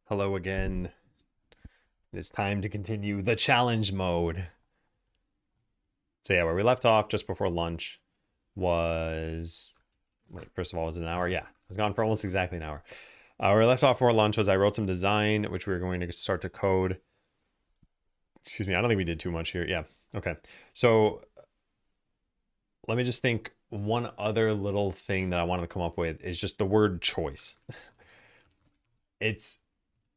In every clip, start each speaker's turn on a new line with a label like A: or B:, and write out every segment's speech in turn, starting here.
A: Hello again. It's time to continue the challenge mode. So yeah, where we left off just before lunch was... Wait, first of all, was it an hour? Yeah, I was gone for almost exactly an hour. Where we left off before lunch was I wrote some design, which we were going to start to code. Excuse me, I don't think we did too much here. Yeah, okay. So let me just think. One other little thing that I wanted to come up with is just the word choice. It's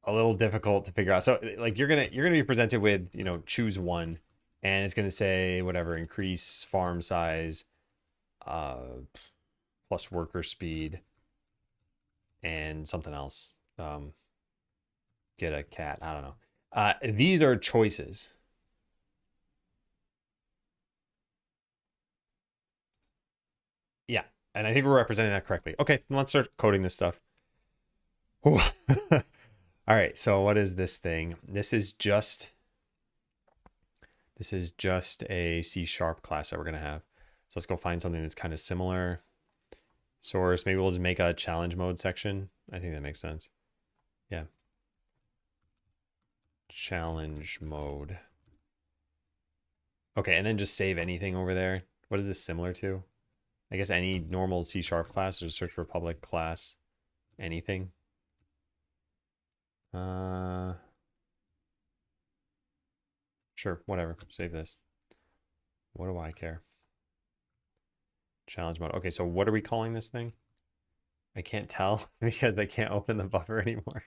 A: a little difficult to figure out. So like you're gonna be presented with, choose one, and it's gonna say whatever, increase farm size, uh, plus worker speed, and something else. Get a cat. I don't know. These are choices. Yeah, and I think we're representing that correctly. Okay, let's start coding this stuff. All right, so what is this thing? This is just a C# class that we're gonna have. So let's go find something that's kind of similar. Source, maybe we'll just make a challenge mode section. I think that makes sense. Yeah. Challenge mode. Okay, and then just save anything over there. What is this similar to? I guess any normal C# class, or just search for public class, anything. Sure, whatever. Save this. What do I care? Challenge mode. Okay, so what are we calling this thing? I can't tell because I can't open the buffer anymore.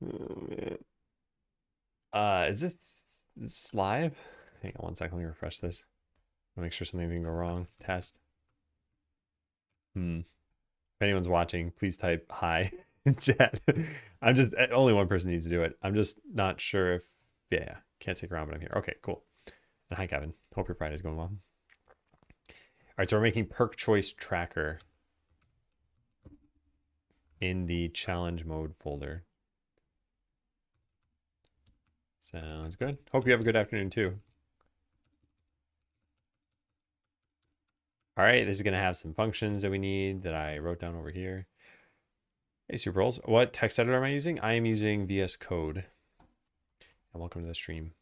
A: Oh, man. Is this live? Hang on one second, let me refresh this. I'll make sure something didn't go wrong. Test. If anyone's watching, please type hi in chat. I'm just, only one person needs to do it. I'm just not sure if, yeah, can't stick around, but I'm here. Okay, cool. And hi, Kevin. Hope your Friday's going well. All right, so we're making perk choice tracker in the challenge mode folder. Sounds good. Hope you have a good afternoon too. All right, this is going to have some functions that we need that I wrote down over here. Hey, Super Rolls. What text editor am I using? I am using VS Code. And welcome to the stream.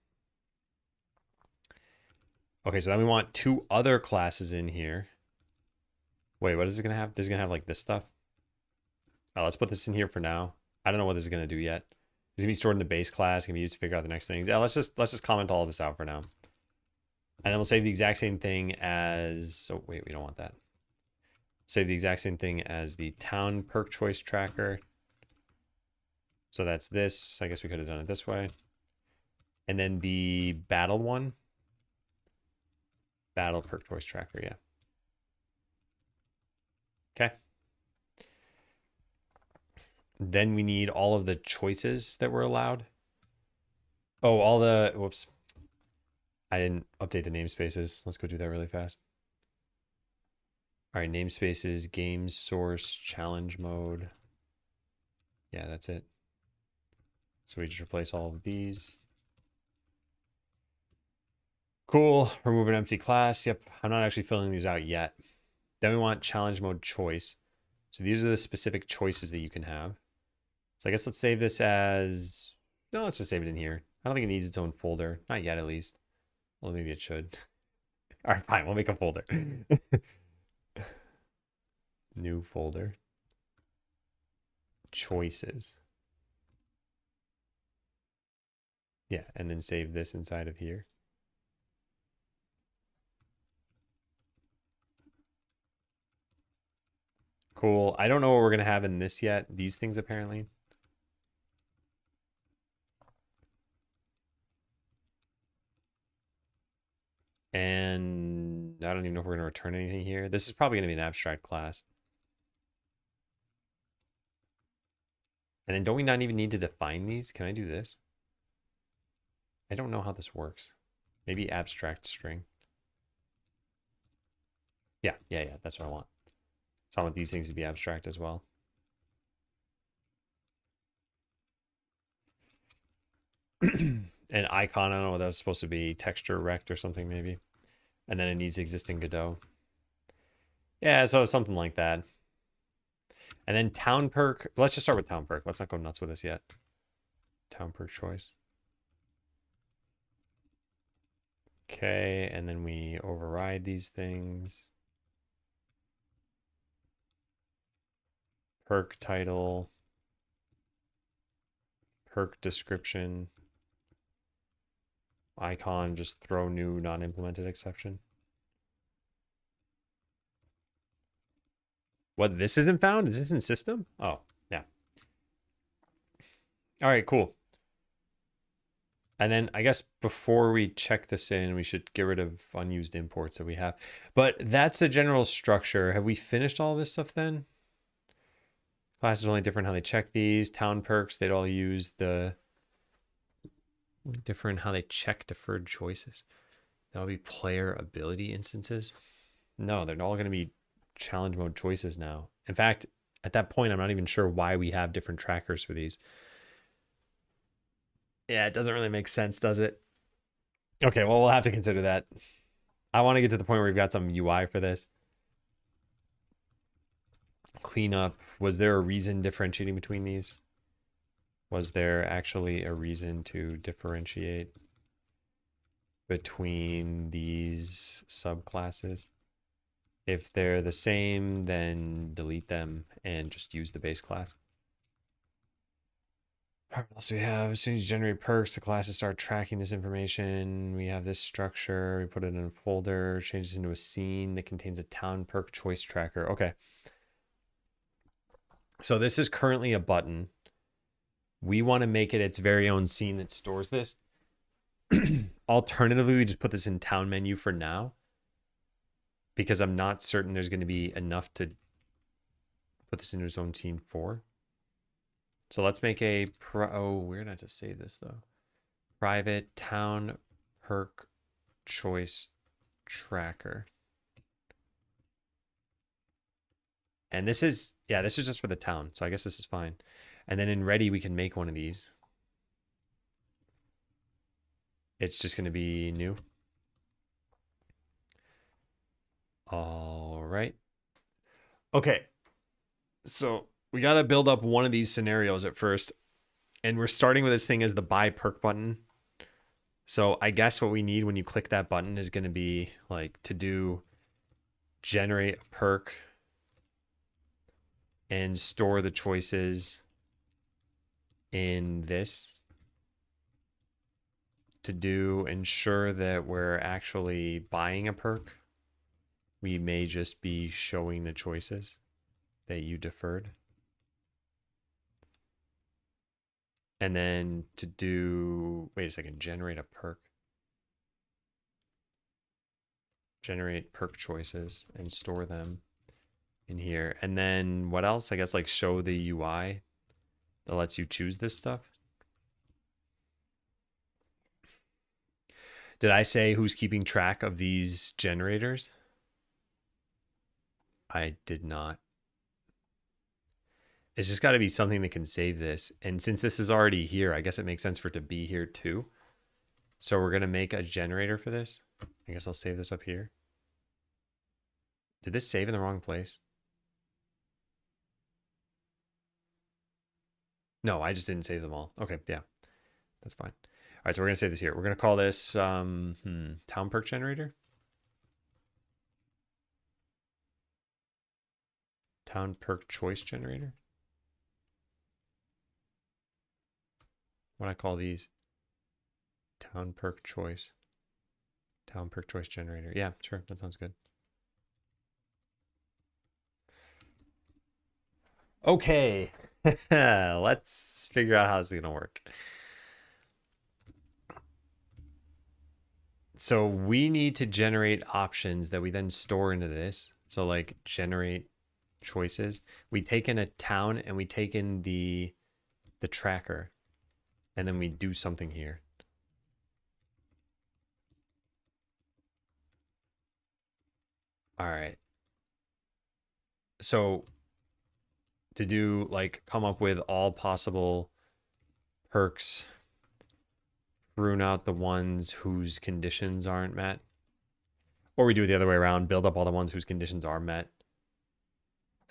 A: Okay, so then we want two other classes in here. Wait, what is it going to have? This is going to have like this stuff. Oh, let's put this in here for now. I don't know what this is going to do yet. It's going to be stored in the base class. It's going to be used to figure out the next things. Yeah, let's just comment all of this out for now. And then we'll save the exact same thing as... Oh, wait, we don't want that. Save the exact same thing as the town perk choice tracker. So that's this. I guess we could have done it this way. And then the battle one. Battle perk choice tracker, yeah. Okay. Then we need all of the choices that were allowed. Oh, all the... Whoops. I didn't update the namespaces. Let's go do that really fast. All right, namespaces, game source, challenge mode. Yeah, that's it. So we just replace all of these. Cool. Remove an empty class. Yep, I'm not actually filling these out yet. Then we want challenge mode choice. So these are the specific choices that you can have. So I guess let's save this as... No, let's just save it in here. I don't think it needs its own folder. Not yet, at least. Well, maybe it should. All right, fine. We'll make a folder. New folder. Choices. Yeah, and then save this inside of here. Cool. I don't know what we're going to have in this yet. These things, apparently. And I don't even know if we're going to return anything here. This is probably going to be an abstract class. And then don't we not even need to define these? Can I do this? I don't know how this works. Maybe abstract string. Yeah, that's what I want. So I want these things to be abstract as well. An icon, I don't know what that was supposed to be. Texture rect or something maybe. And then it needs existing Godot. Yeah, so something like that. And then town perk. Let's just start with town perk. Let's not go nuts with this yet. Town perk choice. Okay, and then we override these things. Perk title. Perk description. Icon, just throw new non-implemented exception. What, this isn't found? Is this in system? Oh, yeah. All right, cool. And then I guess before we check this in, we should get rid of unused imports that we have. But that's the general structure. Have we finished all this stuff then? Classes are only different how they check these. Town perks, they'd all use the different how they check deferred choices. That'll be player ability instances. No, they're all going to be challenge mode choices now. In fact, at that point, I'm not even sure why we have different trackers for these. Yeah, it doesn't really make sense, does it? Okay, well, we'll have to consider that. I want to get to the point where we've got some UI for this. Cleanup. Was there a reason differentiating between these? Was there actually a reason to differentiate between these subclasses? If they're the same, then delete them and just use the base class. What else do we have? As soon as you generate perks, the classes start tracking this information. We have this structure. We put it in a folder, change this into a scene that contains a town perk choice tracker. Okay. So this is currently a button. We want to make it its very own scene that stores this. Alternatively, we just put this in town menu for now, because I'm not certain there's going to be enough to put this into its own scene for. So let's make a oh, weird not to save this though. Private town perk choice tracker. And this is, yeah, this is just for the town. So I guess this is fine. And then in ready, we can make one of these. It's just going to be new. All right. Okay. So we got to build up one of these scenarios at first. And we're starting with this thing as the buy perk button. So I guess what we need when you click that button is going to be like to do generate a perk and store the choices in this. To do ensure that we're actually buying a perk. We may just be showing the choices that you deferred. And then to do, wait a second, generate a perk. Generate perk choices and store them in here. And then what else? I guess like show the UI that lets you choose this stuff. Did I say who's keeping track of these generators? I did not. It's just got to be something that can save this. And since this is already here, I guess it makes sense for it to be here too. So we're going to make a generator for this. I guess I'll save this up here. Did this save in the wrong place? No, I just didn't save them all. Okay, yeah, that's fine. All right, so we're going to save this here. We're going to call this town perk generator. Town perk choice generator. What do I call these? Town perk choice. Town perk choice generator. Yeah, sure. That sounds good. Okay. Let's figure out how this is going to work. So we need to generate options that we then store into this. So like generate choices. We take in a town and we take in the tracker. And then we do something here. All right. So to do like come up with all possible perks, prune out the ones whose conditions aren't met. Or we do it the other way around, build up all the ones whose conditions are met.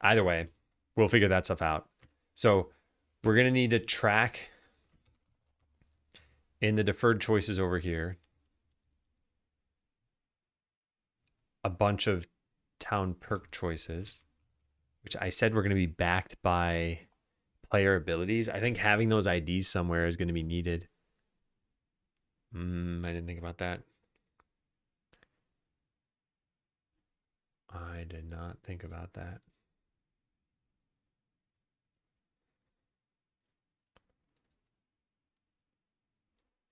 A: Either way, We'll figure that stuff out. So we're going to need to track in the deferred choices over here a bunch of town perk choices, which I said were going to be backed by player abilities. I think having those IDs somewhere is going to be needed. I didn't think about that. I did not think about that.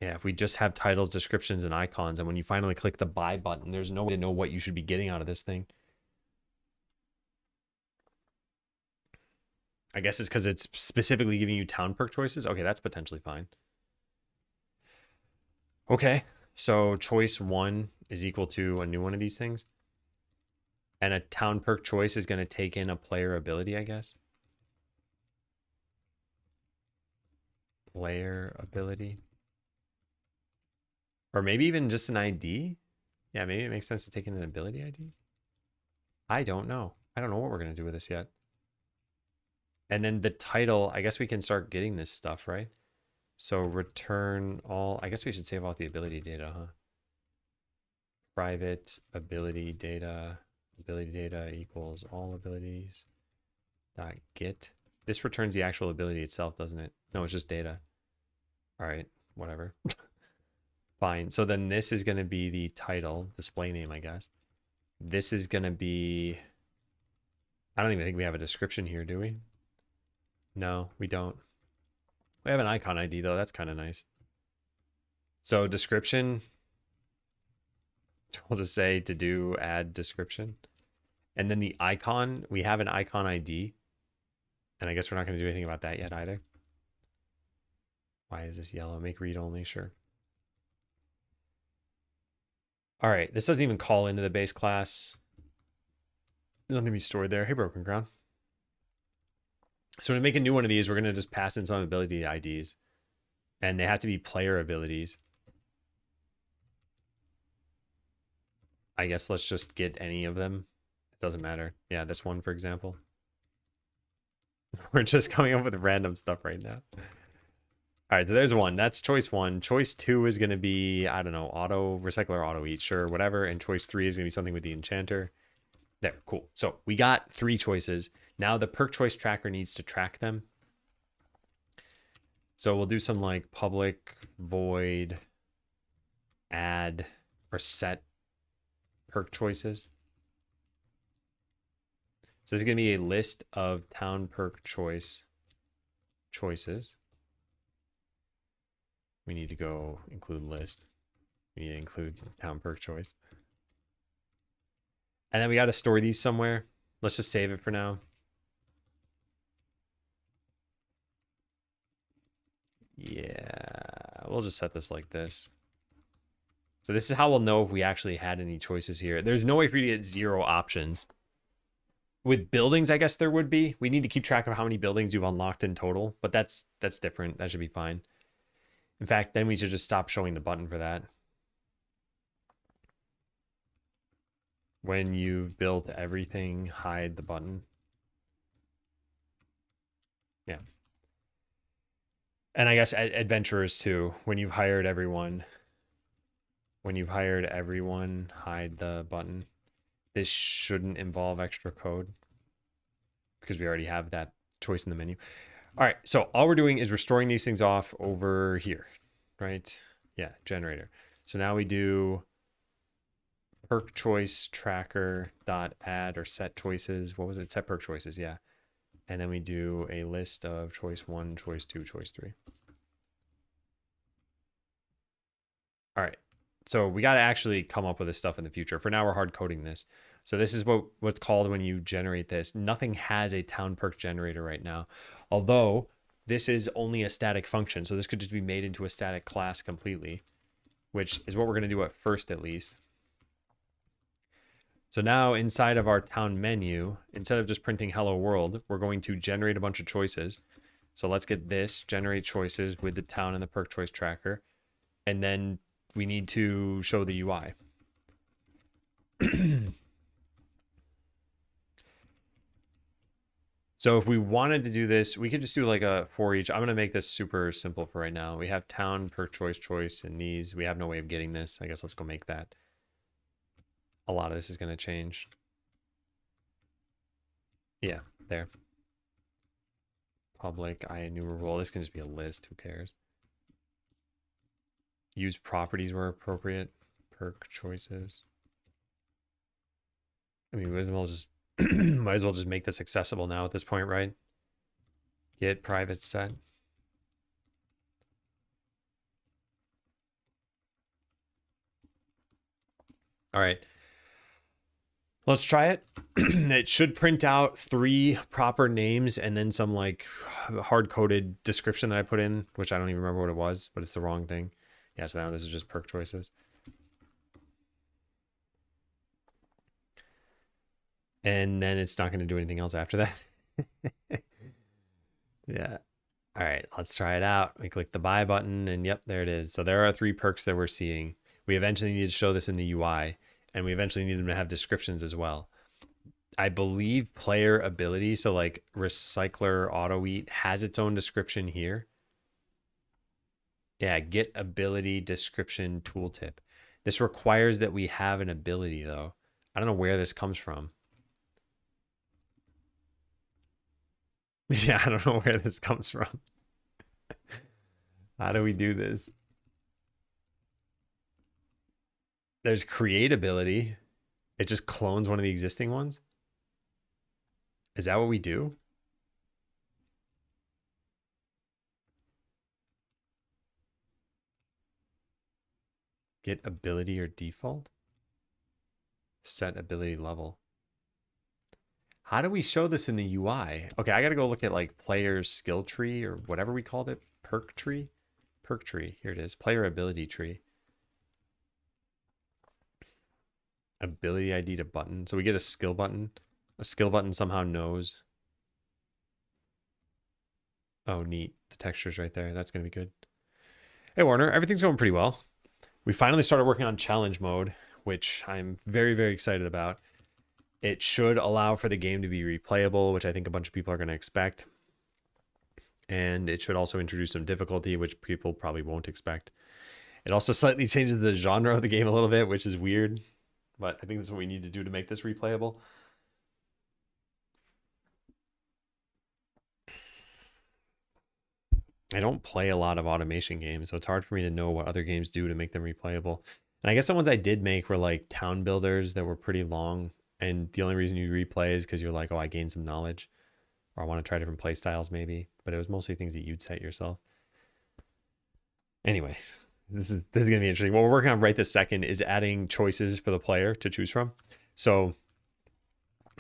A: Yeah, if we just have titles, descriptions, and icons, and when you finally click the buy button, there's no way to know what you should be getting out of this thing. I guess it's because it's specifically giving you town perk choices. Okay, that's potentially fine. Okay, so choice 1 is equal to a new one of these things. And a town perk choice is going to take in a player ability, I guess. Player ability. Or maybe even just an ID. Yeah, maybe it makes sense to take in an ability ID. I don't know. I don't know what we're going to do with this yet. And then the title, I guess we can start getting this stuff, right? So return all, I guess we should save all the ability data, huh? Private ability data equals all abilities dot get. This returns the actual ability itself, doesn't it? No, it's just data. All right, whatever. Fine. So then this is going to be the title, display name, I guess. This is going to be, I don't even think we have a description here, do we? No, we don't. We have an icon ID though. That's kind of nice. So description, we'll just say to do add description. And then the icon, we have an icon ID. And I guess we're not going to do anything about that yet either. Why is this yellow? Make read only, sure. All right, this doesn't even call into the base class. It's not going to be stored there. Hey, Broken Ground. So to make a new one of these, we're going to just pass in some ability IDs. And they have to be player abilities. I guess let's just get any of them. It doesn't matter. Yeah, this one, for example. We're just coming up with random stuff right now. All right, so there's one. That's choice 1. Choice 2 is going to be, I don't know, auto, recycler, auto eat, sure, whatever. And choice 3 is going to be something with the enchanter. There, cool. So we got 3 choices. Now the perk choice tracker needs to track them. So we'll do some like public void add or set perk choices. So there's going to be a list of town perk choices. We need to go include list. We need to include town perk choice. And then we got to store these somewhere. Let's just save it for now. Yeah, we'll just set this like this. So this is how we'll know if we actually had any choices here. There's no way for you to get 0 options. With buildings, I guess there would be. We need to keep track of how many buildings you've unlocked in total, but that's different. That should be fine. In fact, then we should just stop showing the button for that. When you've built everything, hide the button. Yeah. And I guess adventurers too. When you've hired everyone, hide the button. This shouldn't involve extra code because we already have that choice in the menu. All right, so all we're doing is we're storing these things off over here, right? Yeah, generator. So now we do perk choice tracker dot add or set choices. What was it? Set perk choices, yeah. And then we do a list of choice 1, choice 2, choice 3. All right, so we got to actually come up with this stuff in the future. For now, we're hard coding this. So this is what's called when you generate this. Nothing has a town perk generator right now, although this is only a static function. So this could just be made into a static class completely, which is what we're going to do at first, at least. So now inside of our town menu, instead of just printing hello world, we're going to generate a bunch of choices. So let's get this, generate choices with the town and the perk choice tracker. And then we need to show the UI. So if we wanted to do this, we could just do like a for each. I'm going to make this super simple for right now. We have town, perk, choice, and these. We have no way of getting this. I guess let's go make that. A lot of this is going to change. Yeah, there. Public, IEnumerable. This can just be a list. Who cares? Use properties where appropriate. Perk choices. I mean, might as well just make this accessible now at this point, right? Get private set. All right. Let's try it. It should print out 3 proper names and then some like hard-coded description that I put in, which I don't even remember what it was, but it's the wrong thing. Yeah, so now this is just perk choices. And then it's not going to do anything else after that. Yeah. All right, let's try it out. We click the buy button and yep, there it is. So there are 3 perks that we're seeing. We eventually need to show this in the UI and we eventually need them to have descriptions as well. I believe player ability, so like recycler auto eat has its own description here. Yeah, get ability description tooltip. This requires that we have an ability though. I don't know where this comes from. Yeah, I don't know where this comes from. How do we do this? There's create ability. It just clones one of the existing ones. Is that what we do? Get ability or default? Set ability level. How do we show this in the UI? Okay, I gotta go look at like player's skill tree or whatever we called it. Perk tree? Perk tree. Here it is. Player ability tree. Ability ID to button. So we get a skill button. A skill button somehow knows. Oh, neat. The texture's right there. That's gonna be good. Hey, Warner. Everything's going pretty well. We finally started working on challenge mode, which I'm very, very excited about. It should allow for the game to be replayable, which I think a bunch of people are going to expect. And it should also introduce some difficulty, which people probably won't expect. It also slightly changes the genre of the game a little bit, which is weird. But I think that's what we need to do to make this replayable. I don't play a lot of automation games, so it's hard for me to know what other games do to make them replayable. And I guess the ones I did make were like town builders that were pretty long. And the only reason you replay is because you're like, oh, I gained some knowledge. Or I want to try different play styles maybe. But it was mostly things that you'd set yourself. Anyway, this is going to be interesting. What we're working on right this second is adding choices for the player to choose from. So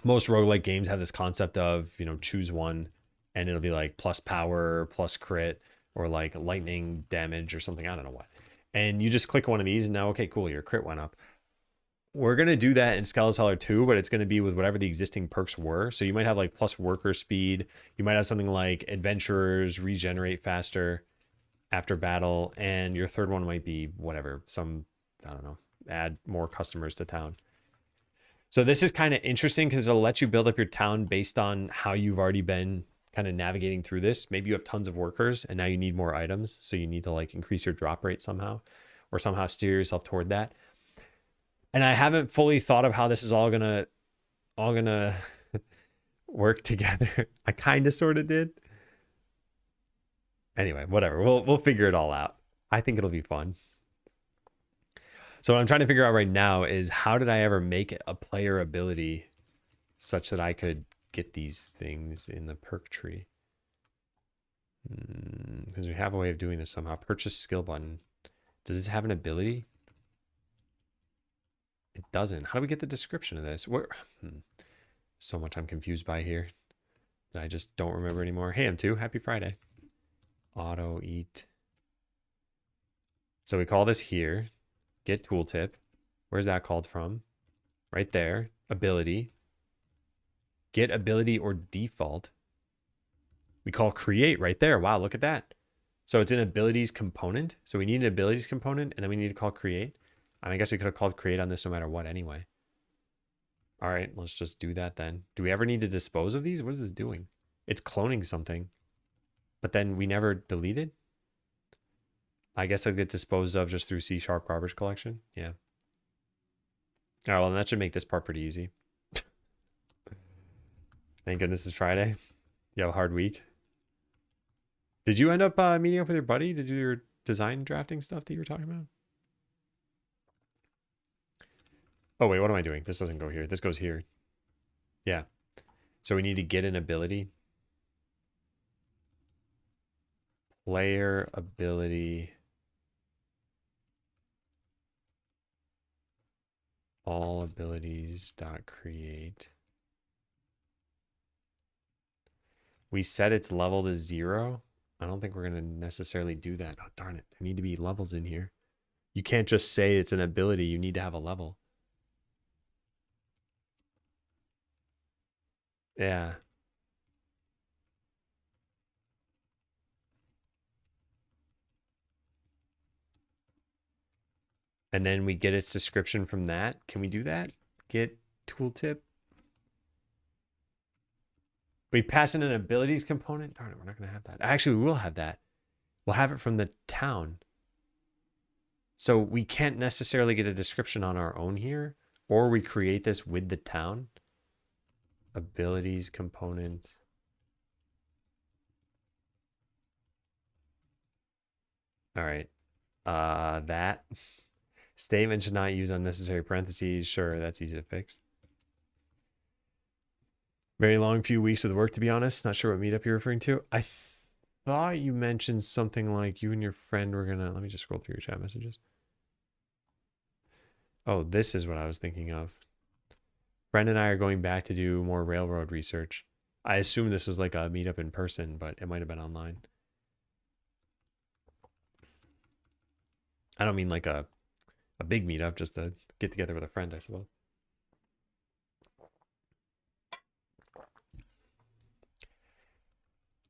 A: most roguelike games have this concept of, you know, choose one and it'll be like plus power, plus crit, or like lightning damage or something. I don't know what. And you just click one of these and now, okay, cool, your crit went up. We're going to do that in Skeleseller too, but it's going to be with whatever the existing perks were. So you might have like plus worker speed. You might have something like adventurers regenerate faster after battle. And your third one might be whatever, some, I don't know, add more customers to town. So this is kind of interesting because it'll let you build up your town based on how you've already been kind of navigating through this. Maybe you have tons of workers and now you need more items. So you need to like increase your drop rate somehow or somehow steer yourself toward that. And I haven't fully thought of how this is all gonna work together. I kind of sort of did. Anyway, whatever. We'll figure it all out. I think it'll be fun. So what I'm trying to figure out right now is how did I ever make a player ability such that I could get these things in the perk tree? Because we have a way of doing this somehow. Purchase skill button. Does this have an ability? It doesn't. How do we get the description of this? So much I'm confused by here that I just don't remember anymore. Hey, M2, happy Friday. Auto eat. So we call this here. Get tooltip. Where's that called from? Right there. Ability. Get ability or default. We call create right there. Wow, look at that. So it's an abilities component. So we need an abilities component and then we need to call create. I guess we could have called create on this no matter what anyway. All right, let's just do that then. Do we ever need to dispose of these? What is this doing? It's cloning something, but then we never deleted. I guess it'll get disposed of just through C# garbage collection. Yeah. All right, well, that should make this part pretty easy. Thank goodness it's Friday. You have a hard week. Did you end up meeting up with your buddy to do your design drafting stuff that you were talking about? Oh, wait, what am I doing? This doesn't go here. This goes here. Yeah. So we need to get an ability. Player ability. All abilities dot create. We set its level to 0. I don't think we're going to necessarily do that. Oh, darn it. There need to be levels in here. You can't just say it's an ability. You need to have a level. Yeah. And then we get its description from that. Can we do that? Get tooltip. We pass in an abilities component. Darn it, we're not going to have that. Actually, we will have that. We'll have it from the town. So we can't necessarily get a description on our own here, or we create this with the town. Abilities component. All right. That statement should not use unnecessary parentheses. Sure, that's easy to fix. Very long few weeks of the work, to be honest. Not sure what meetup you're referring to. I thought you mentioned something like you and your friend were gonna. Let me just scroll through your chat messages. Oh, this is what I was thinking of. Friend and I are going back to do more railroad research. I assume this was like a meetup in person, but it might have been online. I don't mean like a big meetup, just to get together with a friend, I suppose.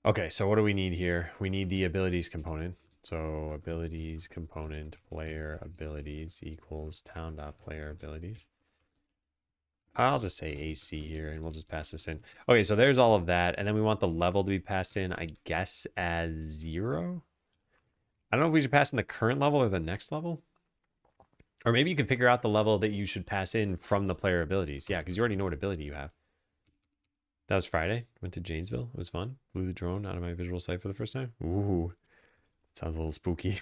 A: Okay, so what do we need here? We need the abilities component. So abilities component player abilities equals town.player abilities. I'll just say AC here and we'll just pass this in. Okay, so there's all of that. And then we want the level to be passed in, I guess, as 0. I don't know if we should pass in the current level or the next level. Or maybe you can figure out the level that you should pass in from the player abilities. Yeah, because you already know what ability you have. That was Friday. Went to Janesville. It was fun. Flew the drone out of my visual sight for the first time. Ooh, sounds a little spooky.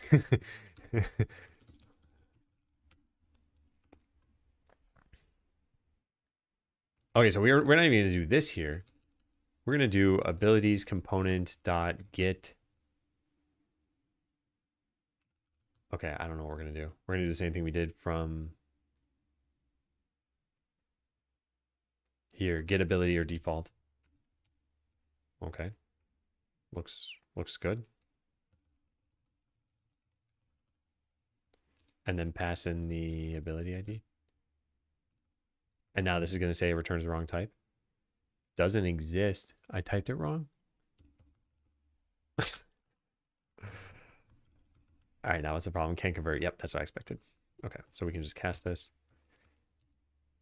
A: Okay, so we're not even going to do this here. We're going to do abilities component dot get. Okay, I don't know what we're going to do. We're going to do the same thing we did from here. Get ability or default. Okay. Looks good. And then pass in the ability ID. And now this is going to say it returns the wrong type. Doesn't exist. I typed it wrong. All right, now what's the problem? Can't convert. Yep, that's what I expected. Okay, so we can just cast this.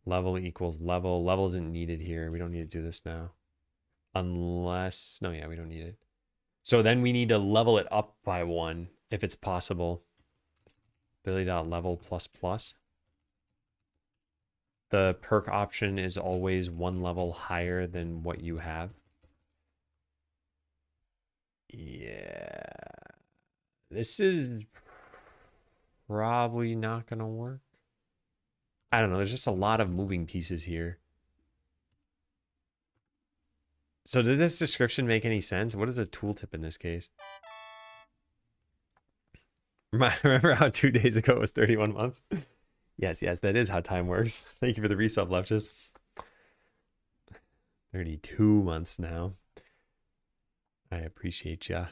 A: Level equals level. Level isn't needed here. We don't need to do this now. Unless, no, yeah, we don't need it. So then we need to level it up by 1 if it's possible. Ability.level plus plus. The perk option is always 1 level higher than what you have. Yeah. This is probably not going to work. I don't know. There's just a lot of moving pieces here. So does this description make any sense? What is a tooltip in this case? Remember how 2 days ago it was 31 months? Yes, that is how time works. Thank you for the resub, Lefches. 32 months now. I appreciate ya.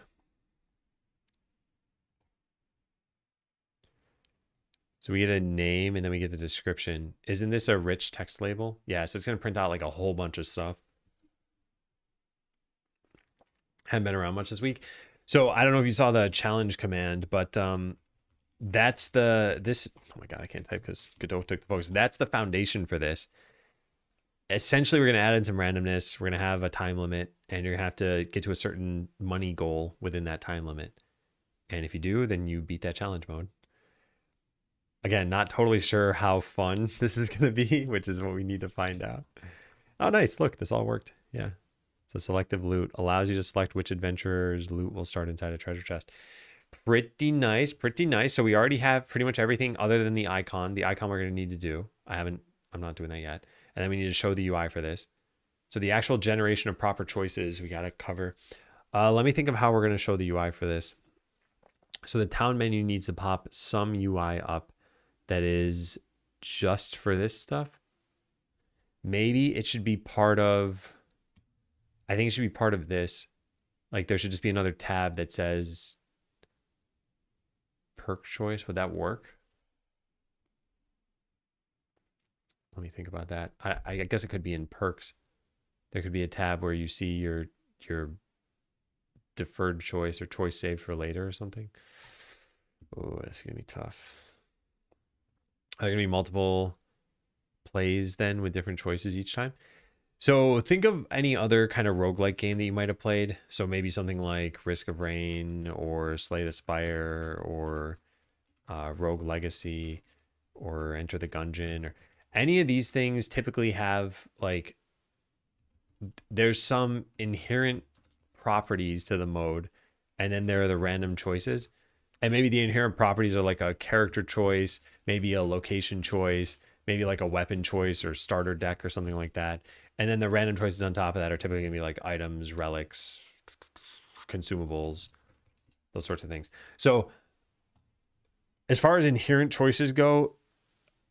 A: So we get a name and then we get the description. Isn't this a rich text label? Yeah, so it's going to print out like a whole bunch of stuff. Haven't been around much this week. So I don't know if you saw the challenge command, but that's oh my God, I can't type because Godot took the focus. That's the foundation for this. essentially we're going to add in some randomness. We're going to have a time limit, and you're going to have to get to a certain money goal within that time limit. And if you do, then you beat that challenge mode. Again, not totally sure how fun this is going to be, which is what we need to find out. Oh, nice. Look, this all worked. Yeah. So selective loot allows you to select which adventurer's loot will start inside a treasure chest. Pretty nice. Pretty nice. So we already have pretty much everything other than the icon. The icon we're going to need to do. I'm not doing that yet. And then we need to show the UI for this. So the actual generation of proper choices we got to cover. Let me think of how we're going to show the UI for this. So the town menu needs to pop some UI up that is just for this stuff. Maybe it should be part of, I think it should be part of this. Like there should just be another tab that says perk choice. Would that work? Let me think about that. I guess it could be in perks. There could be a tab where you see your deferred choice or choice saved for later or something. Oh, that's gonna be tough. Are there gonna be multiple plays then with different choices each time? So think of any other kind of roguelike game that you might have played. So maybe something like Risk of Rain or Slay the Spire or Rogue Legacy or Enter the Gungeon, or any of these things typically have like, there's some inherent properties to the mode, and then there are the random choices. And maybe the inherent properties are like a character choice, maybe a location choice, maybe like a weapon choice or starter deck or something like that. And then the random choices on top of that are typically gonna be like items, relics, consumables, those sorts of things. So as far as inherent choices go,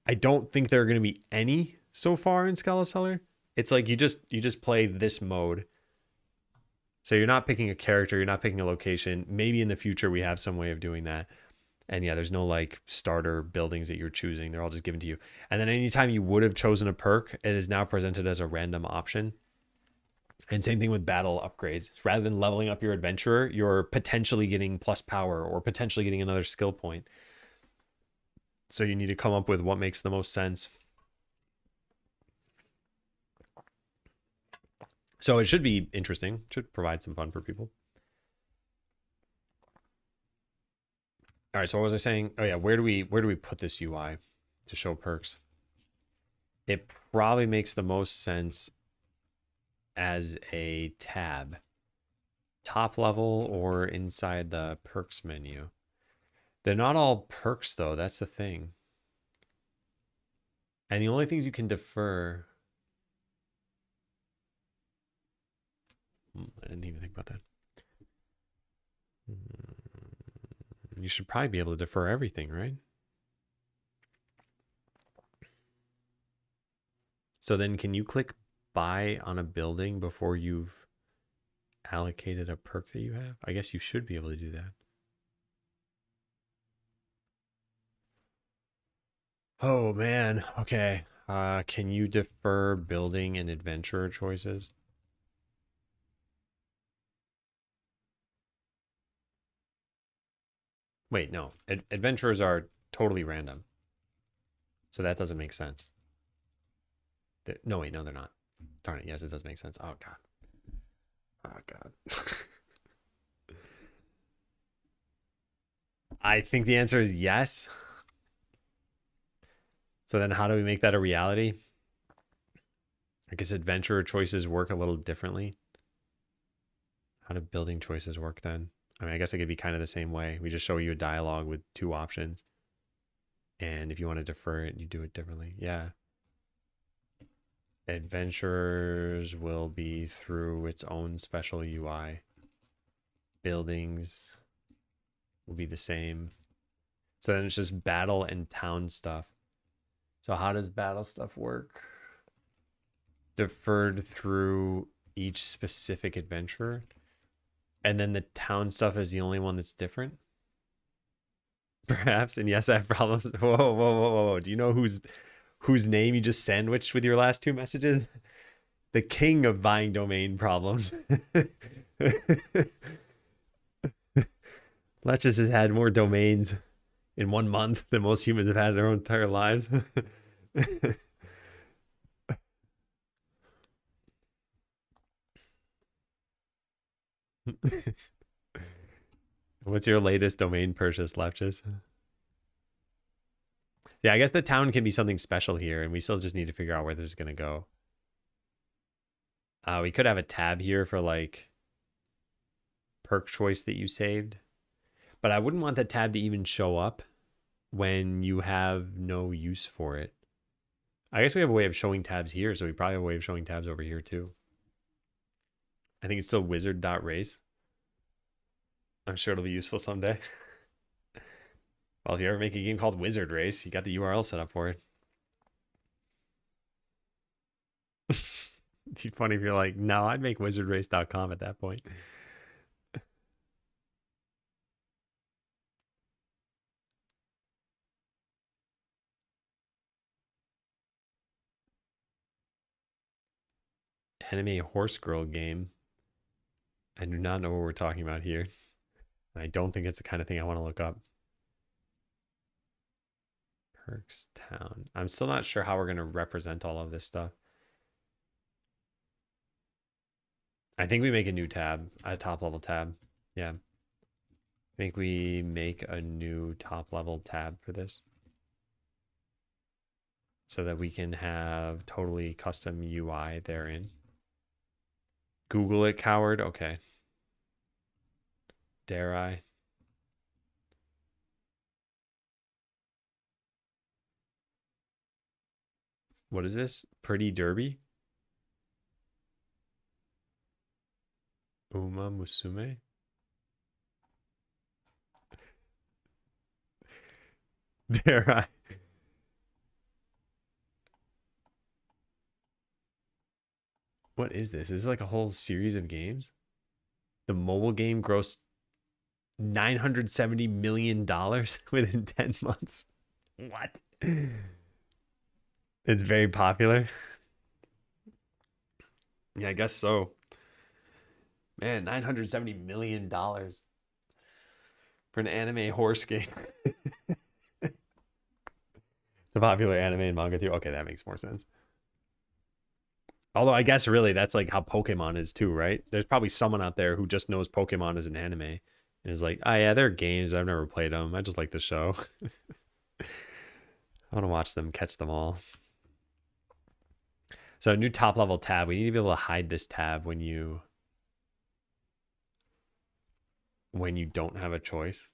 A: I don't think there are going to be any so far in Skeleseller. It's like you just play this mode. So you're not picking a character, you're not picking a location. Maybe in the future we have some way of doing that. And yeah, there's no like starter buildings that you're choosing. They're all just given to you. And then anytime you would have chosen a perk, it is now presented as a random option. And same thing with battle upgrades. Rather than leveling up your adventurer, you're potentially getting plus power or potentially getting another skill point. So you need to come up with what makes the most sense. So it should be interesting. It should provide some fun for people. All right, so what was I saying? Oh yeah, where do we put this UI to show perks? It probably makes the most sense as a tab. Top level or inside the perks menu. They're not all perks though, that's the thing. And the only things you can defer, I didn't even think about that. You should probably be able to defer everything, right? So then can you click buy on a building before you've allocated a perk that you have? I guess you should be able to do that. Oh man, okay. Can you defer building and adventurer choices? Wait, no. Adventurers are totally random. So that doesn't make sense. No, wait, no, they're not. Darn it. Yes, it does make sense. Oh, God. Oh, God. I think the answer is yes. So then how do we make that a reality? I guess adventurer choices work a little differently. How do building choices work then? I mean, I guess it could be kind of the same way. We just show you a dialogue with two options. And if you want to defer it, you do it differently. Yeah. Adventurers will be through its own special UI. Buildings will be the same. So then it's just battle and town stuff. So how does battle stuff work? Deferred through each specific adventurer. And then the town stuff is the only one that's different? Perhaps. And yes, I have problems. Whoa, whoa, whoa, whoa. Do you know whose name you just sandwiched with your last two messages? The king of buying domain problems. Letches has had more domains in 1 month than most humans have had in their own entire lives. What's your latest domain purchase, Lepches? Yeah, I guess the town can be something special here, and we still just need to figure out where this is going to go. We could have a tab here for like perk choice that you saved, but I wouldn't want that tab to even show up when you have no use for it. I guess we have a way of showing tabs here, so we probably have a way of showing tabs over here too. I think it's still wizard.race. I'm sure it'll be useful someday. Well, if you ever make a game called Wizard Race, you got the URL set up for it. It'd be funny if you're like, no, I'd make wizardrace.com at that point. Anime horse girl game. I do not know what we're talking about here. I don't think it's the kind of thing I want to look up. Perks town. I'm still not sure how we're going to represent all of this stuff. I think we make a new tab, a top level tab. Yeah. I think we make a new top level tab for this, so that we can have totally custom UI therein. Google it, coward. Okay. Dare I? What is this? Pretty Derby? Uma Musume? Dare I? What is this? Is this like a whole series of games? The mobile game grossed $970 million within 10 months. What? It's very popular. Yeah, I guess so. Man, $970 million for an anime horse game. It's a popular anime and manga too. Okay, that makes more sense. Although I guess really that's like how Pokemon is too, right? There's probably someone out there who just knows Pokemon as an anime and is like, oh yeah, they're games. I've never played them. I just like the show. I want to watch them catch them all. So a new top level tab. We need to be able to hide this tab when you don't have a choice.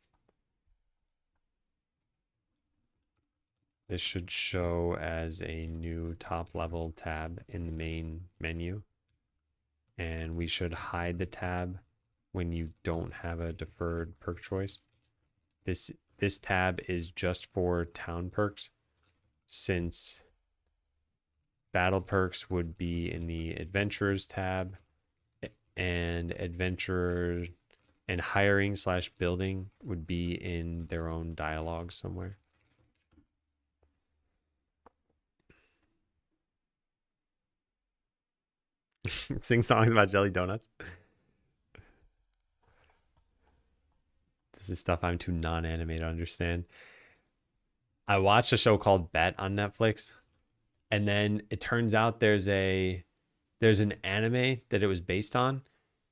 A: This should show as a new top level tab in the main menu. And we should hide the tab when you don't have a deferred perk choice. This tab is just for town perks, since battle perks would be in the adventurers tab, and adventurers and hiring / building would be in their own dialogue somewhere. Sing songs about jelly donuts. This is stuff I'm too non-anime to understand. I watched a show called Bet on Netflix, and then it turns out there's an anime that it was based on,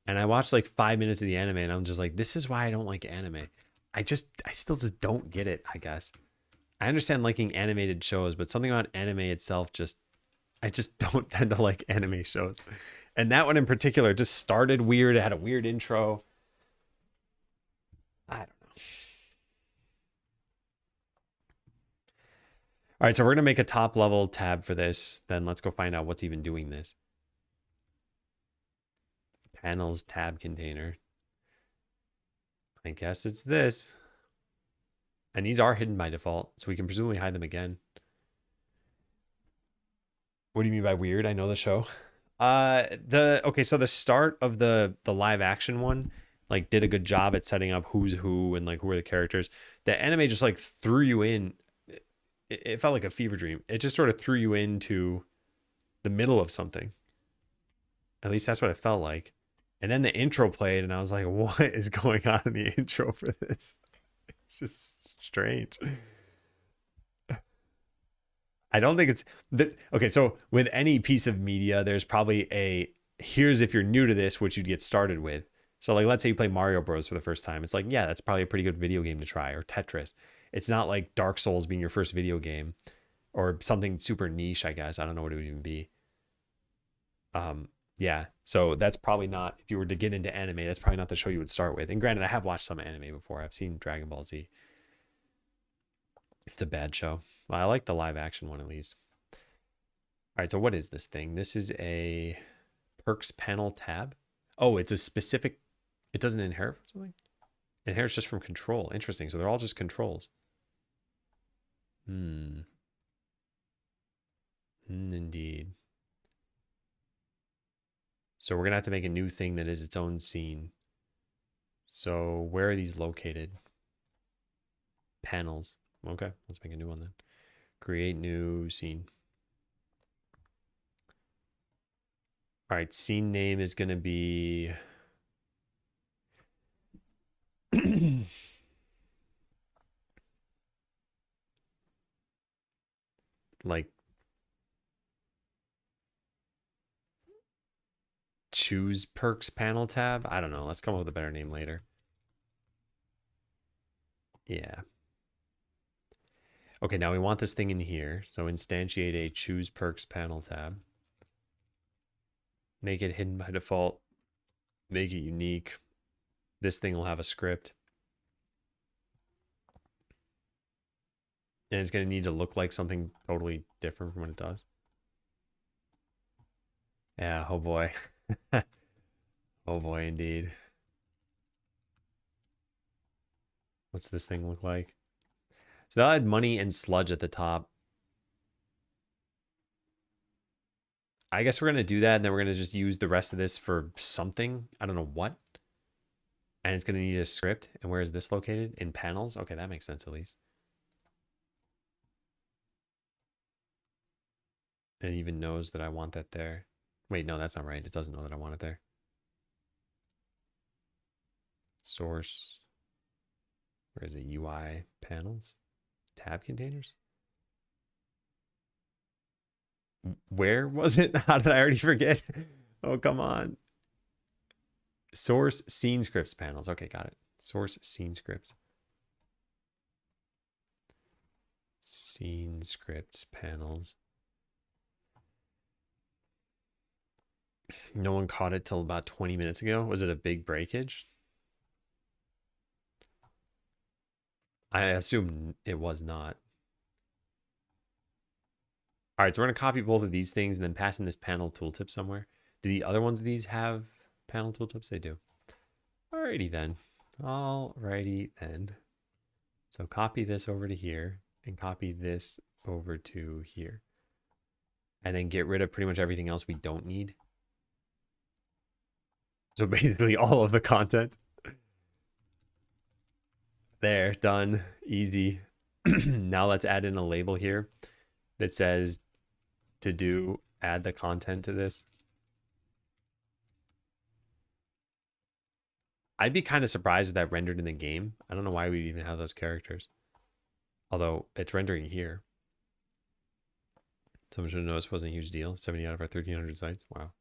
A: and I watched like 5 minutes of the anime, and I'm just like, this is why I don't like anime. I still just don't get it, I guess. I understand liking animated shows, but something about anime itself I just don't tend to like anime shows. And that one in particular just started weird. It had a weird intro. I don't know. All right, so we're going to make a top level tab for this. Then let's go find out what's even doing this. Panels tab container. I guess it's this. And these are hidden by default, so we can presumably hide them again. What do you mean by weird? I know the show. Okay, so the start of the live action one like did a good job at setting up who's who and like who are the characters. The anime just like threw you in. It felt like a fever dream. It just sort of threw you into the middle of something. At least that's what it felt like. And then the intro played, and I was like, what is going on in the intro for this? It's just strange. I don't think it's that. Okay, so with any piece of media, there's probably here's if you're new to this, what you'd get started with. So like, let's say you play Mario Bros for the first time. It's like, yeah, that's probably a pretty good video game to try, or Tetris. It's not like Dark Souls being your first video game or something super niche, I guess. I don't know what it would even be. Yeah. So that's probably not, if you were to get into anime, that's probably not the show you would start with. And granted, I have watched some anime before. I've seen Dragon Ball Z. It's a bad show. Well, I like the live action one at least. All right. So what is this thing? This is a perks panel tab. Oh, it's a specific, it doesn't inherit from something? It inherits just from control. Interesting. So they're all just controls. Indeed. So we're going to have to make a new thing that is its own scene. So where are these located? Panels. Okay, let's make a new one then. Create new scene. All right, scene name is going to be... like choose perks panel tab. I don't know. Let's come up with a better name later. Yeah. Okay, now we want this thing in here. So instantiate a choose perks panel tab. Make it hidden by default. Make it unique. This thing will have a script. And it's going to need to look like something totally different from what it does. Yeah, oh boy. Oh boy, indeed. What's this thing look like? So that'll add money and sludge at the top. I guess we're going to do that, and then we're going to just use the rest of this for something. I don't know what. And it's going to need a script. And where is this located? In panels? Okay, that makes sense at least. And it even knows that I want that there. Wait, no, that's not right. It doesn't know that I want it there. Source. Where is it? UI panels? Tab containers? Where was it? How did I already forget? Oh, come on. Source scene scripts panels. Okay, got it. Source scene scripts. Scene scripts panels. No one caught it till about 20 minutes ago. Was it a big breakage? I assume it was not. All right, so we're going to copy both of these things and then pass in this panel tooltip somewhere. Do the other ones of these have panel tooltips? They do. Alrighty then. Alrighty then. So copy this over to here and copy this over to here. And then get rid of pretty much everything else we don't need. So basically all of the content. There, done. Easy. Now let's add in a label here that says to do, add the content to this. I'd be kind of surprised if that rendered in the game. I don't know why we even have those characters. Although it's rendering here. Someone should have noticed it wasn't a huge deal. 70 out of our 1,300 sites. Wow.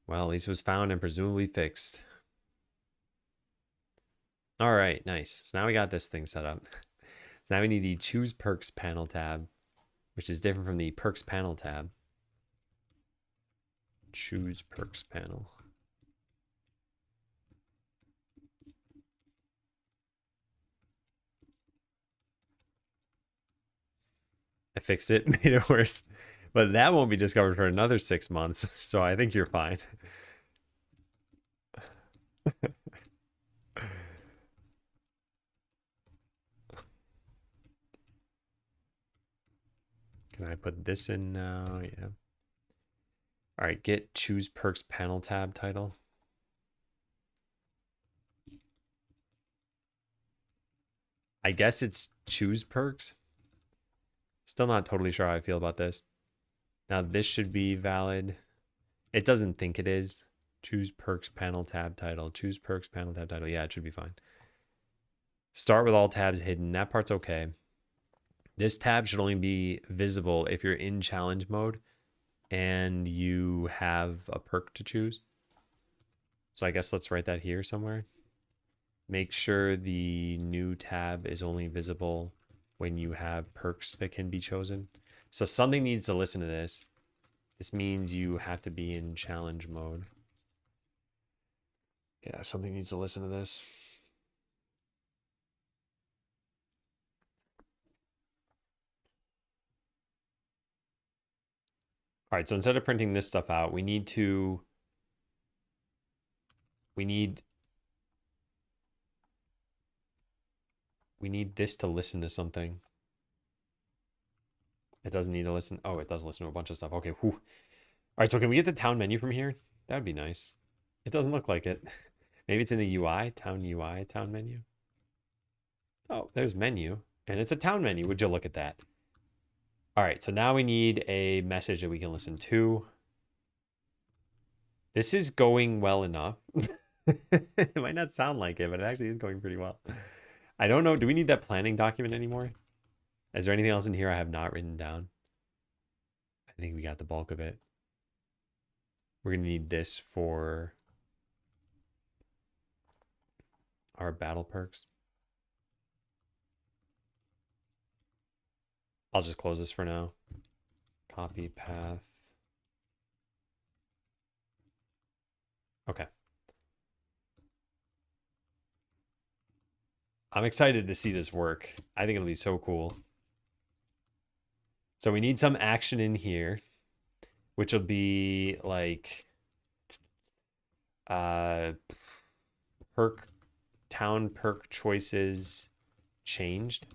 A: Well, at least it was found and presumably fixed. All right, nice. So now we got this thing set up. So now we need the Choose Perks panel tab, which is different from the Perks panel tab. Choose Perks panel. I fixed it, made it worse. But that won't be discovered for another 6 months, so I think you're fine. Can I put this in now? Yeah. All right, get Choose Perks panel tab title. I guess it's Choose Perks. Still not totally sure how I feel about this. Now this should be valid. It doesn't think it is. Choose Perks panel tab title. Choose Perks panel tab title. Yeah, it should be fine. Start with all tabs hidden. That part's okay. This tab should only be visible if you're in challenge mode and you have a perk to choose. So I guess let's write that here somewhere. Make sure the new tab is only visible when you have perks that can be chosen. So something needs to listen to this. This means you have to be in challenge mode. Yeah, something needs to listen to this. All right, so instead of printing this stuff out, we need this to listen to something. It doesn't need to listen. Oh, it does listen to a bunch of stuff. Okay, whew. All right, so can we get the town menu from here? That'd be nice. It doesn't look like it. Maybe it's in the UI, town menu. Oh, there's menu, and it's a town menu. Would you look at that? All right, so now we need a message that we can listen to. This is going well enough. It might not sound like it, but it actually is going pretty well. I don't know. Do we need that planning document anymore? Is there anything else in here I have not written down? I think we got the bulk of it. We're going to need this for our battle perks. I'll just close this for now. Copy path. Okay. I'm excited to see this work. I think it'll be so cool. So we need some action in here, which will be like town perk choices changed.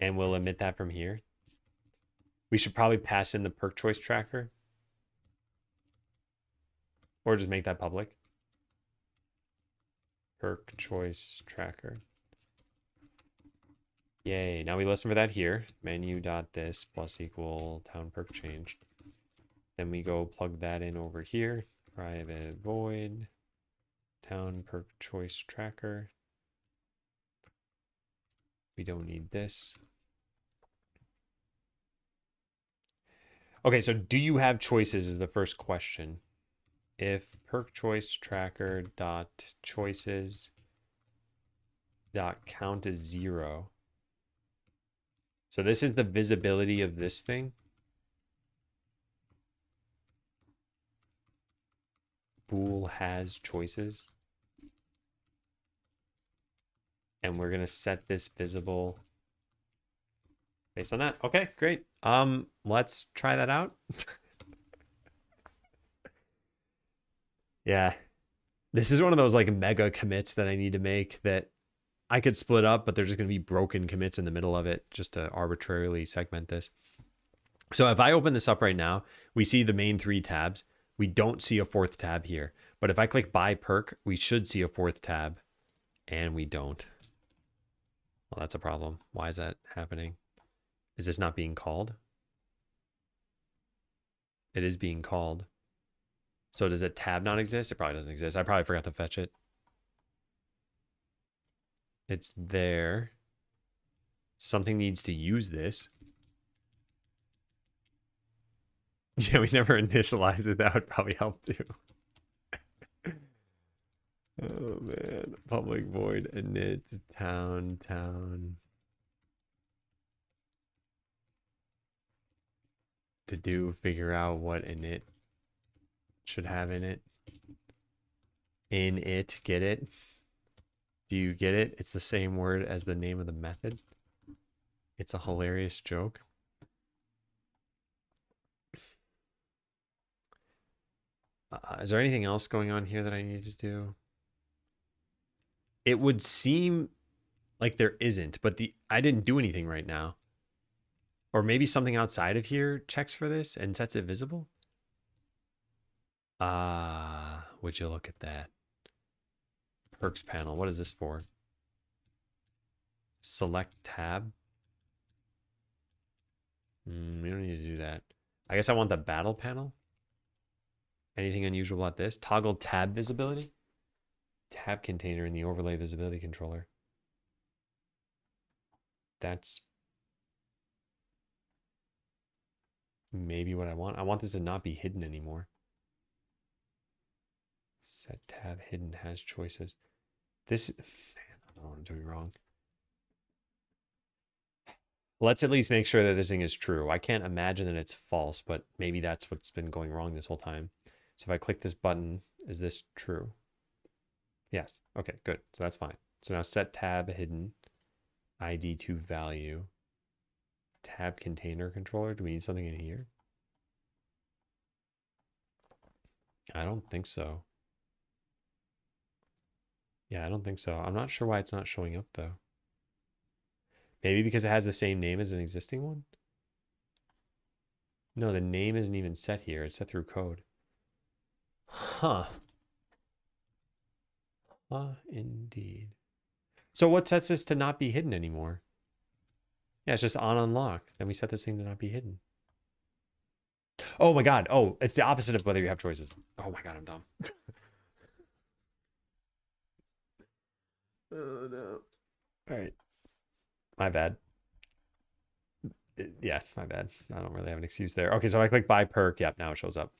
A: And we'll emit that from here. We should probably pass in the perk choice tracker. Or just make that public. Perk choice tracker. Yay. Now we listen for that here. Menu.this plus equal town perk changed. Then we go plug that in over here. Private void. Town perk choice tracker. We don't need this. Okay, so do you have choices is the first question. If perk choice tracker dot choices dot count is 0. So this is the visibility of this thing. Bool has choices. And we're gonna set this visible based on that. Okay, great. Let's try that out. Yeah. This is one of those like mega commits that I need to make that I could split up, but they're just going to be broken commits in the middle of it just to arbitrarily segment this. So if I open this up right now, we see the main 3 tabs. We don't see a 4th tab here. But if I click buy perk, we should see a 4th tab, and we don't. Well, that's a problem. Why is that happening? Is this not being called? It is being called. So does a tab not exist? It probably doesn't exist. I probably forgot to fetch it. It's there. Something needs to use this. Yeah, we never initialized it. That would probably help too. Oh man. Public void init town. To figure out what init should have in it. In it, get it? Do you get it? It's the same word as the name of the method. It's a hilarious joke. Is there anything else going on here that I need to do? It would seem like there isn't, but I didn't do anything right now. Or maybe something outside of here checks for this and sets it visible. Would you look at that? Perks panel. What is this for? Select tab. We don't need to do that. I guess I want the battle panel. Anything unusual about this? Toggle tab visibility. Tab container in the overlay visibility controller. That's maybe what I want. I want this to not be hidden anymore. Set tab hidden has choices. This, man, I don't know what I'm doing wrong. Let's at least make sure that this thing is true. I can't imagine that it's false, but maybe that's what's been going wrong this whole time. So if I click this button, is this true? Yes. Okay, good. So that's fine. So now set tab hidden, ID to value, tab container controller. Do we need something in here? I don't think so. Yeah, I don't think so. I'm not sure why it's not showing up though. Maybe because it has the same name as an existing one? No, the name isn't even set here. It's set through code. Huh. Indeed. So what sets this to not be hidden anymore? Yeah, it's just on unlock. Then we set this thing to not be hidden. Oh my god. Oh, it's the opposite of whether you have choices. Oh my god, I'm dumb. Oh no. All right. My bad. Yeah, my bad. I don't really have an excuse there. Okay, so I click buy perk. Yep, now it shows up.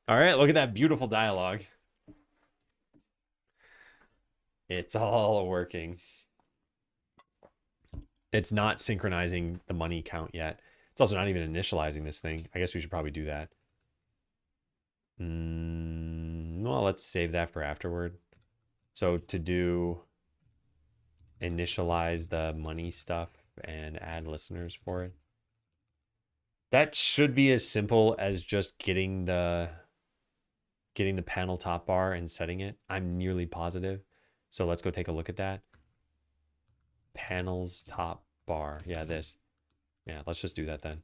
A: All right, look at that beautiful dialogue. It's all working. It's not synchronizing the money count yet. It's also not even initializing this thing. I guess we should probably do that. Well, let's save that for afterward. So to do initialize the money stuff and add listeners for it. That should be as simple as just getting the panel top bar and setting it. I'm nearly positive. So let's go take a look at that. Panels top bar. Yeah, this. Yeah, let's just do that then.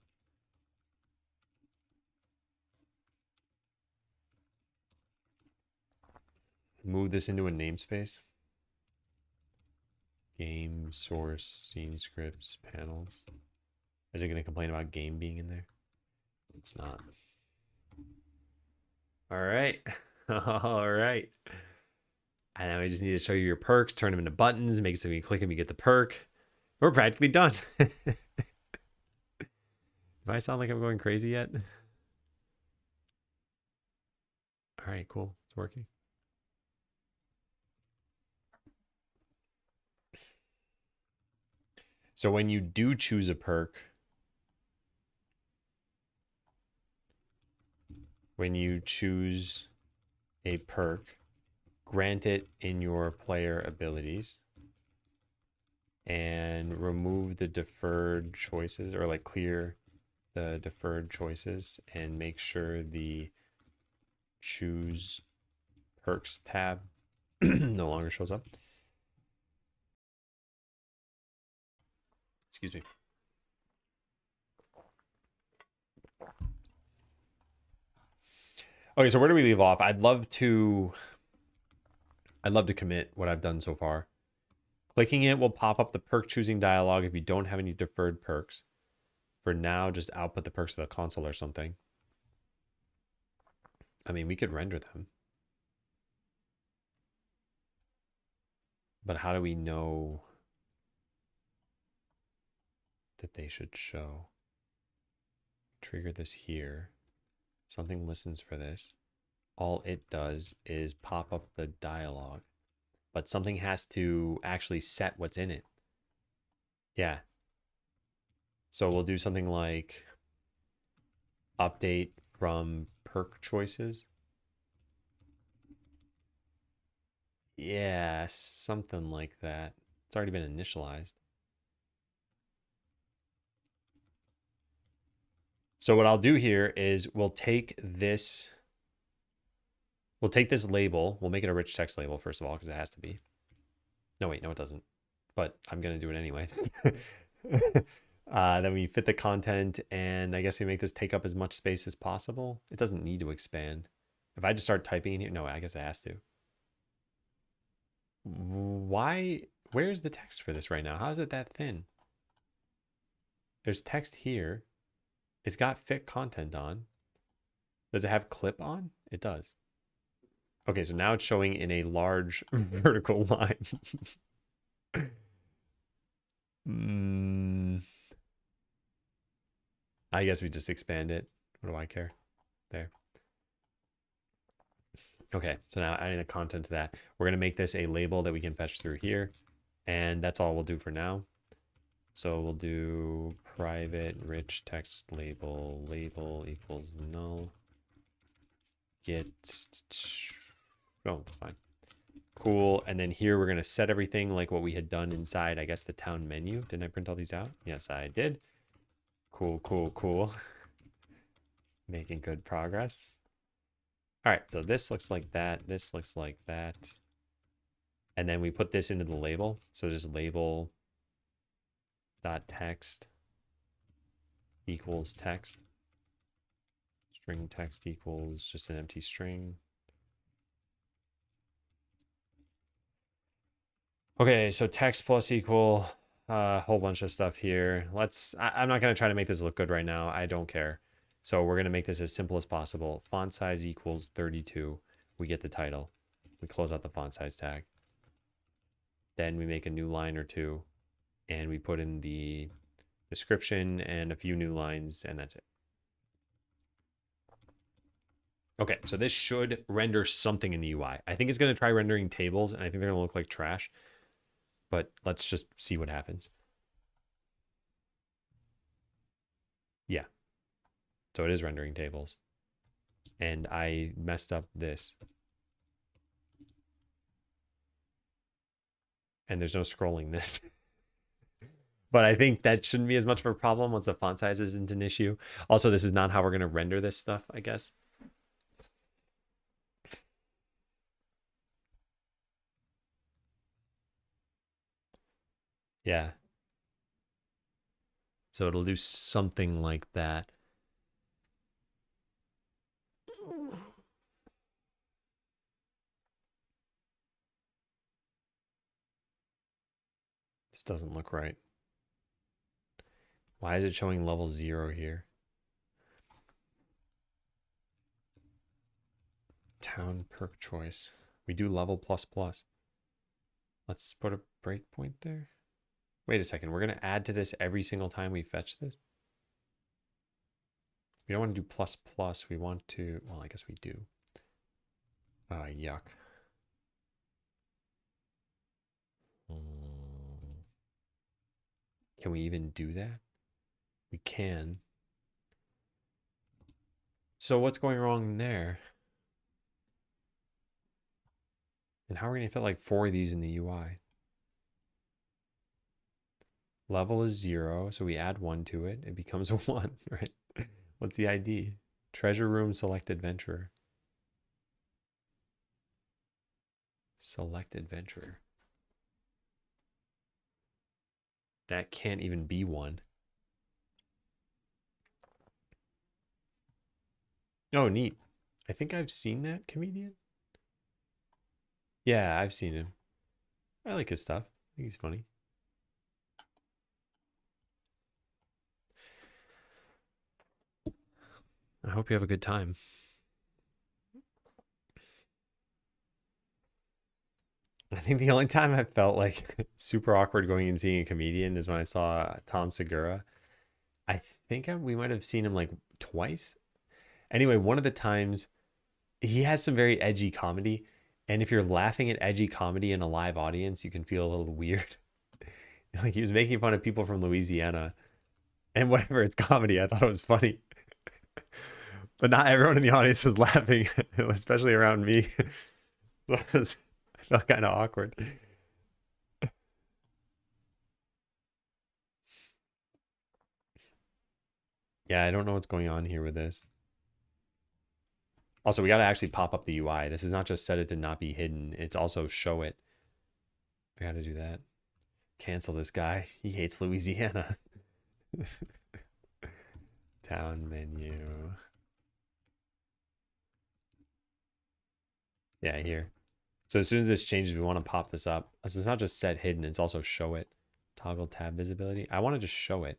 A: Move this into a namespace. Game, source, scene scripts, panels. Is it going to complain about game being in there? It's not. All right. All right. And now we just need to show you your perks, turn them into buttons, make it so when you click them, you get the perk. We're practically done. Do I sound like I'm going crazy yet? All right, cool. It's working. So when you do choose a perk, grant it in your player abilities and remove the deferred choices, or like clear the deferred choices and make sure the choose perks tab no longer shows up. Excuse me. Okay, so where do we leave off? I'd love to commit what I've done so far. Clicking it will pop up the perk choosing dialog if you don't have any deferred perks. For now, just output the perks to the console or something. I mean, we could render them. But how do we know that they should show? Trigger this here. Something listens for this. All it does is pop up the dialogue. But something has to actually set what's in it. Yeah. So we'll do something like update from perk choices. Yeah, something like that. It's already been initialized. So what I'll do here is we'll take this label. We'll make it a rich text label, first of all, because it has to be. No, wait, no, it doesn't. But I'm going to do it anyway. Then we fit the content, and I guess we make this take up as much space as possible. It doesn't need to expand. If I just start typing in here, no, I guess it has to. Why? Where's the text for this right now? How is it that thin? There's text here. It's got fit content on. Does it have clip on? It does. Okay, so now it's showing in a large vertical line. I guess we just expand it. What do I care? There. Okay, so now adding the content to that, we're going to make this a label that we can fetch through here. And that's all we'll do for now. So we'll do private rich text label, label equals null. Get, oh, it's fine. Cool. And then here we're going to set everything like what we had done inside, I guess, the town menu. Didn't I print all these out? Yes, I did. Cool, cool, cool. Making good progress. All right, so this looks like that. This looks like that. And then we put this into the label. So just label dot text equals text. String text equals just an empty string. Okay, so text plus equal a whole bunch of stuff here. I'm not going to try to make this look good right now. I don't care. So we're going to make this as simple as possible. Font size equals 32. We get the title. We close out the font size tag. Then we make a new line or two, and we put in the description and a few new lines, and that's it. Okay, so this should render something in the UI. I think it's going to try rendering tables, and I think they're going to look like trash. But let's just see what happens. Yeah. So it is rendering tables. And I messed up this. And there's no scrolling this. But I think that shouldn't be as much of a problem once the font size isn't an issue. Also, this is not how we're going to render this stuff, I guess. Yeah. So it'll do something like that. This doesn't look right. Why is it showing level 0 here? Town perk choice. We do level plus plus. Let's put a breakpoint there. Wait a second. We're going to add to this every single time we fetch this. We don't want to do plus plus. We want to, well, I guess we do. Yuck. Can we even do that? We can. So what's going wrong there? And how are we going to fit like 4 of these in the UI? Level is 0, so we add 1 to it. It becomes a 1, right? What's the ID? Treasure room select adventurer. Select adventurer. That can't even be 1. Oh, neat. I think I've seen that comedian. Yeah, I've seen him. I like his stuff. I think he's funny. I hope you have a good time. I think the only time I felt like super awkward going and seeing a comedian is when I saw Tom Segura. I think we might have seen him like twice. Anyway, one of the times he has some very edgy comedy. And if you're laughing at edgy comedy in a live audience, you can feel a little weird. Like he was making fun of people from Louisiana. And whatever, it's comedy. I thought it was funny. But not everyone in the audience was laughing, especially around me. I felt kind of awkward. Yeah, I don't know what's going on here with this. Also, we got to actually pop up the UI. This is not just set it to not be hidden. It's also show it. I got to do that. Cancel this guy. He hates Louisiana. Town menu. Yeah, here. So as soon as this changes, we want to pop this up. This is not just set hidden. It's also show it. Toggle tab visibility. I want to just show it.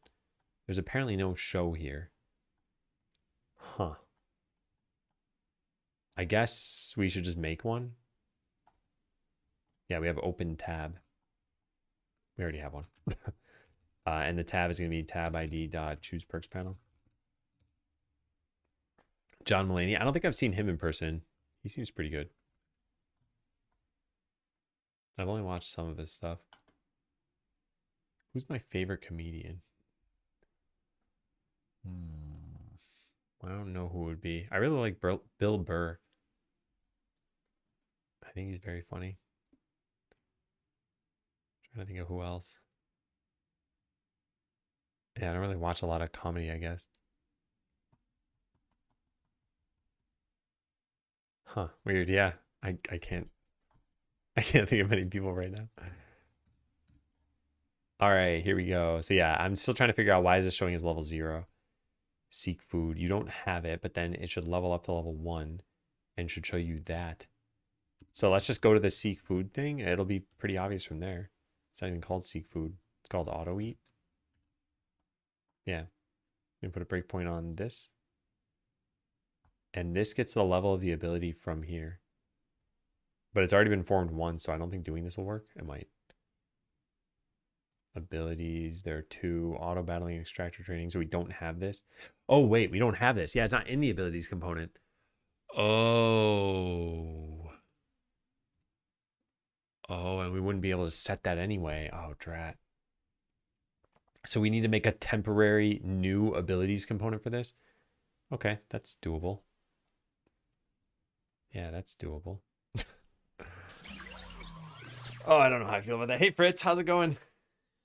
A: There's apparently no show here. Huh. I guess we should just make one. Yeah, we have open tab. We already have one. And the tab is going to be tab ID dot choose perks panel. John Mulaney. I don't think I've seen him in person. He seems pretty good. I've only watched some of his stuff. Who's my favorite comedian? I don't know who it would be. I really like Bill Burr. I think he's very funny. I'm trying to think of who else. Yeah, I don't really watch a lot of comedy, I guess. Huh. Weird. Yeah. I can't think of many people right now. All right, here we go. So yeah, I'm still trying to figure out why is this showing as level 0. Seek food. You don't have it, but then it should level up to level 1 and should show you that. So let's just go to the seek food thing. It'll be pretty obvious from there. It's not even called seek food. It's called auto eat. Yeah. We put a breakpoint on this. And this gets the level of the ability from here. But it's already been formed once, so I don't think doing this will work. It might. Abilities. There are 2. Auto battling, extractor training. So we don't have this. Oh, wait. We don't have this. Yeah, it's not in the abilities component. Oh. Oh, and we wouldn't be able to set that anyway. Oh, drat. So we need to make a temporary new abilities component for this. Okay, that's doable. Yeah, that's doable. Oh, I don't know how I feel about that. Hey, Fritz, how's it going?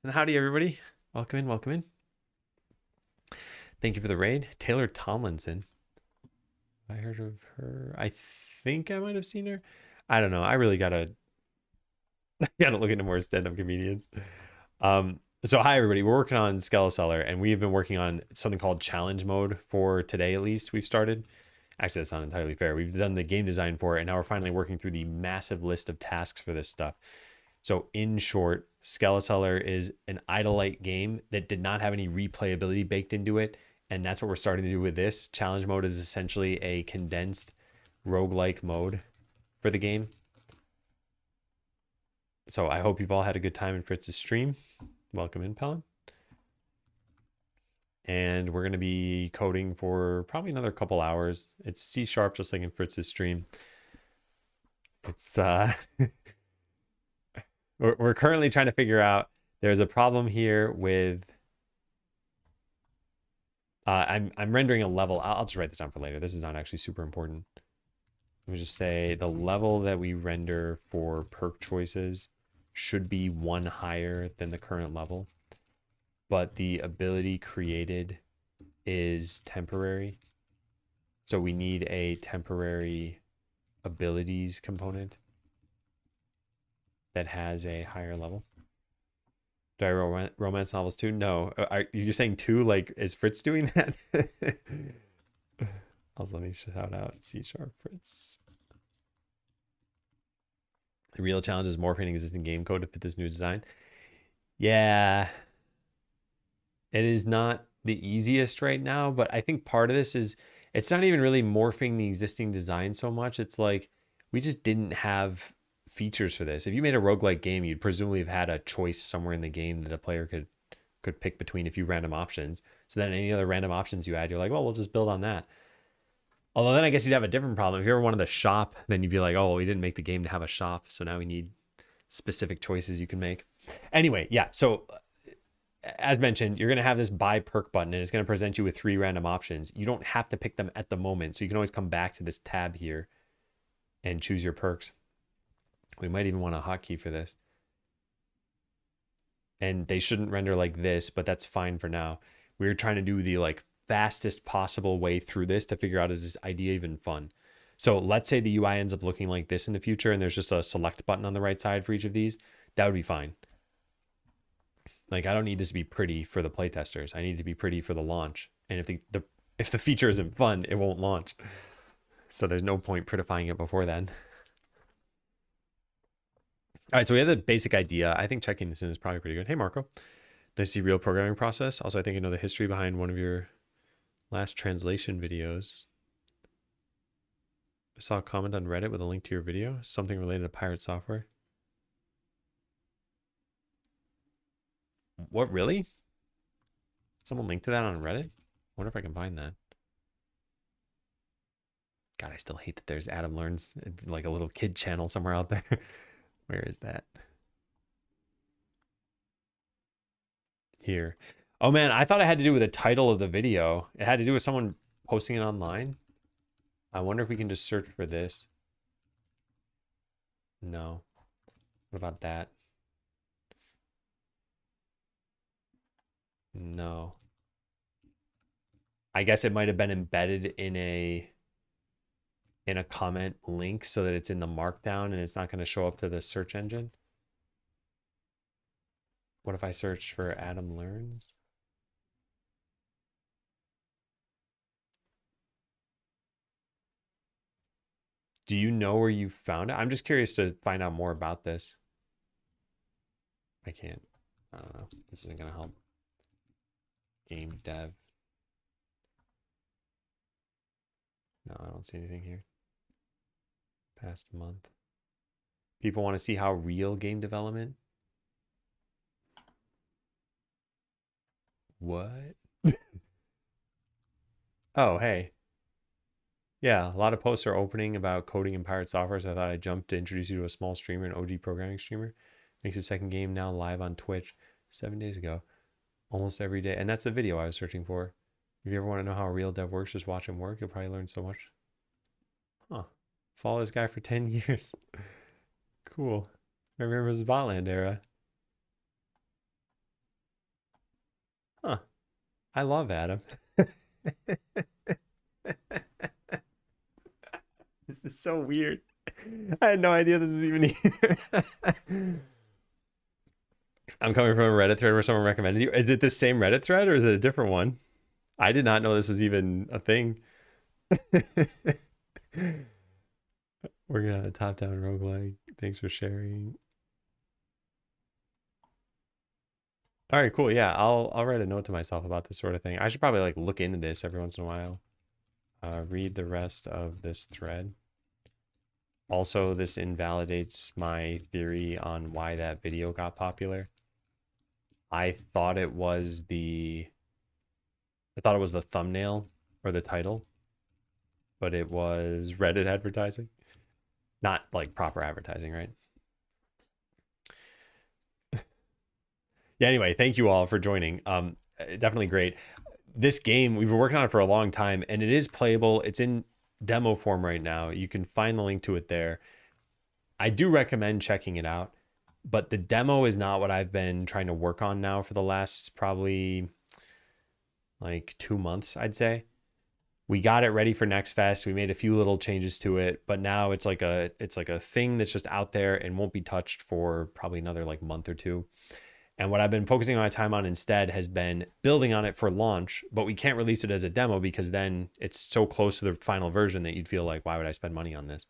A: And howdy, everybody. Welcome in, welcome in. Thank you for the raid. Taylor Tomlinson. I heard of her. I think I might have seen her. I don't know. I really gotta look into more stand-up comedians. So hi everybody. We're working on Skeleseller, and we've been working on something called challenge mode for today. At least we've started. Actually, that's not entirely fair. We've done the game design for it, and now we're finally working through the massive list of tasks for this stuff. So in short, Skeleseller is an idle-light game that did not have any replayability baked into it, and that's what we're starting to do with this. Challenge mode is essentially a condensed roguelike mode for the game. So I hope you've all had a good time in Fritz's stream. Welcome in, Pelham. And we're going to be coding for probably another couple hours. It's C#, just like in Fritz's stream. It's we're currently trying to figure out, there's a problem here with I'm rendering a level. I'll just write this down for later. This is not actually super important. Let me just say the level that we render for perk choices should be 1 higher than the current level, but the ability created is temporary. So we need a temporary abilities component that has a higher level. Do I romance novels too? No. Are you saying 2? Like, is Fritz doing that? Also, let me shout out C# Fritz. The real challenge is morphing existing game code to fit this new design. Yeah. It is not the easiest right now, but I think part of this is it's not even really morphing the existing design so much. It's like we just didn't have features for this. If you made a roguelike game, you'd presumably have had a choice somewhere in the game that a player could pick between a few random options. So then any other random options you add, you're like, well, we'll just build on that. Although then I guess you'd have a different problem. If you ever wanted a shop, then you'd be like, oh, well, we didn't make the game to have a shop, so now we need specific choices you can make. Anyway, yeah, so as mentioned, you're going to have this buy perk button, and it's going to present you with 3 random options. You don't have to pick them at the moment, so you can always come back to this tab here and choose your perks. We might even want a hotkey for this. And they shouldn't render like this, but that's fine for now. We're trying to do the like fastest possible way through this to figure out, is this idea even fun? So let's say the UI ends up looking like this in the future, and there's just a select button on the right side for each of these. That would be fine. Like, I don't need this to be pretty for the playtesters. I need it to be pretty for the launch. And if the feature isn't fun, it won't launch. So there's no point prettifying it before then. All right, so we have the basic idea. I think checking this in is probably pretty good. Hey, Marco. Nice to see real programming process. Also, I think I know the history behind one of your last translation videos. I saw a comment on Reddit with a link to your video. Something related to pirate software. What, really? Someone linked to that on Reddit? I wonder if I can find that. God, I still hate that there's Adam Learns, like a little kid channel somewhere out there. Where is that? Here. Oh man, I thought it had to do with the title of the video. It had to do with someone posting it online. I wonder if we can just search for this. No. What about that? No. I guess it might have been embedded in a comment link so that it's in the markdown and it's not going to show up to the search engine. What if I search for Adam Learns? Do you know where you found it? I'm just curious to find out more about this. I can't. I don't know. This isn't going to help. Game dev. No, I don't see anything here. Past month. People want to see how real game development. What? Oh, hey. Yeah, a lot of posts are opening about coding and pirate software, so I thought I'd jump to introduce you to a small streamer, an OG programming streamer. Makes his second game now live on Twitch 7 days ago. Almost every day. And that's the video I was searching for. If you ever want to know how real dev works, just watch him work. You'll probably learn so much. Huh. Follow this guy for 10 years. Cool. I remember his Botland era. Huh. I love Adam. This is so weird. I had no idea this was even here. I'm coming from a Reddit thread where someone recommended you. Is it the same Reddit thread or is it a different one? I did not know this was even a thing. Working on a top-down roguelike. Thanks for sharing. All right, cool. Yeah, I'll write a note to myself about this sort of thing. I should probably like look into this every once in a while. Read the rest of this thread. Also, this invalidates my theory on why that video got popular. I thought it was the thumbnail or the title, but it was Reddit advertising. Not like proper advertising, right? Yeah, anyway, thank you all for joining. Definitely great. This game, we've been working on it for a long time, and it is playable. It's in demo form right now. You can find the link to it there. I do recommend checking it out, but the demo is not what I've been trying to work on now for the last probably like 2 months, I'd say. We got it ready for Next Fest. We made a few little changes to it, but now it's like a thing that's just out there and won't be touched for probably another like month or two. And what I've been focusing my time on instead has been building on it for launch, but we can't release it as a demo because then it's so close to the final version that you'd feel like, why would I spend money on this?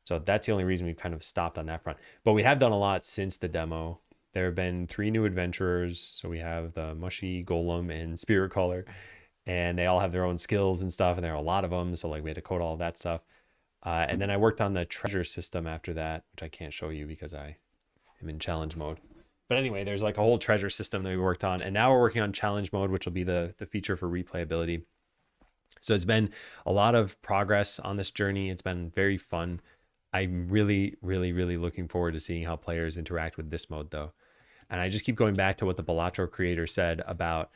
A: So that's the only reason we've kind of stopped on that front. But we have done a lot since the demo. There have been 3 new adventurers. So we have the Mushy, Golem, and Spirit Caller, and they all have their own skills and stuff, and there are a lot of them. So like we had to code all of that stuff. And then I worked on the treasure system after that, which I can't show you because I am in challenge mode. But anyway, there's like a whole treasure system that we worked on. And now we're working on challenge mode, which will be the feature for replayability. So it's been a lot of progress on this journey. It's been very fun. I'm really, really, really looking forward to seeing how players interact with this mode, though. And I just keep going back to what the Balatro creator said about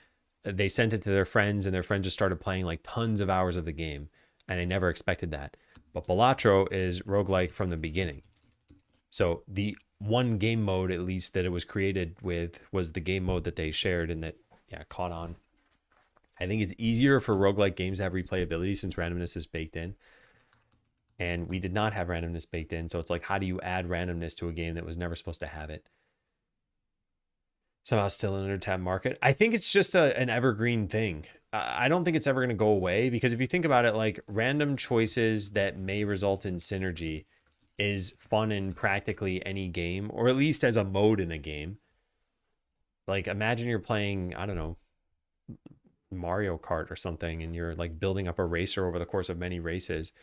A: they sent it to their friends and their friends just started playing like tons of hours of the game. And they never expected that. But Balatro is roguelike from the beginning. So the one game mode, at least, that it was created with was the game mode that they shared and that, yeah, caught on. I think it's easier for roguelike games to have replayability since randomness is baked in. And we did not have randomness baked in. So it's like, how do you add randomness to a game that was never supposed to have it? Somehow still an undertapped market. I think it's just an evergreen thing. I don't think it's ever going to go away because if you think about it, like random choices that may result in synergy is fun in practically any game, or at least as a mode in a game. Like imagine you're playing, I don't know, Mario Kart or something, and you're like building up a racer over the course of many races,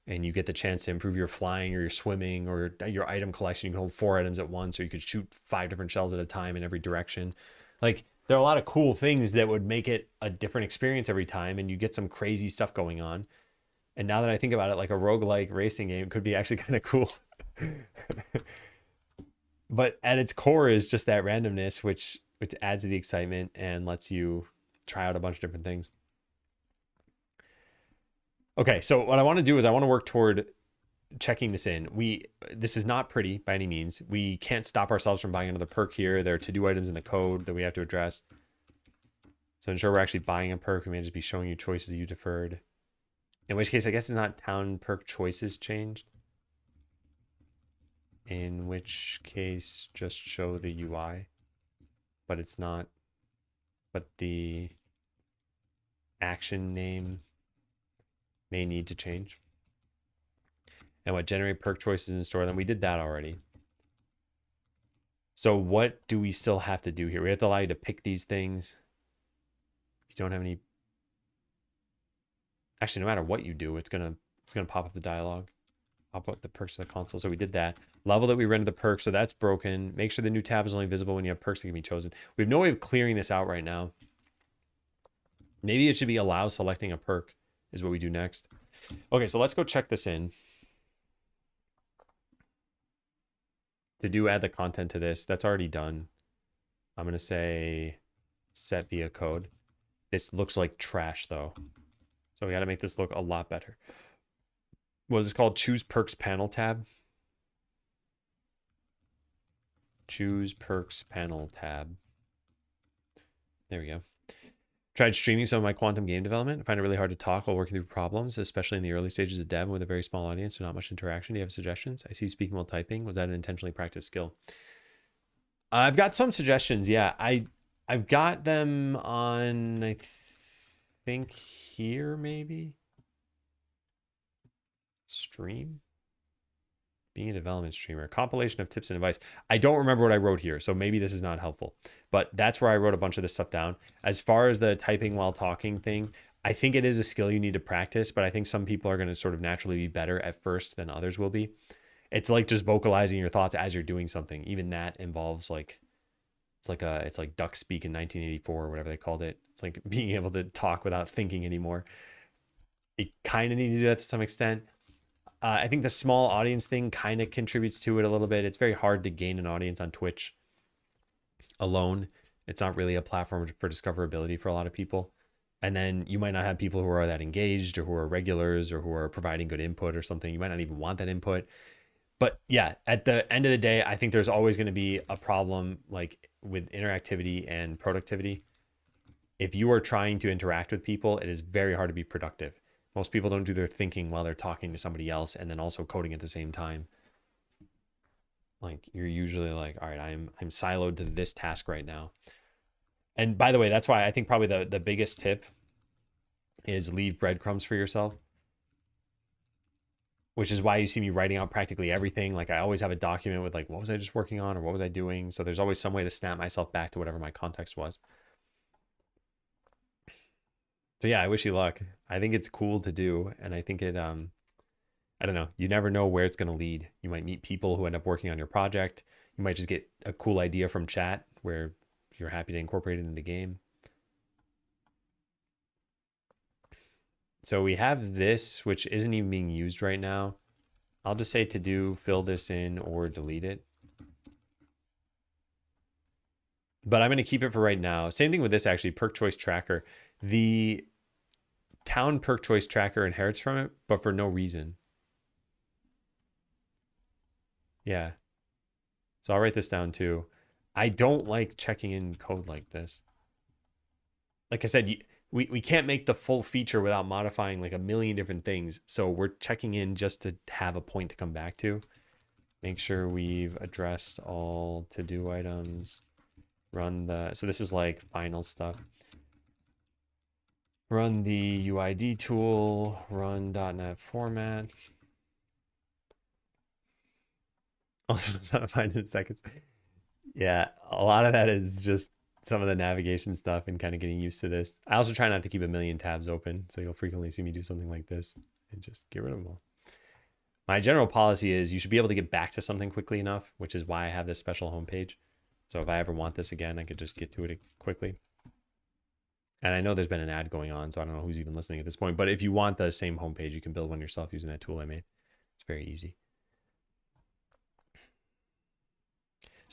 A: and you get the chance to improve your flying or your swimming or your item collection. You can hold 4 items at once, or you could shoot 5 different shells at a time in every direction. Like there are a lot of cool things that would make it a different experience every time, and you get some crazy stuff going on. And now that I think about it, like a roguelike racing game could be actually kind of cool. But at its core is just that randomness, which adds to the excitement and lets you try out a bunch of different things. Okay, so what I want to do is I want to work toward checking this in. This is not pretty by any means. We can't stop ourselves from buying another perk here. There are to-do items in the code that we have to address. So ensure we're actually buying a perk. We may just be showing you choices that you deferred. In which case, I guess it's not town perk choices changed. In which case, just show the UI. But it's not. But the action name may need to change. And what generate perk choices and store them. We did that already. So what do we still have to do here? We have to allow you to pick these things. If you don't have any. Actually, no matter what you do, it's gonna pop up the dialogue. Pop up the perks of the console. So we did that. Level that we rendered the perks, so that's broken. Make sure the new tab is only visible when you have perks that can be chosen. We have no way of clearing this out right now. Maybe it should be allow selecting a perk is what we do next. Okay, so let's go check this in. To do add the content to this, that's already done. I'm going to say set via code. This looks like trash though. So we got to make this look a lot better. What is this called? Choose perks panel tab. Choose perks panel tab. There we go. Tried streaming some of my quantum game development. I find it really hard to talk while working through problems, especially in the early stages of dev with a very small audience, so not much interaction. Do you have suggestions? I see speaking while typing. Was that an intentionally practiced skill? I've got some suggestions. Yeah, I've got them on, I think here maybe. Stream. Being a development streamer, compilation of tips and advice. I don't remember what I wrote here, so maybe this is not helpful, but that's where I wrote a bunch of this stuff down. As far as the typing while talking thing, I think it is a skill you need to practice, but I think some people are going to sort of naturally be better at first than others will be. It's like just vocalizing your thoughts as you're doing something. Even that involves like, it's like duck speak in 1984 or whatever they called it. It's like being able to talk without thinking anymore. You kind of need to do that to some extent. I think the small audience thing kind of contributes to it a little bit. It's very hard to gain an audience on Twitch alone. It's not really a platform for discoverability for a lot of people. And then you might not have people who are that engaged or who are regulars or who are providing good input or something. You might not even want that input. But yeah, at the end of the day, I think there's always going to be a problem like with interactivity and productivity. If you are trying to interact with people, it is very hard to be productive. Most people don't do their thinking while they're talking to somebody else and then also coding at the same time. Like you're usually like, all right, I'm siloed to this task right now. And by the way, that's why I think probably the biggest tip is leave breadcrumbs for yourself, which is why you see me writing out practically everything. Like I always have a document with like, what was I just working on or what was I doing? So there's always some way to snap myself back to whatever my context was. So yeah, I wish you luck. I think it's cool to do. And I think it, I don't know, you never know where it's going to lead. You might meet people who end up working on your project. You might just get a cool idea from chat where you're happy to incorporate it in the game. So we have this, which isn't even being used right now. I'll just say to do, fill this in or delete it. But I'm going to keep it for right now. Same thing with this actually, perk choice tracker. The town perk choice tracker inherits from it, but for no reason. Yeah. So I'll write this down too. I don't like checking in code like this. Like I said, we can't make the full feature without modifying like a million different things. So we're checking in just to have a point to come back to. Make sure we've addressed all to-do items. Run the, so this is like final stuff. Run the UID tool, run .NET format. Also knows how to find it in seconds. Yeah, a lot of that is just some of the navigation stuff and kind of getting used to this. I also try not to keep a million tabs open, so you'll frequently see me do something like this and just get rid of them all. My general policy is you should be able to get back to something quickly enough, which is why I have this special homepage. So if I ever want this again, I could just get to it quickly. And I know there's been an ad going on, so I don't know who's even listening at this point. But if you want the same homepage, you can build one yourself using that tool I made. It's very easy.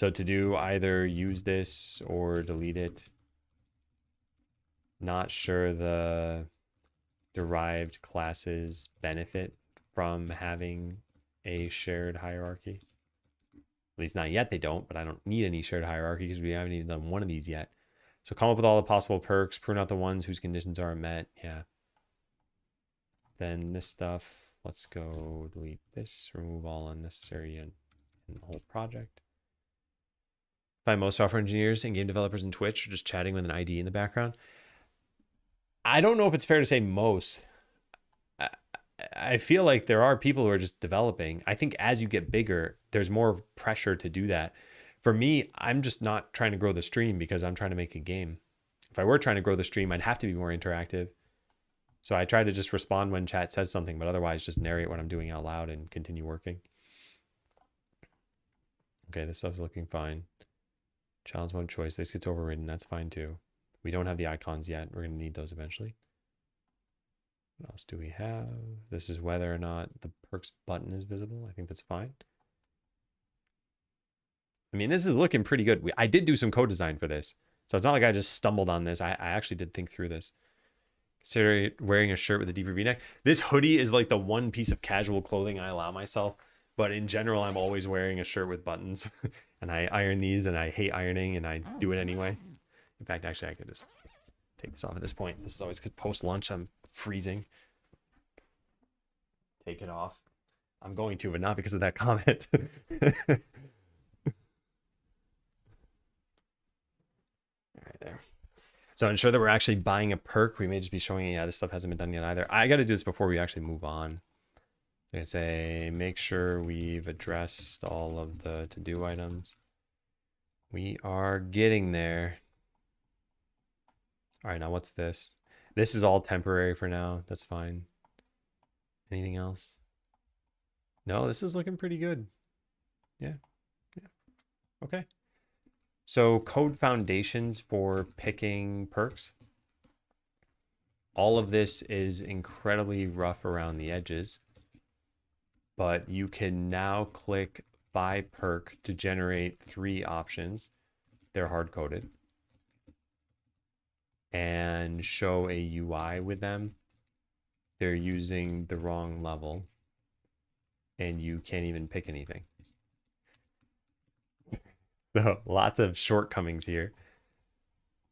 A: So to do either use this or delete it. Not sure the derived classes benefit from having a shared hierarchy. At least not yet they don't, but I don't need any shared hierarchy because we haven't even done one of these yet. So come up with all the possible perks, prune out the ones whose conditions aren't met. Yeah. Then this stuff, let's go delete this, remove all unnecessary in the whole project. Find most software engineers and game developers in Twitch are just chatting with an ID in the background. I don't know if it's fair to say most. I feel like there are people who are just developing. I think as you get bigger, there's more pressure to do that. For me, I'm just not trying to grow the stream because I'm trying to make a game. If I were trying to grow the stream, I'd have to be more interactive. So I try to just respond when chat says something, but otherwise just narrate what I'm doing out loud and continue working. Okay, this stuff's looking fine. Challenge mode choice. This gets overridden. That's fine too. We don't have the icons yet. We're going to need those eventually. What else do we have? This is whether or not the perks button is visible. I think that's fine. I mean, this is looking pretty good. I did do some code design for this. So it's not like I just stumbled on this. I actually did think through this. Consider wearing a shirt with a deeper V-neck. This hoodie is like the one piece of casual clothing I allow myself. But in general, I'm always wearing a shirt with buttons. And I iron these and I hate ironing and I do it anyway. In fact, actually, I could just take this off at this point. This is always because post-lunch I'm freezing. Take it off. I'm going to, but not because of that comment. All right, there. So ensure that we're actually buying a perk. We may just be showing, yeah, this stuff hasn't been done yet either. I got to do this before we actually move on. I say, make sure we've addressed all of the to-do items. We are getting there. All right, now what's this? This is all temporary for now. That's fine. Anything else? No, this is looking pretty good. Yeah. Okay. So code foundations for picking perks. All of this is incredibly rough around the edges, but you can now click buy perk to generate 3 options. They're hard-coded. And show a UI with them. They're using the wrong level. And you can't even pick anything. So lots of shortcomings here.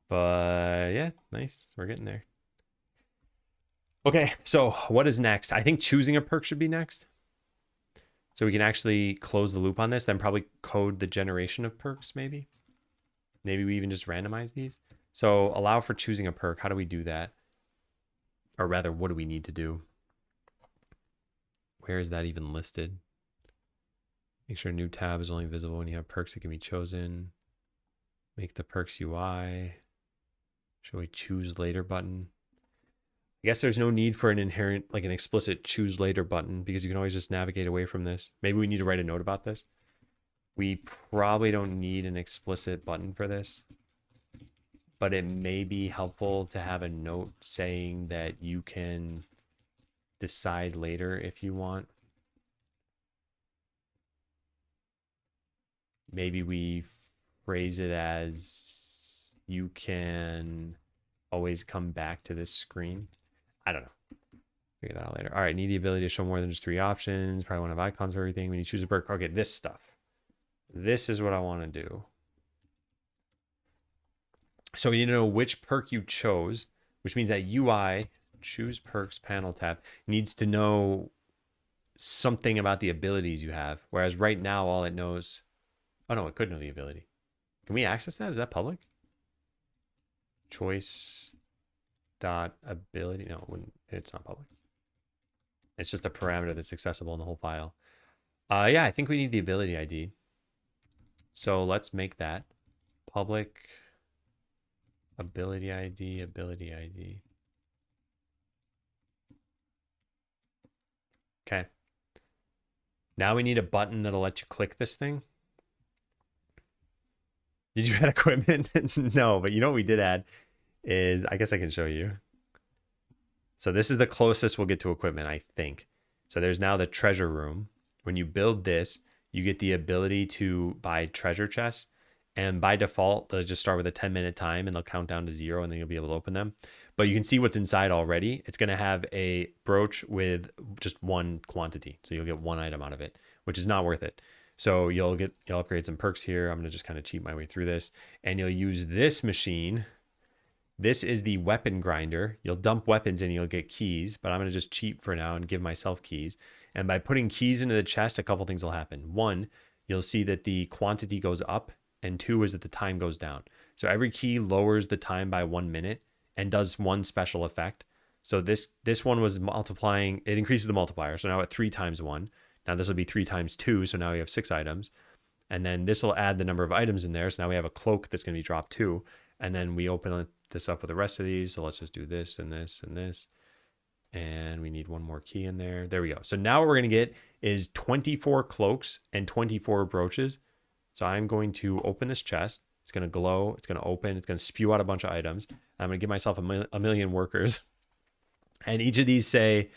A: But yeah, nice. We're getting there. Okay, so what is next? I think choosing a perk should be next. So we can actually close the loop on this, then probably code the generation of perks maybe. Maybe we even just randomize these. So allow for choosing a perk. How do we do that? Or rather, what do we need to do? Where is that even listed? Make sure new tab is only visible when you have perks that can be chosen. Make the perks UI. Show a choose later button. I guess there's no need for an inherent, like an explicit choose later button because you can always just navigate away from this. Maybe we need to write a note about this. We probably don't need an explicit button for this, but it may be helpful to have a note saying that you can decide later if you want. Maybe we phrase it as you can always come back to this screen. I don't know. Figure that out later. All right, need the ability to show more than just 3 options. Probably want to have icons for everything. When you choose a perk, okay, this stuff. This is what I want to do. So we need to know which perk you chose, which means that UI, choose perks panel tab, needs to know something about the abilities you have. Whereas right now, all it knows... Oh, no, it could know the ability. Can we access that? Is that public? Choice dot ability. No, it's not public. It's just a parameter that's accessible in the whole file. Yeah, I think we need the ability ID. So let's make that public ability ID, ability ID. Okay. Now we need a button that'll let you click this thing. Did you add equipment? No, but you know what we did add is, I guess I can show you. So this is the closest we'll get to equipment, I think. So there's now the treasure room. When you build this, you get the ability to buy treasure chests. And by default, they'll just start with a 10-minute time and they'll count down to 0 and then you'll be able to open them. But you can see what's inside already. It's going to have a brooch with just one quantity. So you'll get one item out of it, which is not worth it. So you'll upgrade some perks here. I'm going to just kind of cheat my way through this. And you'll use this machine. This is the weapon grinder. You'll dump weapons in and you'll get keys, but I'm going to just cheat for now and give myself keys. And by putting keys into the chest, a couple things will happen. One, you'll see that the quantity goes up, and two is that the time goes down. So every key lowers the time by 1 minute and does one special effect. So this one was multiplying, it increases the multiplier. So now at 3 times 1. Now this will be 3 times 2, so now we have 6 items. And then this will add the number of items in there. So now we have a cloak that's going to be dropped 2. And then we open this up with the rest of these. So let's just do this and this and this. And we need one more key in there. There we go. So now what we're going to get is 24 cloaks and 24 brooches. So I'm going to open this chest. It's going to glow. It's going to open. It's going to spew out a bunch of items. I'm going to give myself a million workers. And each of these say,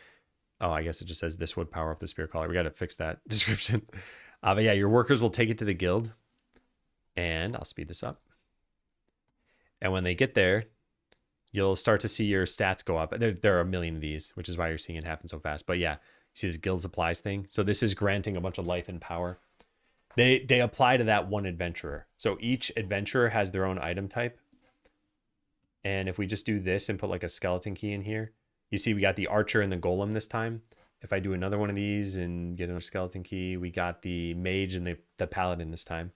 A: oh, I guess it just says this would power up the spear collar. We got to fix that description. But yeah, your workers will take it to the guild. And I'll speed this up. And when they get there, you'll start to see your stats go up. There are a million of these, which is why you're seeing it happen so fast. But yeah, you see this guild supplies thing. So this is granting a bunch of life and power. They apply to that one adventurer. So each adventurer has their own item type. And if we just do this and put like a skeleton key in here, you see we got the archer and the golem this time. If I do another one of these and get another skeleton key, we got the mage and the paladin this time.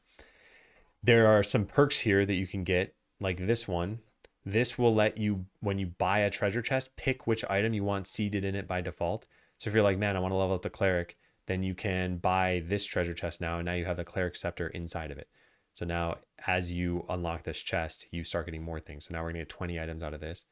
A: There are some perks here that you can get, like this one. This will let you, when you buy a treasure chest, pick which item you want seeded in it by default. So if you're like, man, I want to level up the cleric, then you can buy this treasure chest now, and now you have the cleric scepter inside of it. So now as you unlock this chest, you start getting more things. So now we're gonna get 20 items out of this,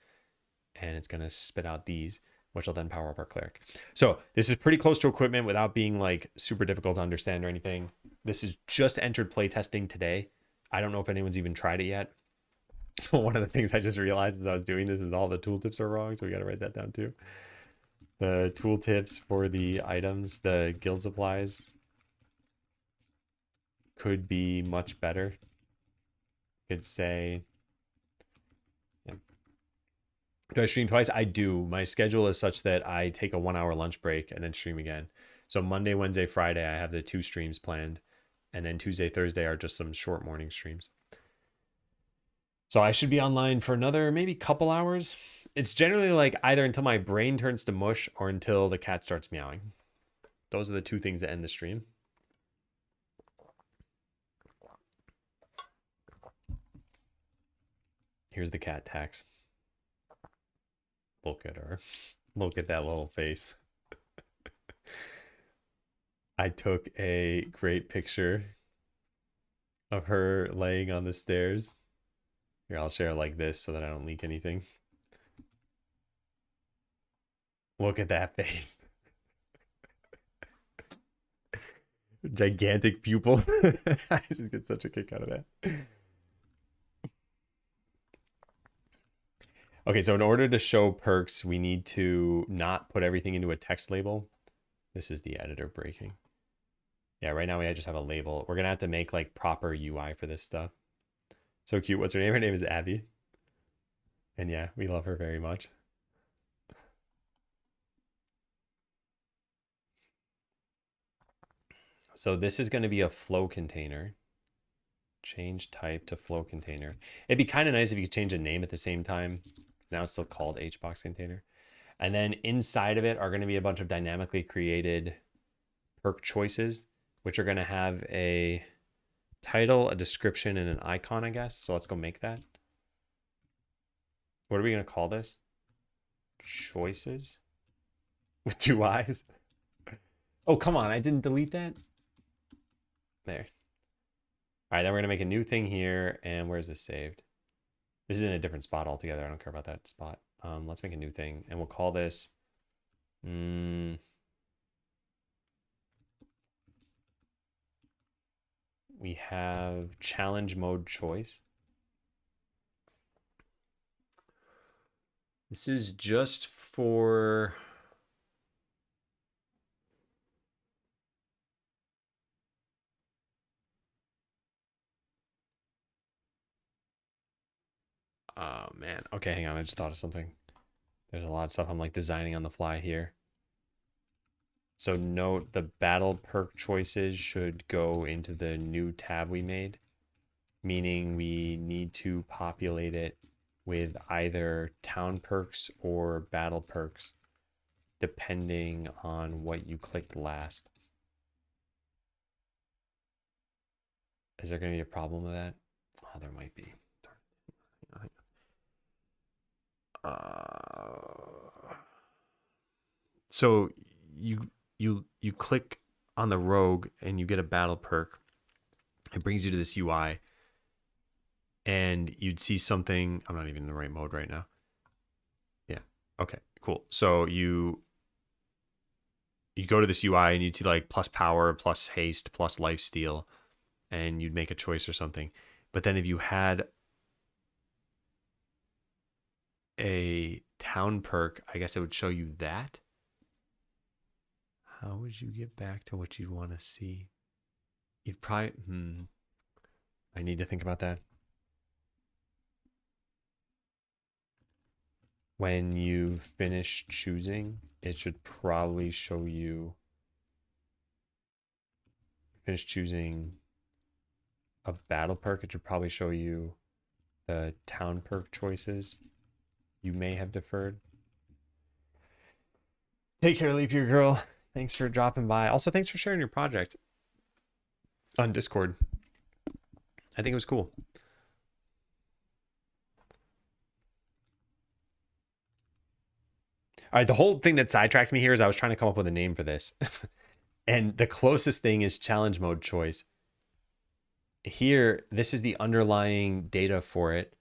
A: and it's gonna spit out these, which will then power up our cleric. So this is pretty close to equipment without being like super difficult to understand or anything. This is just entered playtesting today. I don't know if anyone's even tried it yet. One of the things I just realized as I was doing this is all the tooltips are wrong, so we gotta write that down too. The tooltips for the items, the guild supplies, could be much better. Could say, yeah. Do I stream twice? I do. My schedule is such that I take a 1 hour lunch break and then stream again. So Monday, Wednesday, Friday, I have the 2 streams planned. And then Tuesday, Thursday are just some short morning streams. So I should be online for another maybe couple hours. It's generally like either until my brain turns to mush or until the cat starts meowing. Those are the 2 things that end the stream. Here's the cat tax. Look at her. Look at that little face. I took a great picture of her laying on the stairs. Here, I'll share it like this so that I don't leak anything. Look at that face. Gigantic pupil. I just get such a kick out of that. Okay, so in order to show perks, we need to not put everything into a text label. This is the editor breaking. Yeah, right now we just have a label. We're going to have to make like proper UI for this stuff. So cute. What's her name? Her name is Abby. And yeah, we love her very much. So this is going to be a flow container. Change type to flow container. It'd be kind of nice if you could change a name at the same time. Now it's still called HBox container. And then inside of it are going to be a bunch of dynamically created perk choices, which are going to have a title, a description, and an icon, I guess. So let's go make that. What are we going to call this? Choices? With 2 eyes? Oh, come on. I didn't delete that? There. All right, then we're going to make a new thing here. And where's this saved? This is in a different spot altogether. I don't care about that spot. Let's make a new thing. And we'll call this... we have challenge mode choice. This is just for... Oh man. Okay, hang on. I just thought of something. There's a lot of stuff I'm like designing on the fly here. So note the battle perk choices should go into the new tab we made, meaning we need to populate it with either town perks or battle perks, depending on what you clicked last. Is there going to be a problem with that? Oh, there might be. So you click on the rogue and you get a battle perk. It brings you to this UI, and you'd see something. I'm not even in the right mode right now. Yeah. Okay. Cool. So you go to this UI and you'd see like plus power, plus haste, plus lifesteal, and you'd make a choice or something. But then if you had a town perk, I guess it would show you that. How would you get back to what you'd want to see? You'd probably, I need to think about that. When you finish choosing, it should probably show you, finish choosing a battle perk, it should probably show you the town perk choices you may have deferred. Take care, Leap Year Girl. Thanks for dropping by. Also, thanks for sharing your project on Discord. I think it was cool. All right, the whole thing that sidetracked me here is I was trying to come up with a name for this. And the closest thing is challenge mode choice. Here, this is the underlying data for it.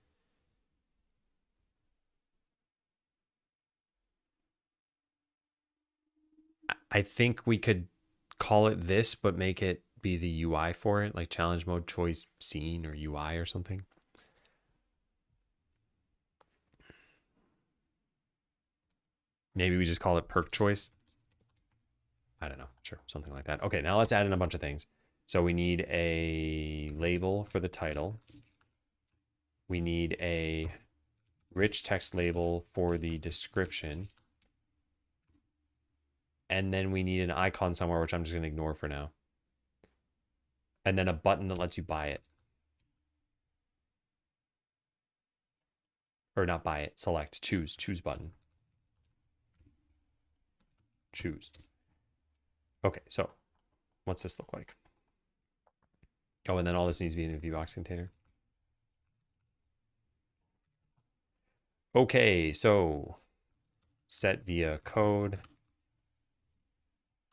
A: I think we could call it this, but make it be the UI for it, like challenge mode choice scene or UI or something. Maybe we just call it perk choice. I don't know. Sure, something like that. Okay, now let's add in a bunch of things. So we need a label for the title. We need a rich text label for the description. And then we need an icon somewhere, which I'm just going to ignore for now. And then a button that lets you buy it. Or not buy it, select, choose button. Choose. Okay, so what's this look like? Oh, and then all this needs to be in a VBox container. Okay, so set via code.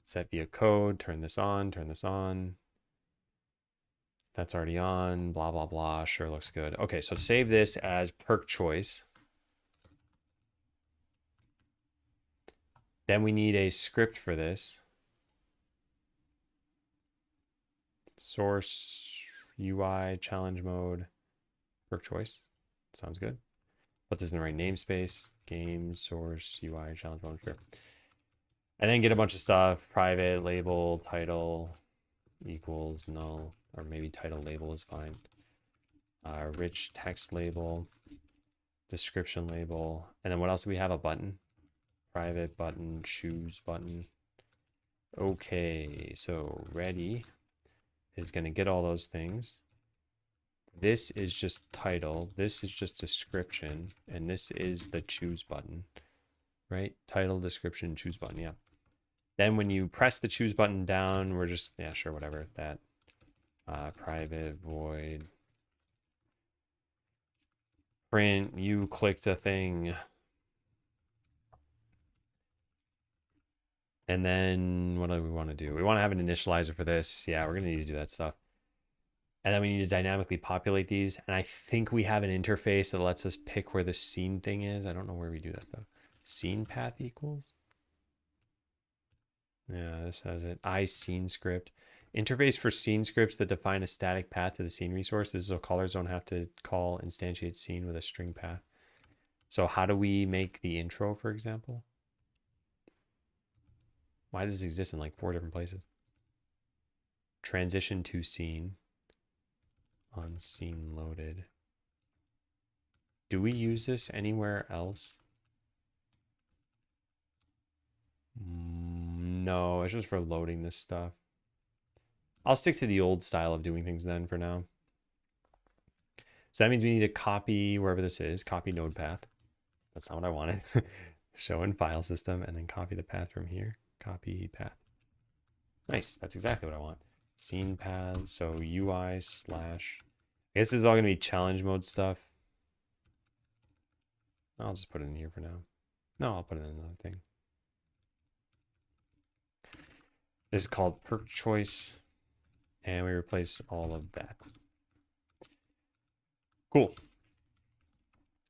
A: Set via code, turn this on, turn this on. That's already on, blah, blah, blah. Sure looks good. Okay, so save this as perk choice. Then we need a script for this. Source, UI, challenge mode, perk choice. Sounds good. Put this in the right namespace. Game, source, UI, challenge mode, sure. And then get a bunch of stuff. Private, label, title, equals, null. Or maybe title label is fine. Rich text label, description label. And then what else do we have? A button. Private button, choose button. Okay, so ready is going to get all those things. This is just title. This is just description. And this is the choose button, right? Title, description, choose button. Yeah. Then when you press the choose button down, we're just, yeah, sure, whatever. That private void print, you clicked a thing. And then what do we want to do? We want to have an initializer for this. Yeah, we're going to need to do that stuff. And then we need to dynamically populate these. And I think we have an interface that lets us pick where the scene thing is. I don't know where we do that though. Scene path equals. Yeah, this has it. Scene script. Interface for scene scripts that define a static path to the scene resources, so callers don't have to call instantiate scene with a string path. So how do we make the intro, for example? Why does it exist in like 4 different places? Transition to scene. On scene loaded. Do we use this anywhere else? No, it's just for loading this stuff. I'll stick to the old style of doing things then for now. So that means we need to copy wherever this is, copy node path. That's not what I wanted. Show in file system and then copy the path from here. Copy path. Nice, that's exactly what I want. Scene paths, so UI slash, I guess this is all gonna be challenge mode stuff. I'll just put it in here for now. No, I'll put it in another thing. This is called perk choice, and we replace all of that. Cool.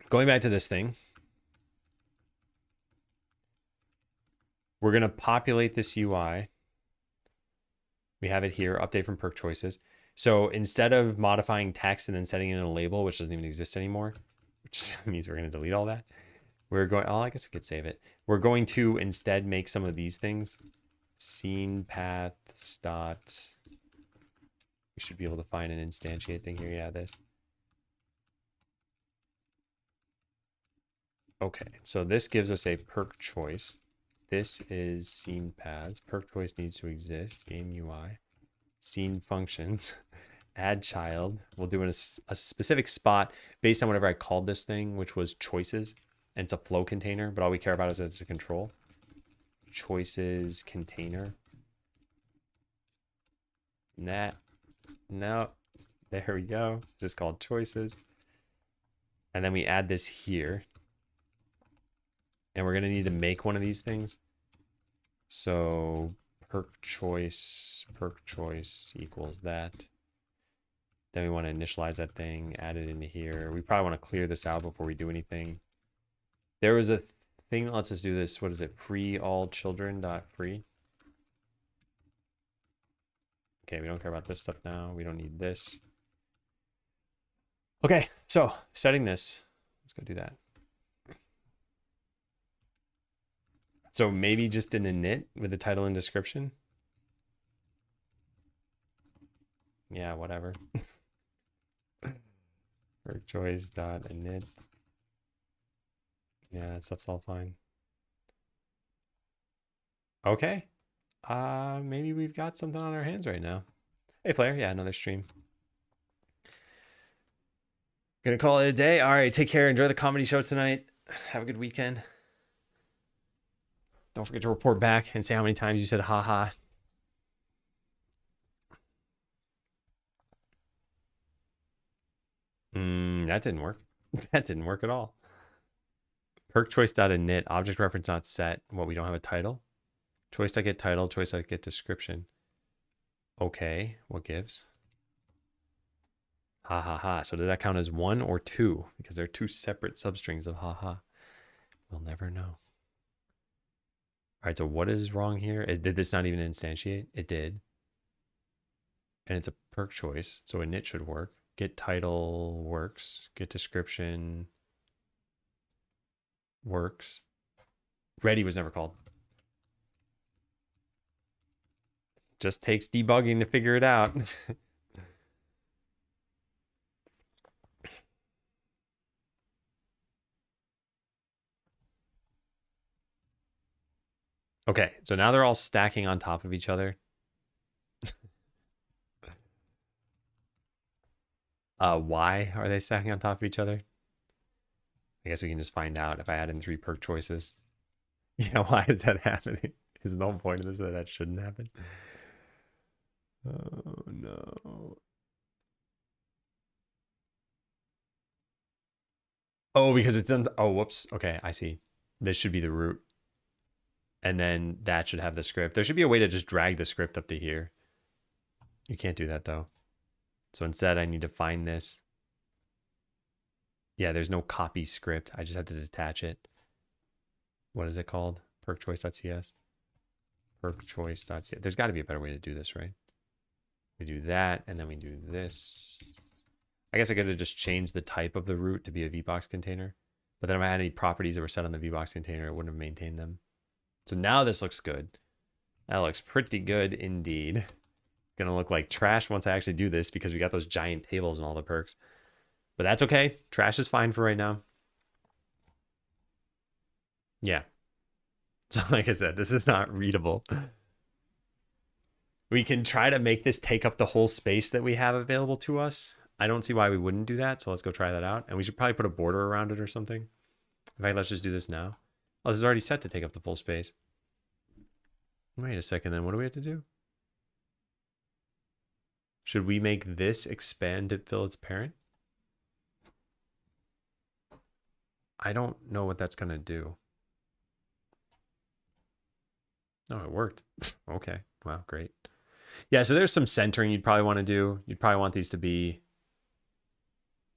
A: Going back to this thing, we're going to populate this UI. We have it here, update from perk choices. So instead of modifying text and then setting it in a label, which doesn't even exist anymore, which means we're going to delete all that, we're going, oh, I guess we could save it. We're going to instead make some of these things. Scene paths dot, we should be able to find an instantiate thing here. Yeah, this. Okay, so this gives us a perk choice. This is scene paths. Perk choice needs to exist. Game UI. Scene functions. Add child. We'll do in a specific spot based on whatever I called this thing, which was choices. And it's a flow container, but all we care about is that it's a control. Choices container. Nah. No. There we go. Just called choices. And then we add this here. And we're going to need to make one of these things. So perk choice equals that. Then we want to initialize that thing, add it into here. We probably want to clear this out before we do anything. There was a thing that lets us do this. What is it? Free all children dot free. Okay, we don't care about this stuff now. We don't need this. Okay, so setting this. Let's go do that. So maybe just an init with the title and description. Yeah, whatever. Perk choice dot init. Yeah, that stuff's all fine. Okay. Maybe we've got something on our hands right now. Hey, Flair. Yeah, another stream. Gonna call it a day. All right, take care. Enjoy the comedy show tonight. Have a good weekend. Don't forget to report back and say how many times you said haha. That didn't work. That didn't work at all. Perk choice.init, object reference not set. What, we don't have a title? Choice.get title, choice.get description. Okay, what gives? Ha ha ha. So does that count as 1 or 2? Because they're 2 separate substrings of ha ha. We'll never know. All right, so what is wrong here? Did this not even instantiate? It did. And it's a perk choice, so init should work. Get title works. Get description works. Ready was never called. Just takes debugging to figure it out. Okay, so now they're all stacking on top of each other. Why are they stacking on top of each other? I guess we can just find out if I add in 3 perk choices. Yeah, why is that happening? Is the whole point of this that shouldn't happen? Oh, no. Oh, because it's done. Oh, whoops. Okay, I see. This should be the root. And then that should have the script. There should be a way to just drag the script up to here. You can't do that, though. So instead, I need to find this. Yeah, there's no copy script. I just have to detach it. What is it called? Perkchoice.cs. Perkchoice.cs. There's got to be a better way to do this, right? We do that, and then we do this. I guess I could have just changed the type of the root to be a VBox container. But then if I had any properties that were set on the VBox container, it wouldn't have maintained them. So now this looks good. That looks pretty good indeed. Gonna look like trash once I actually do this because we got those giant tables and all the perks. But that's okay. Trash is fine for right now. Yeah. So like I said, this is not readable. We can try to make this take up the whole space that we have available to us. I don't see why we wouldn't do that. So let's go try that out. And we should probably put a border around it or something. In fact, let's just do this now. Oh, this is already set to take up the full space. Wait a second, then what do we have to do? Should we make this expand to fill its parent? I don't know what that's going to do. No, it worked. Okay. Wow, great. Yeah, so there's some centering you'd probably want to do. You'd probably want these to be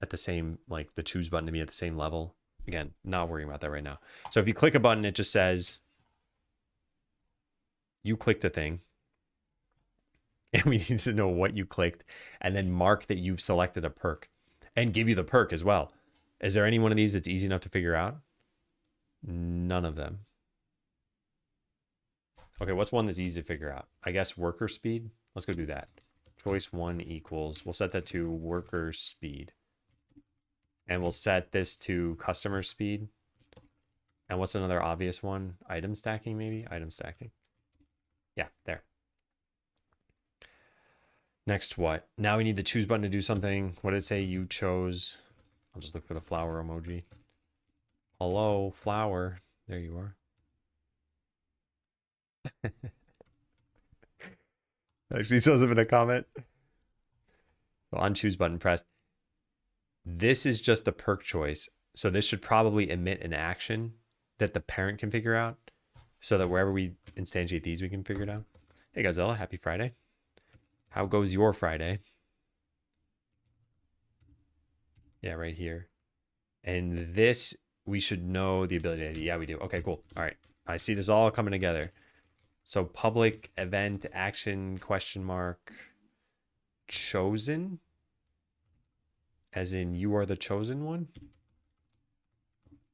A: at the same, like the choose button to be at the same level. Again, not worrying about that right now. So if you click a button, it just says you clicked a thing. And we need to know what you clicked and then mark that you've selected a perk and give you the perk as well. Is there any one of these that's easy enough to figure out? None of them. Okay, what's one that's easy to figure out? I guess worker speed. Let's go do that. Choice 1 equals, we'll set that to worker speed. And we'll set this to customer speed. And what's another obvious one? Item stacking, maybe? Item stacking. Yeah, there. Next, what? Now we need the choose button to do something. What did it say? You chose. I'll just look for the flower emoji. Hello, flower. There you are. Actually shows up in a comment. So on choose button pressed. This is just a perk choice. So this should probably emit an action that the parent can figure out. So that wherever we instantiate these, we can figure it out. Hey, Gazella, happy Friday. How goes your Friday? Yeah, right here. And this, we should know the ability ID. Yeah, we do. Okay, cool. All right. I see this all coming together. So public event action question mark chosen, as in you are the chosen one.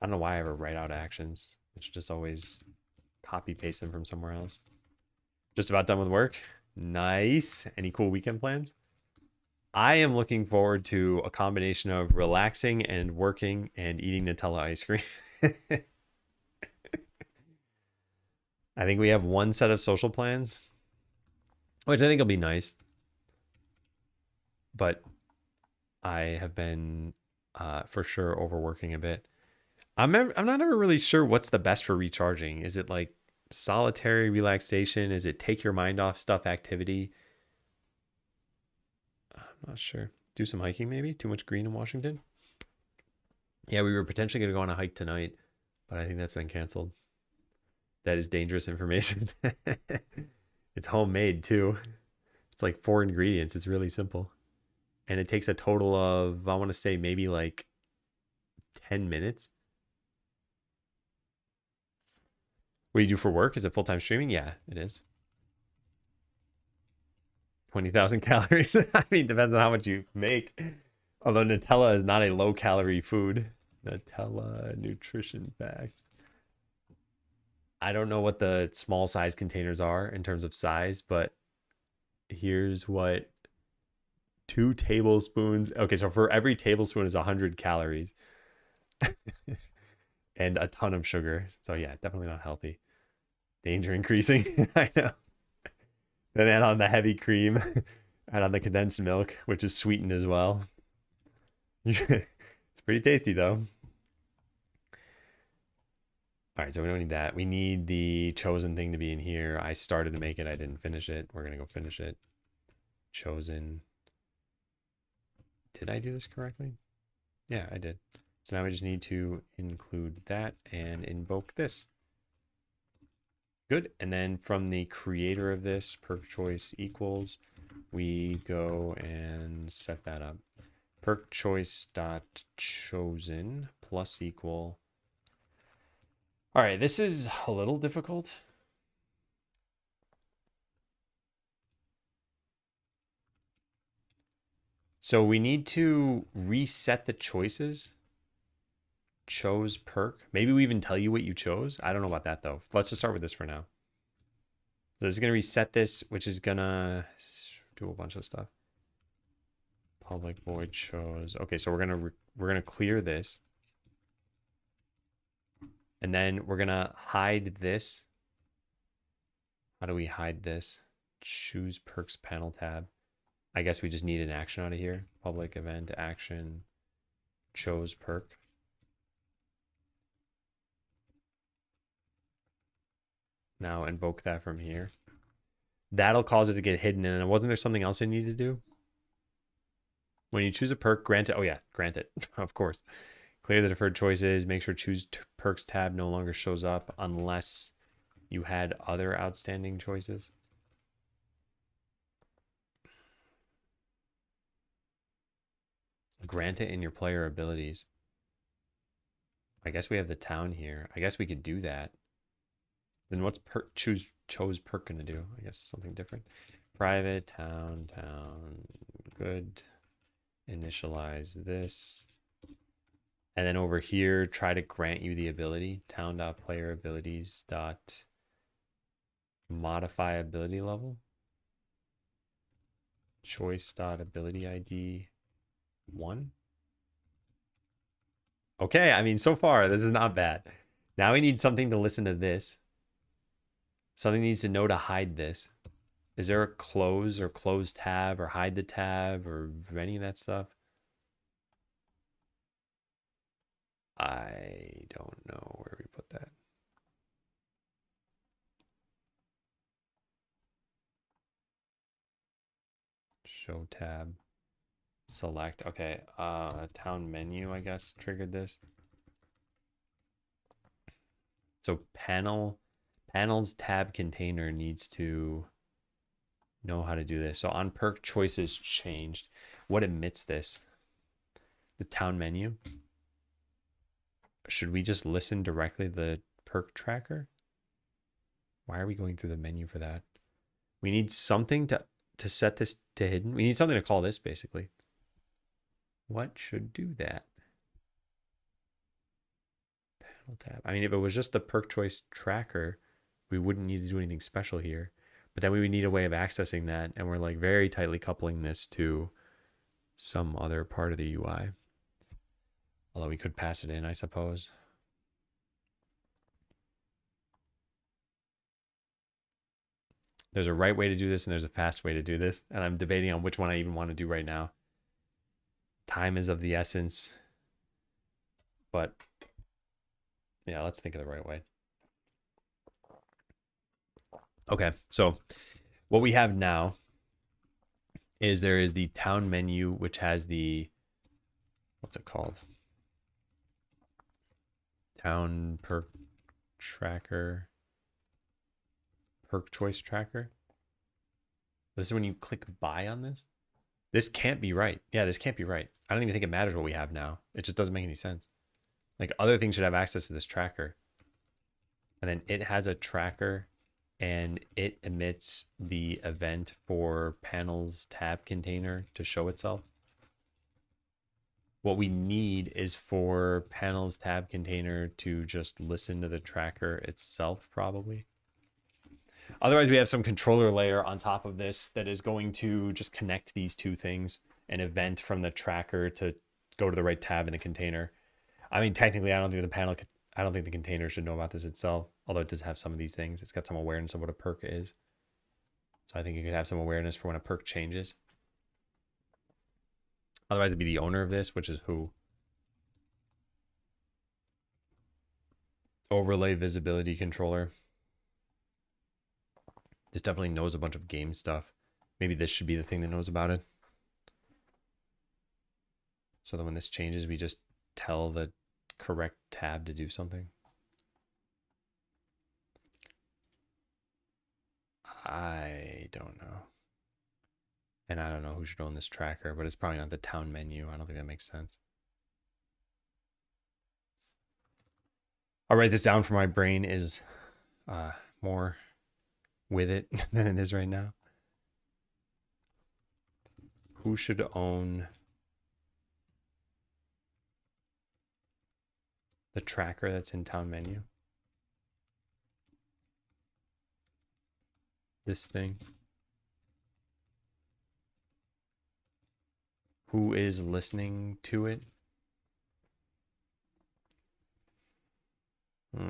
A: I don't know why I ever write out actions. I should just always copy paste them from somewhere else. Just about done with work. Nice. Any cool weekend plans? I am looking forward to a combination of relaxing and working and eating Nutella ice cream. I think we have one set of social plans, which I think will be nice. But I have been for sure overworking a bit. I'm not ever really sure what's the best for recharging. Is it like solitary relaxation? Is it take your mind off stuff activity? I'm not sure. Do some hiking maybe? Too much green in Washington? Yeah, we were potentially going to go on a hike tonight, but I think that's been canceled. That is dangerous information. It's homemade too. It's like 4 ingredients. It's really simple. And it takes a total of, I want to say maybe like 10 minutes. What do you do for work? Is it full-time streaming? Yeah, it is. 20,000 calories. I mean, depends on how much you make. Although Nutella is not a low-calorie food. Nutella nutrition facts. I don't know what the small size containers are in terms of size, but here's what 2 tablespoons. Okay, so for every tablespoon is 100 calories and a ton of sugar. So yeah, definitely not healthy. Danger increasing. I know. Then add on the heavy cream, add on the condensed milk, which is sweetened as well. It's pretty tasty though. All right, so we don't need that. We need the chosen thing to be in here. I started to make it. I didn't finish it. We're going to go finish it. Chosen. Did I do this correctly? Yeah, I did. So now we just need to include that and invoke this. Good. And then from the creator of this, perk choice equals, we go and set that up. Perk choice dot chosen plus equal. All right, this is a little difficult. So we need to reset the choices. Chose perk. Maybe we even tell you what you chose. I don't know about that though. Let's just start with this for now. So this is going to reset this, which is going to do a bunch of stuff. Public void chose. Okay, so we're going to clear this. And then we're going to hide this. How do we hide this? Choose perks panel tab. I guess we just need an action out of here. Public event action chose perk. Now invoke that from here. That'll cause it to get hidden. And wasn't there something else I need to do? When you choose a perk, grant it. Oh yeah, grant it. Of course. Clear the deferred choices. Make sure choose perks tab no longer shows up unless you had other outstanding choices. Grant it in your player abilities. I guess we have the town here. I guess we could do that. Then what's chose perk gonna do? I guess something different. Private town, good. Initialize this. And then over here, try to grant you the ability. Town.player abilities dot modify ability level. Choice dot ability ID 1. Okay, I mean, so far, this is not bad. Now we need something to listen to this. Something needs to know to hide this. Is there a close or close tab or hide the tab or any of that stuff? I don't know where we put that. Show tab. Select. Okay. Town menu, I guess, triggered this. So panels tab container needs to know how to do this. So on perk choices changed. What emits this? The town menu. Should we just listen directly to the perk tracker? Why are we going through the menu for that? We need something to set this to hidden. We need something to call this basically. What should do that? Panel tab. I mean, if it was just the perk choice tracker, we wouldn't need to do anything special here. But then we would need a way of accessing that. And we're like very tightly coupling this to some other part of the UI. Although we could pass it in, I suppose. There's a right way to do this and there's a fast way to do this. And I'm debating on which one I even want to do right now. Time is of the essence. But yeah, let's think of the right way. Okay, so what we have now is there is the town menu, which has the, what's it called? Town perk tracker, perk choice tracker. This is when you click buy on this. This can't be right. Yeah, this can't be right. I don't even think it matters what we have now. It just doesn't make any sense. Like other things should have access to this tracker. And then it has a tracker and it emits the event for panels tab container to show itself. What we need is for panels tab container to just listen to the tracker itself, probably. Otherwise, we have some controller layer on top of this that is going to just connect these two things, an event from the tracker to go to the right tab in the container. I mean, technically, I don't think the container should know about this itself, although it does have some of these things. It's got some awareness of what a perk is. So I think it could have some awareness for when a perk changes. Otherwise, it'd be the owner of this, which is who? Overlay visibility controller. This definitely knows a bunch of game stuff. Maybe this should be the thing that knows about it. So that when this changes, we just tell the correct tab to do something. I don't know. And I don't know who should own this tracker, but it's probably not the town menu. I don't think that makes sense. I'll write this down for my brain is more with it than it is right now. Who should own the tracker that's in town menu? This thing. Who is listening to it? I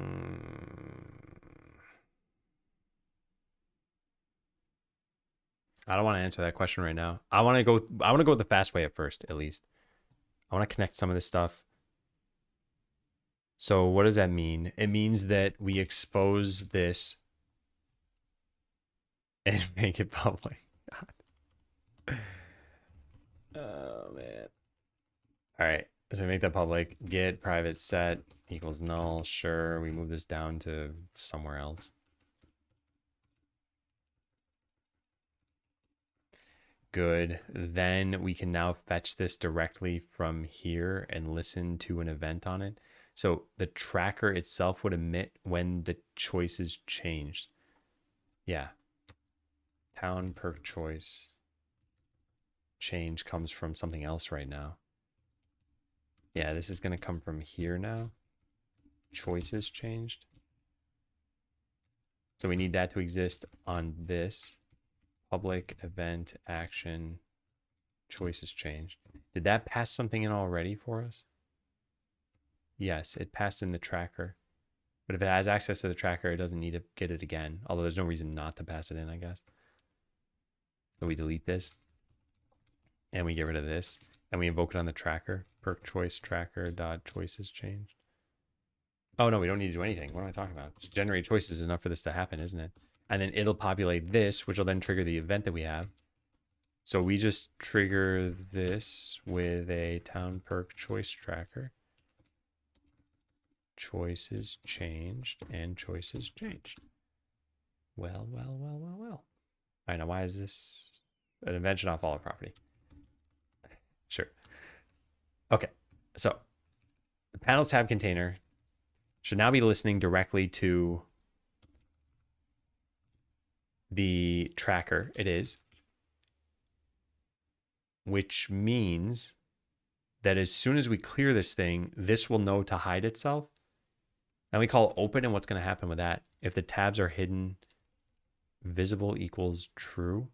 A: don't want to answer that question right now. I want to go the fast way at first, at least. I want to connect some of this stuff. So what does that mean? It means that we expose this and make it public. God. Oh man. All right. So make that public. Get private set equals null. Sure. We move this down to somewhere else. Good. Then we can now fetch this directly from here and listen to an event on it. So the tracker itself would emit when the choice is changed. Yeah. Town perk choice change comes from something else right now. Yeah, this is going to come from here now. Choices changed. So we need that to exist on this. Public event action choices changed. Did that pass something in already for us? Yes, it passed in the tracker. But if it has access to the tracker, it doesn't need to get it again. Although there's no reason not to pass it in, I guess. So we delete this. And we get rid of this. And we invoke it on the tracker. Perk choice tracker dot choices changed. Oh, no, we don't need to do anything. What am I talking about? Just generate choices is enough for this to happen, isn't it? And then it'll populate this, which will then trigger the event that we have. So we just trigger this with a town perk choice tracker. Choices changed and choices changed. Well. All right, now why is this an invention off all our property? Sure. Okay, so the panels tab container should now be listening directly to the tracker. It is, which means that as soon as we clear this thing, this will know to hide itself. Then we call open, and what's going to happen with that? If the tabs are hidden, visible equals true.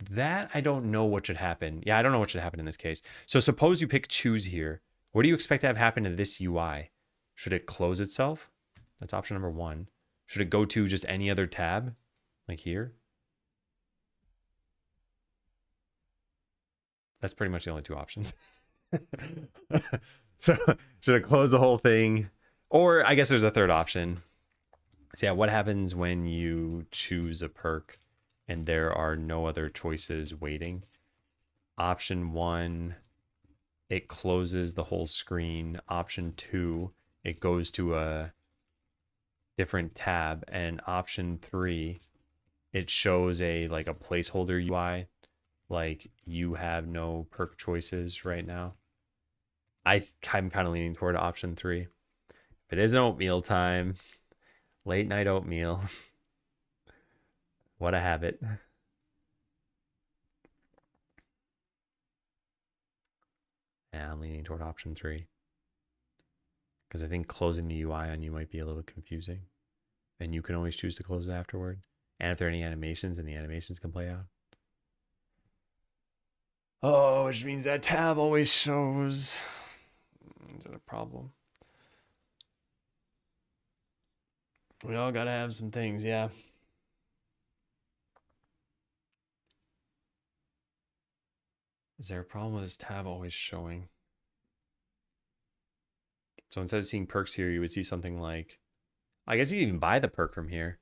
A: That I don't know what should happen. Yeah, I don't know what should happen in this case. So suppose you pick choose here. What do you expect to have happen to this UI? Should it close itself? That's option number 1. Should it go to just any other tab, like here? That's pretty much the only 2 options. So should it close the whole thing? Or I guess there's a third option. So yeah, what happens when you choose a perk and there are no other choices waiting? Option 1, it closes the whole screen. Option 2, it goes to a different tab. And option 3, it shows a placeholder UI, like you have no perk choices right now. I'm kind of leaning toward option 3. If it is oatmeal time, late night oatmeal, what a habit. Yeah, I'm leaning toward option 3. Because I think closing the UI on you might be a little confusing. And you can always choose to close it afterward. And if there are any animations, then the animations can play out. Oh, which means that tab always shows. Is that a problem? We all gotta have some things, yeah. Is there a problem with this tab always showing? So instead of seeing perks here, you would see something like, I guess you can even buy the perk from here.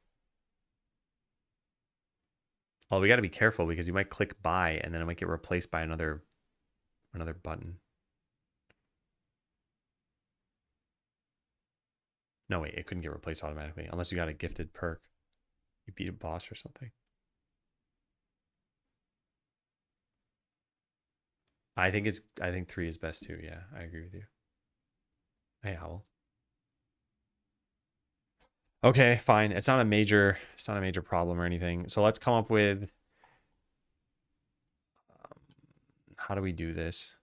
A: Well, we got to be careful because you might click buy and then it might get replaced by another button. No, wait, it couldn't get replaced automatically unless you got a gifted perk. You beat a boss or something. I think 3 is best too. Yeah, I agree with you. Hey, Owl. Okay, fine. It's not a major problem or anything. So let's come up with how do we do this?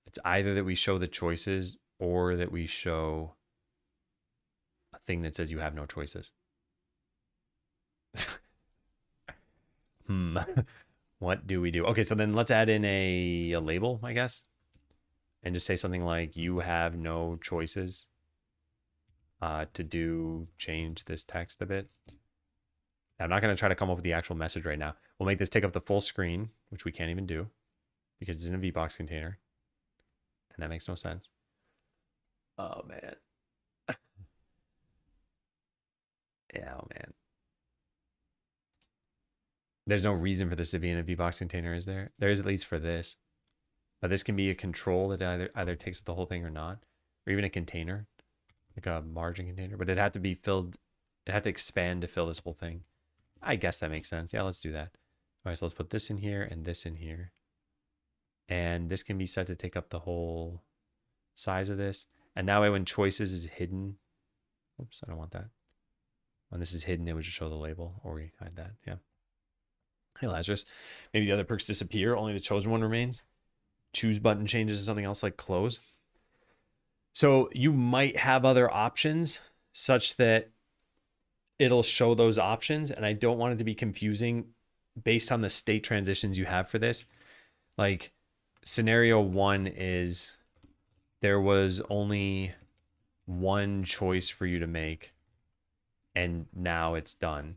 A: It's either that we show the choices or that we show a thing that says you have no choices. What do we do? Okay, so then let's add in a label, I guess. and just say something like, you have no choices to change this text a bit. I'm not going to try to come up with the actual message right now. We'll make this take up the full screen, which we can't even do because it's in a VBox container. And that makes no sense. Oh, man. Yeah, oh, man. There's no reason for this to be in a VBox container, is there? There is, at least for this. But this can be a control that either takes up the whole thing or not. Or even a container, like a margin container. But it had to be filled. It had to expand to fill this whole thing. I guess that makes sense. Yeah, let's do that. All right, so let's put this in here and this in here. And this can be set to take up the whole size of this. And that way when choices is hidden, oops, I don't want that. When this is hidden, it would just show the label, or we hide that. Yeah. Hey, Lazarus. Maybe the other perks disappear, only the chosen one remains. Choose button changes to something else like close. So you might have other options such that it'll show those options. And I don't want it to be confusing based on the state transitions you have for this. Like scenario 1 is there was only one choice for you to make, and now it's done.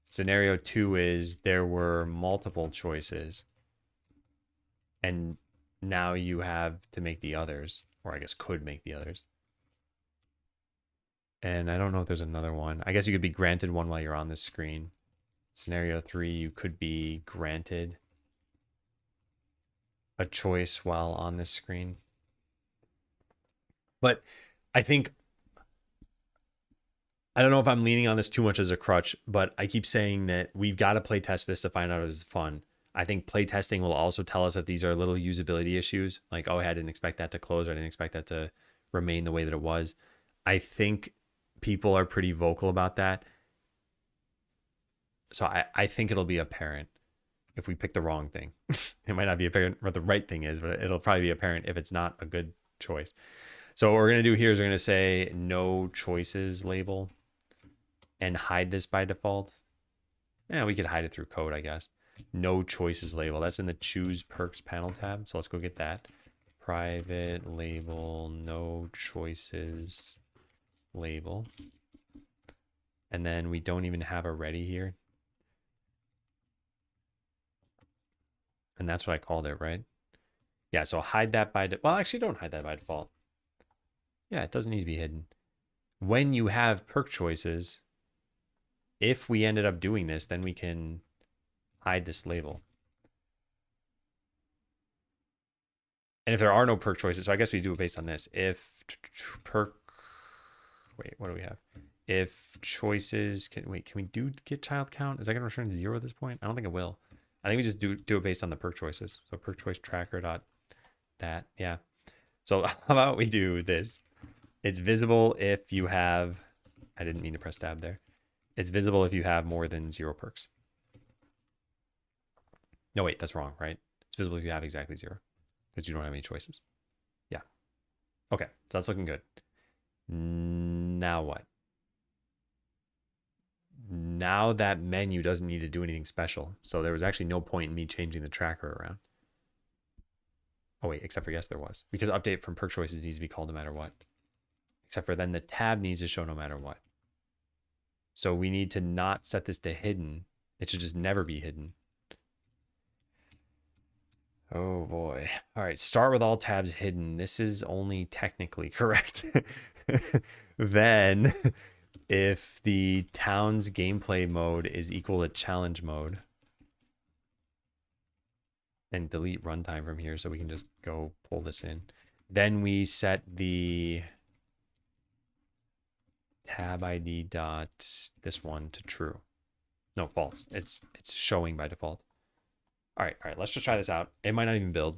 A: Scenario 2 is there were multiple choices, and now you have to make the others, or I guess could make the others. And I don't know if there's another one. I guess you could be granted one while you're on this screen. Scenario 3, you could be granted a choice while on this screen. But I think, I don't know if I'm leaning on this too much as a crutch, but I keep saying that we've got to play test this to find out if it's fun. I think play testing will also tell us if these are little usability issues. Like, oh, I didn't expect that to close, or I didn't expect that to remain the way that it was. I think people are pretty vocal about that. So I think it'll be apparent if we pick the wrong thing. It might not be apparent what the right thing is, but it'll probably be apparent if it's not a good choice. So what we're going to do here is we're going to say no choices label and hide this by default. Yeah, we could hide it through code, I guess. No choices label. That's in the choose perks panel tab. So let's go get that. Private label, no choices label. And then we don't even have a ready here. And that's what I called it, right? Yeah, so hide that by default. Well, actually, don't hide that by default. Yeah, it doesn't need to be hidden. When you have perk choices, if we ended up doing this, then we can hide this label. And if there are no perk choices, so I guess we do it based on this. If perk, wait, what do we have? If choices, can we do get child count? Is that going to return 0 at this point? I don't think it will. I think we just do it based on the perk choices. So perk choice tracker dot that. Yeah. So how about we do this? It's visible if you have, I didn't mean to press tab there. It's visible if you have more than 0 perks. No, wait, that's wrong, right? It's visible if you have exactly 0 because you don't have any choices. Yeah. Okay, so that's looking good. Now what? Now that menu doesn't need to do anything special. So there was actually no point in me changing the tracker around. Oh wait, except for yes, there was. Because update from perk choices needs to be called no matter what. Except for then the tab needs to show no matter what. So we need to not set this to hidden. It should just never be hidden. Oh boy. All right, start with all tabs hidden. This is only technically correct. Then if the town's gameplay mode is equal to challenge mode, and delete runtime from here so we can just go pull this in. Then we set the tab ID dot this one to true. No, false. It's showing by default. All right, let's just try this out. It might not even build.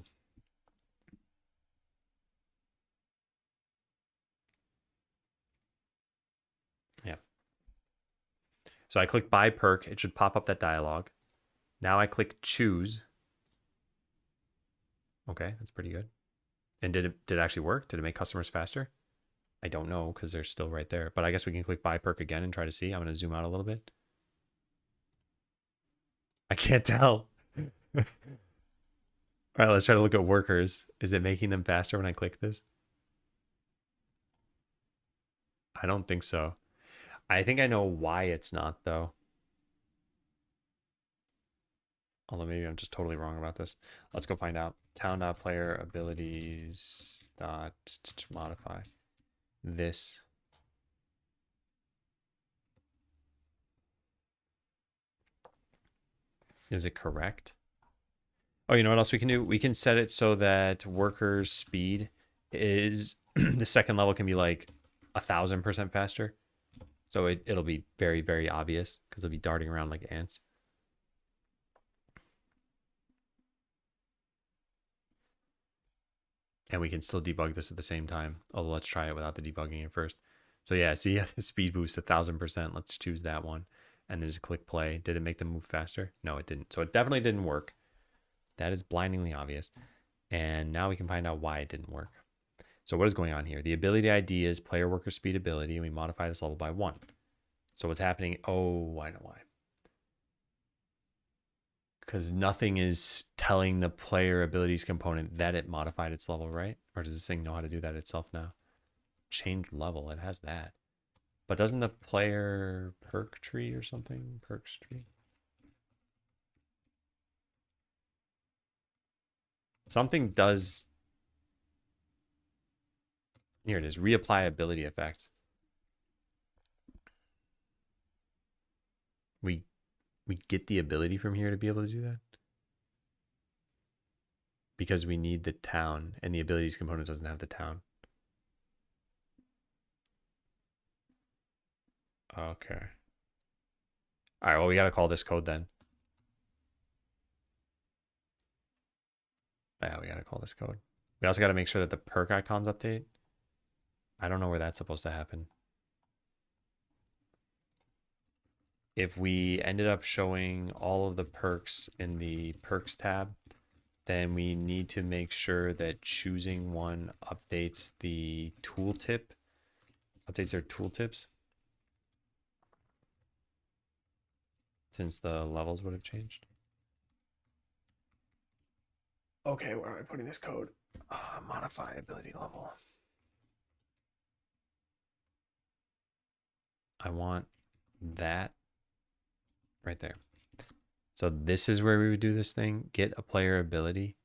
A: Yeah. So I click buy perk. It should pop up that dialog. Now I click choose. Okay, that's pretty good. And did it actually work? Did it make customers faster? I don't know because they're still right there. But I guess we can click buy perk again and try to see. I'm going to zoom out a little bit. I can't tell. All right, let's try to look at workers. Is it making them faster when I click this? I don't think so. I think I know why it's not, though. Although maybe I'm just totally wrong about this. Let's go find out. Town.player abilities dot modify this. Is it correct? Oh, you know what else we can do? We can set it so that workers' speed is the second level can be like 1,000% faster. So it'll be very, very obvious because they'll be darting around like ants. And we can still debug this at the same time. Although let's try it without the debugging at first. So yeah, see the speed boost 1,000%. Let's choose that one. And then just click play. Did it make them move faster? No, it didn't. So it definitely didn't work. That is blindingly obvious. And now we can find out why it didn't work. So what is going on here? The ability ID is player worker speed ability, and we modify this level by 1. So what's happening? Oh, I know why. Because nothing is telling the player abilities component that it modified its level, right? Or does this thing know how to do that itself now? Change level, it has that. But doesn't the player perk tree or something? Perks tree? Something does. Here it is, reapply ability effects. We get the ability from here to be able to do that? Because we need the town, and the abilities component doesn't have the town. Okay. All right, well, we got to call this code then. Yeah, we got to call this code. We also got to make sure that the perk icons update. I don't know where that's supposed to happen. If we ended up showing all of the perks in the perks tab, then we need to make sure that choosing one updates the tooltip, updates their tooltips, since the levels would have changed. Okay, where am I putting this code? Modify ability level. I want that right there. So this is where we would do this thing. Get a player ability.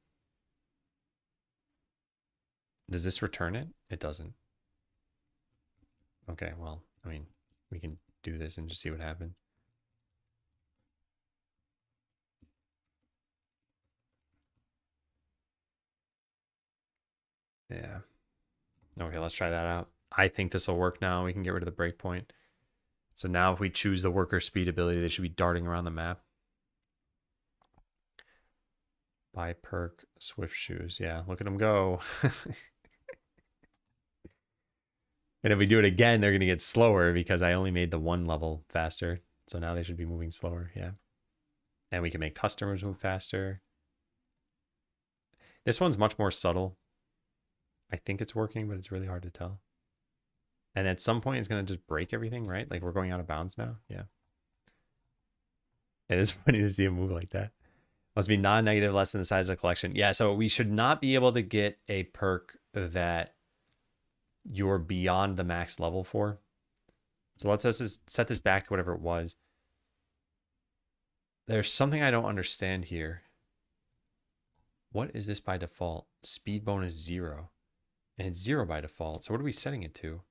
A: Does this return it? It doesn't. Okay, well, I mean, we can do this and just see what happens. Yeah. Okay, let's try that out. I think this will work now. We can get rid of the breakpoint. So now if we choose the worker speed ability, they should be darting around the map. Buy perk, swift shoes. Yeah, look at them go. And if we do it again, they're going to get slower because I only made the one level faster. So now they should be moving slower. Yeah. And we can make customers move faster. This one's much more subtle. I think it's working, but it's really hard to tell. And at some point, it's going to just break everything, right? Like we're going out of bounds now. Yeah. It is funny to see him move like that. Must be non-negative, less than the size of the collection. Yeah, so we should not be able to get a perk that you're beyond the max level for. So let's just set this back to whatever it was. There's something I don't understand here. What is this by default? Speed bonus 0. And it's 0 by default. So what are we setting it to?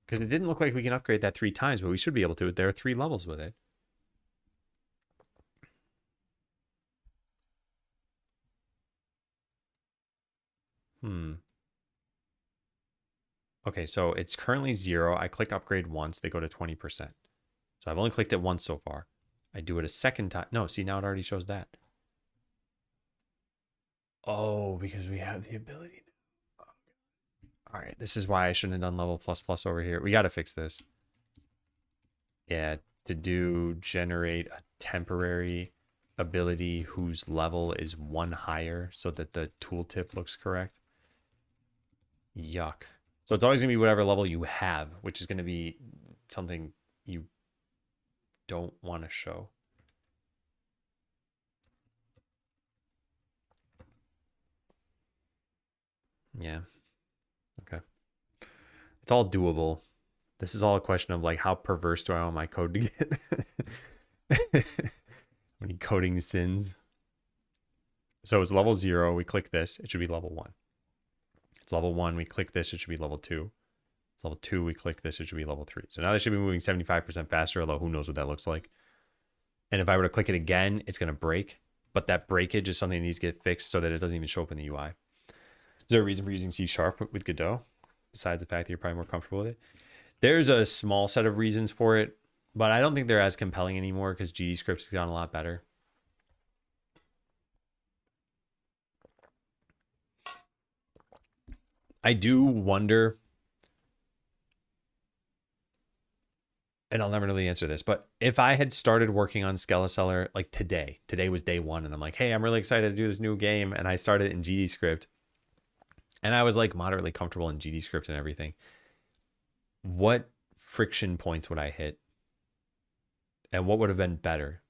A: Because it didn't look like we can upgrade that 3 times, but we should be able to. There are 3 levels with it. Okay, so it's currently 0. I click upgrade once, they go to 20%. So I've only clicked it once so far. I do it a second time. No, see, now it already shows that. Oh, because we have the ability. All right, this is why I shouldn't have done level plus plus over here. We got to fix this. Yeah, to do generate a temporary ability whose level is 1 higher so that the tooltip looks correct. Yuck. So it's always going to be whatever level you have, which is going to be something you don't want to show. Yeah. Okay. It's all doable. This is all a question of like how perverse do I want my code to get? Many coding sins. So it's level 0. We click this. It should be level 1. It's level 1. We click this. It should be level 2. It's level 2. We click this. It should be level 3. So now they should be moving 75% faster, although who knows what that looks like. And if I were to click it again, it's going to break. But that breakage is something that needs to get fixed so that it doesn't even show up in the UI. Is there a reason for using C# with Godot? Besides the fact that you're probably more comfortable with it? There's a small set of reasons for it, but I don't think they're as compelling anymore because GDScript's gotten a lot better. I do wonder, and I'll never really answer this, but if I had started working on Skeleseller like today was day 1, and I'm like, hey, I'm really excited to do this new game, and I started in GDScript, and I was like moderately comfortable in GDScript and everything, what friction points would I hit? And what would have been better?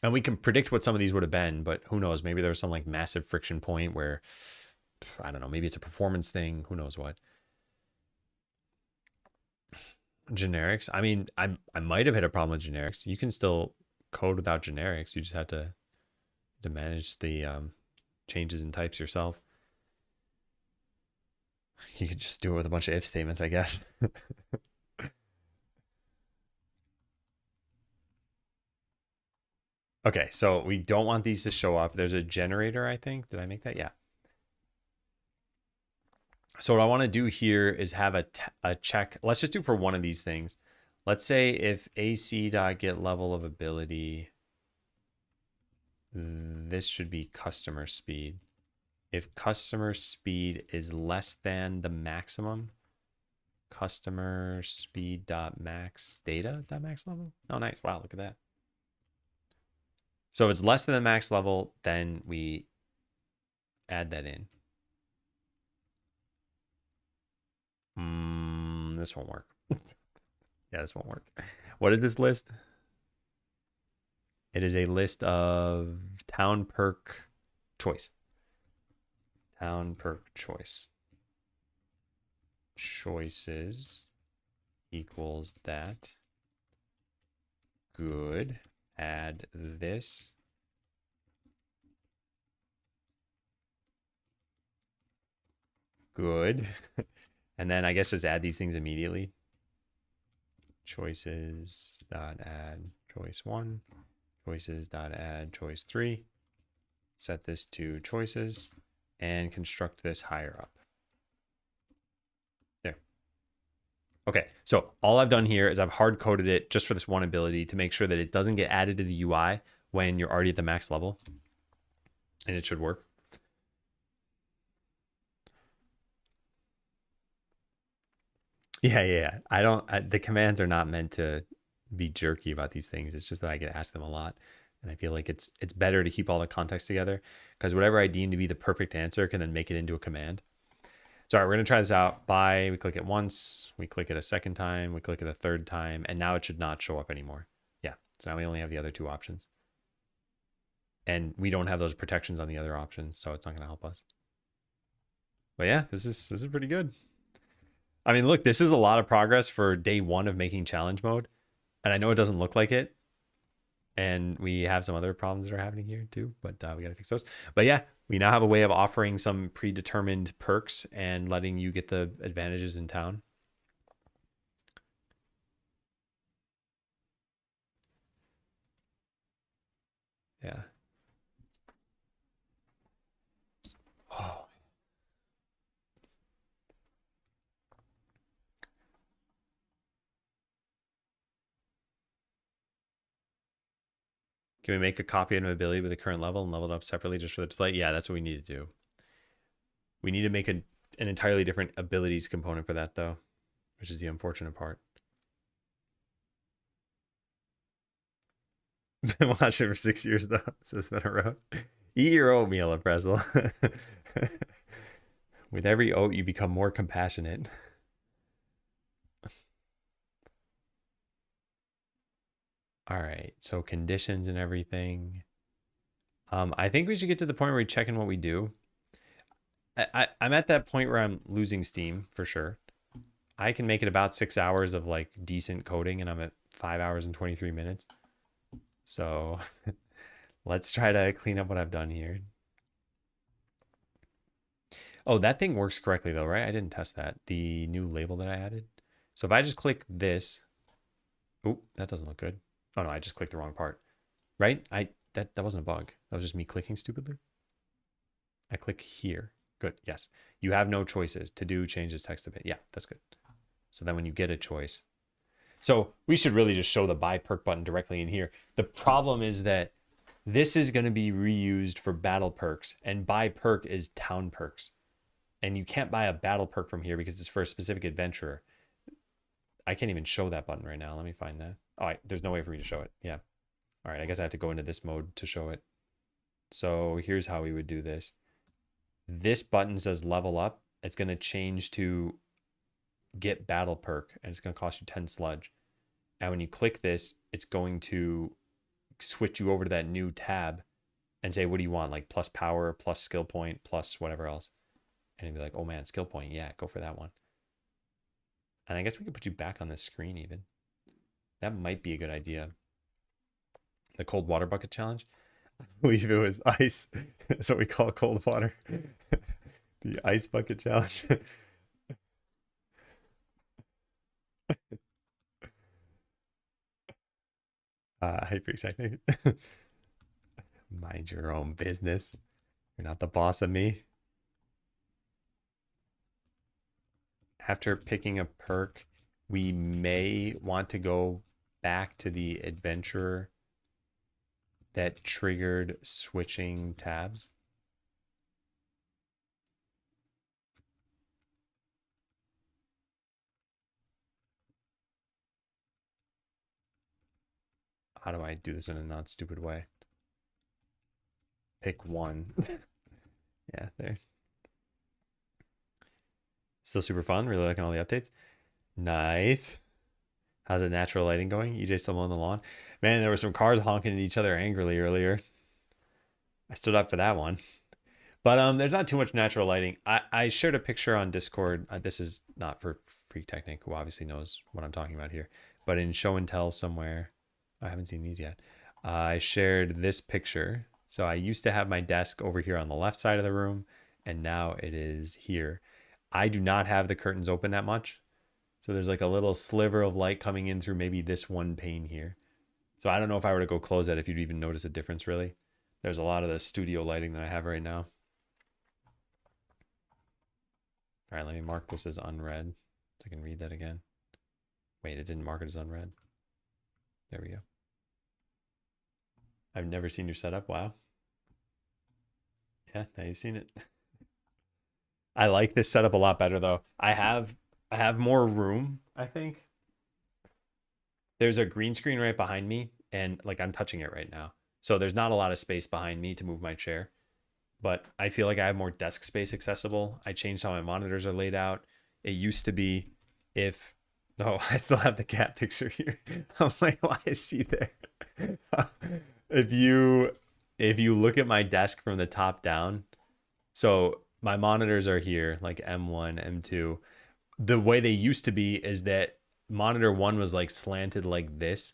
A: And we can predict what some of these would have been, but who knows? Maybe there's some like massive friction point where, I don't know, maybe it's a performance thing. Who knows what? Generics. I mean, I might have hit a problem with generics. You can still code without generics. You just have to manage the changes in types yourself. You could just do it with a bunch of if statements, I guess. Okay, so we don't want these to show up. There's a generator, I think. Did I make that? Yeah. So what I want to do here is have a check. Let's just do for one of these things. Let's say if AC.get level of ability, this should be customer speed. If customer speed is less than the maximum, customer speed dot max data dot max level. Oh, nice. Wow, look at that. So if it's less than the max level, then we add that in. This won't work. Yeah, this won't work. What is this list? It is a list of town perk choice. Town perk choice. Choices equals that. Good. Add this. Good. And then I guess just add these things immediately. Choices dot add choice 1. Choices dot add choice 3. Set this to choices and construct this higher up. There. Okay, so all I've done here is I've hard coded it just for this one ability to make sure that it doesn't get added to the UI when you're already at the max level. And it should work. Yeah. The commands are not meant to be jerky about these things. It's just that I get asked them a lot. And I feel like it's better to keep all the context together because whatever I deem to be the perfect answer can then make it into a command. So, all right, we're going to try this out. We click it once, we click it a second time, we click it a third time, and now it should not show up anymore. Yeah, so now we only have the other two options. And we don't have those protections on the other options, so it's not going to help us. But yeah, this is pretty good. I mean, look, this is a lot of progress for day 1 of making challenge mode. And I know it doesn't look like it. And we have some other problems that are happening here too, but we got to fix those. But yeah, we now have a way of offering some predetermined perks and letting you get the advantages in town. Yeah. Oh. Can we make a copy of an ability with the current level and level it up separately just for the display? Yeah, that's what we need to do. We need to make an entirely different abilities component for that though, which is the unfortunate part. Been watching for 6 years though, so it's been a road. Eat your oatmeal, Pretzel. With every oat, you become more compassionate. All right, so conditions and everything. I think we should get to the point where we check in what we do. I'm at that point where I'm losing steam for sure. I can make it about 6 hours of like decent coding, and I'm at 5 hours and 23 minutes. So let's try to clean up what I've done here. Oh, that thing works correctly though, right? I didn't test that. The new label that I added. So if I just click this, oh, that doesn't look good. Oh no, I just clicked the wrong part. Right? That wasn't a bug. That was just me clicking stupidly. I click here. Good. Yes. You have no choices. To do changes text a bit. Yeah, that's good. So then when you get a choice. So we should really just show the buy perk button directly in here. The problem is that this is going to be reused for battle perks, and buy perk is town perks. And you can't buy a battle perk from here because it's for a specific adventurer. I can't even show that button right now. Let me find that. Oh, there's no way for me to show it. Yeah. All right, I guess I have to go into this mode to show it. So here's how we would do this. This button says level up. It's going to change to get battle perk, and it's going to cost you 10 sludge. And when you click this, it's going to switch you over to that new tab and say, what do you want? Like plus power, plus skill point, plus whatever else. And it'd be like, oh man, skill point. Yeah, go for that one. And I guess we could put you back on this screen even. That might be a good idea. The cold water bucket challenge. I believe it was ice. That's what we call cold water. The ice bucket challenge. Hypertechnic. Mind your own business. You're not the boss of me. After picking a perk, we may want to go back to the adventurer that triggered switching tabs. How do I do this in a not stupid way? Pick one. Yeah, there. Still super fun. Really liking all the updates. Nice. How's the natural lighting going? EJ still on the lawn. Man, there were some cars honking at each other angrily earlier. I stood up for that one. But there's not too much natural lighting. I shared a picture on Discord. This is not for Freak Technic, who obviously knows what I'm talking about here. But in Show and Tell somewhere, I haven't seen these yet. I shared this picture. So I used to have my desk over here on the left side of the room, and now it is here. I do not have the curtains open that much. So there's like a little sliver of light coming in through maybe this one pane here. So I don't know if I were to go close that, if you'd even notice a difference really. There's a lot of the studio lighting that I have right now. All right, let me mark this as unread so I can read that again. Wait, it didn't mark it as unread. There we go. I've never seen your setup. Wow. Yeah, now you've seen it. I like this setup a lot better though. I have more room, I think. There's a green screen right behind me, and like I'm touching it right now. So there's not a lot of space behind me to move my chair, but I feel like I have more desk space accessible. I changed how my monitors are laid out. It used to be if, no, I still have the cat picture here. I'm like, why is she there? if you look at my desk from the top down, so my monitors are here, like M1, M2. The way they used to be is that monitor 1 was like slanted like this,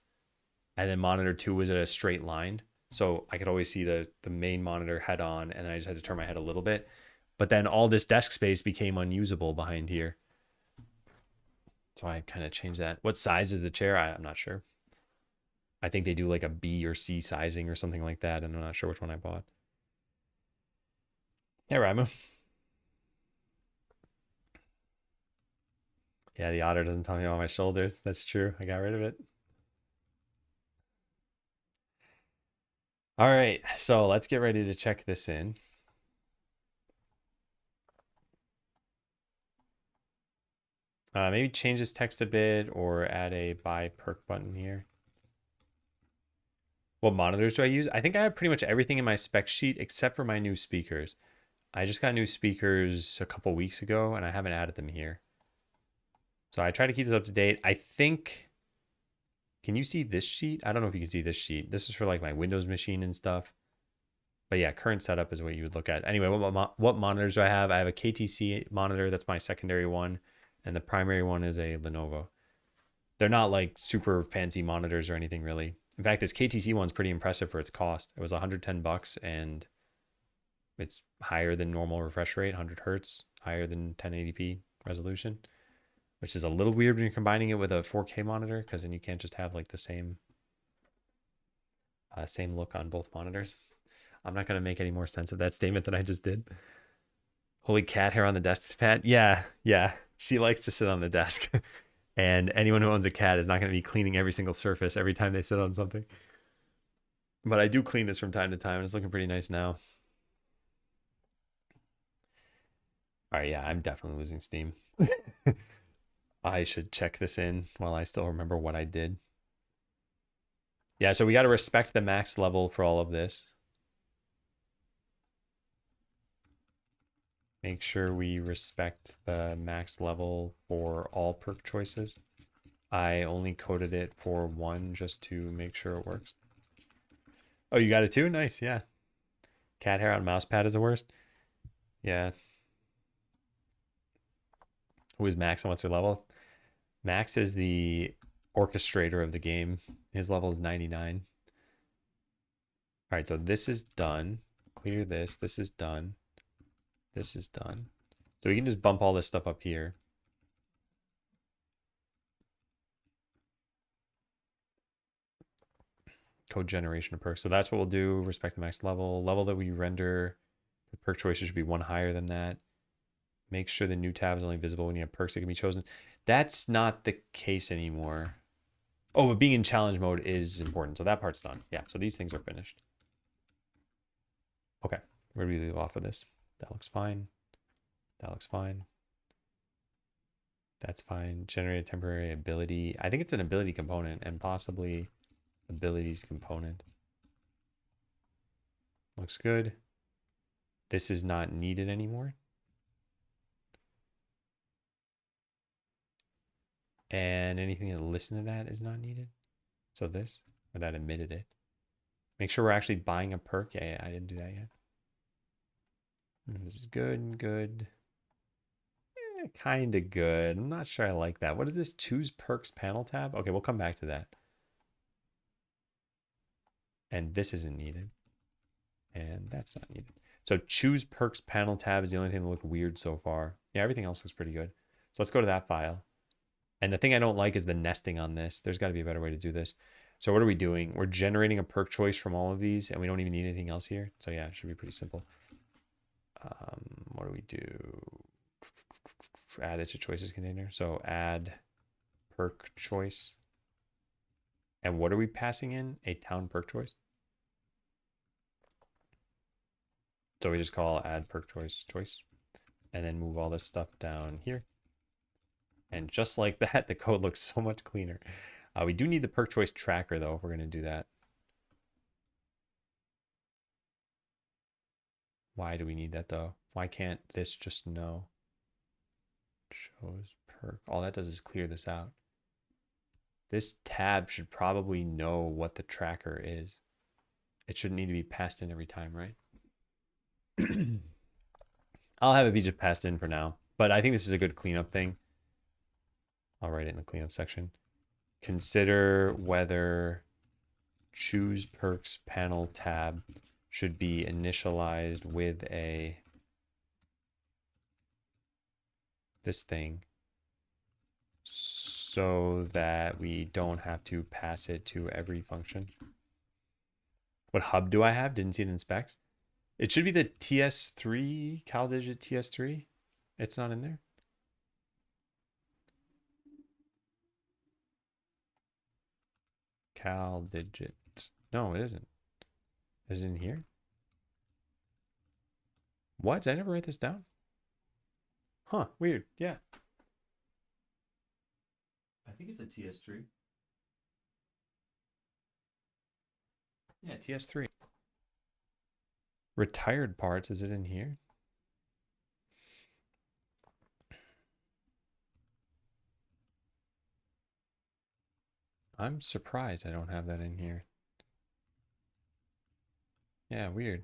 A: and then monitor 2 was at a straight line. So I could always see the main monitor head on, and then I just had to turn my head a little bit. But then all this desk space became unusable behind here. So I kind of changed that. What size is the chair? I'm not sure. I think they do like a B or C sizing or something like that, and I'm not sure which one I bought. Hey, Ramu. Yeah, the otter doesn't tell me on my shoulders. That's true. I got rid of it. All right, so let's get ready to check this in. Maybe change this text a bit or add a buy perk button here. What monitors do I use? I think I have pretty much everything in my spec sheet except for my new speakers. I just got new speakers a couple weeks ago, and I haven't added them here. So I try to keep this up to date. I think, can you see this sheet? I don't know if you can see this sheet. This is for like my Windows machine and stuff. But yeah, current setup is what you would look at. Anyway, what monitors do I have? I have a KTC monitor. That's my secondary one. And the primary one is a Lenovo. They're not like super fancy monitors or anything really. In fact, this KTC one's pretty impressive for its cost. It was $110 and it's higher than normal refresh rate, 100 hertz, higher than 1080p resolution, which is a little weird when you're combining it with a 4K monitor because then you can't just have like the same look on both monitors. I'm not going to make any more sense of that statement than I just did. Holy cat hair on the desk pad. Yeah. She likes to sit on the desk. And anyone who owns a cat is not going to be cleaning every single surface every time they sit on something. But I do clean this from time to time, and it's looking pretty nice now. All right, yeah, I'm definitely losing steam. I should check this in while I still remember what I did. Yeah, so we got to respect the max level for all of this. Make sure we respect the max level for all perk choices. I only coded it for one just to make sure it works. Oh, you got it too? Nice, yeah. Cat hair on mouse pad is the worst. Yeah. Who is Max and what's her level? Max is the orchestrator of the game. His level is 99. All right, so this is done. Clear this. This is done. This is done. So we can just bump all this stuff up here. Code generation of perks. So that's what we'll do. Respect the max level. Level that we render. The perk choices should be one higher than that. Make sure the new tab is only visible when you have perks that can be chosen. That's not the case anymore. Oh, but being in challenge mode is important. So that part's done. Yeah, so these things are finished. Okay, where do we leave off of this? That looks fine. That looks fine. That's fine. Generate a temporary ability. I think it's an ability component and possibly abilities component. Looks good. This is not needed anymore. And anything that listened to that is not needed. So this, or that emitted it. Make sure we're actually buying a perk. Yeah, I didn't do that yet. This is good. Kind of good. I'm not sure I like that. What is this? Choose perks panel tab? Okay, we'll come back to that. And this isn't needed. And that's not needed. So choose perks panel tab is the only thing that looked weird so far. Yeah, everything else looks pretty good. So let's go to that file. And the thing I don't like is the nesting on this. There's got to be a better way to do this. So what are we doing? We're generating a perk choice from all of these, and we don't even need anything else here. So yeah, it should be pretty simple. What do we do? Add it to choices container. So add perk choice. And what are we passing in? A town perk choice. So we just call add perk choice, and then move all this stuff down here. And just like that, the code looks so much cleaner. We do need the perk choice tracker though, if we're going to do that. Why do we need that though? Why can't this just know? Shows perk. All that does is clear this out. This tab should probably know what the tracker is. It shouldn't need to be passed in every time, right? I'll have it be just passed in for now, but I think this is a good cleanup thing. I'll write it in the cleanup section. Consider whether choose perks panel tab should be initialized with this thing so that we don't have to pass it to every function. What hub do I have? Didn't see it in specs. It should be the TS3, CalDigit TS3. It's not in there. CalDigit. No, it isn't. Is it in here? What? Did I never write this down? Huh, weird. Yeah. I think it's a TS3. Yeah, TS3. Retired parts, is it in here? I'm surprised I don't have that in here. Yeah, weird.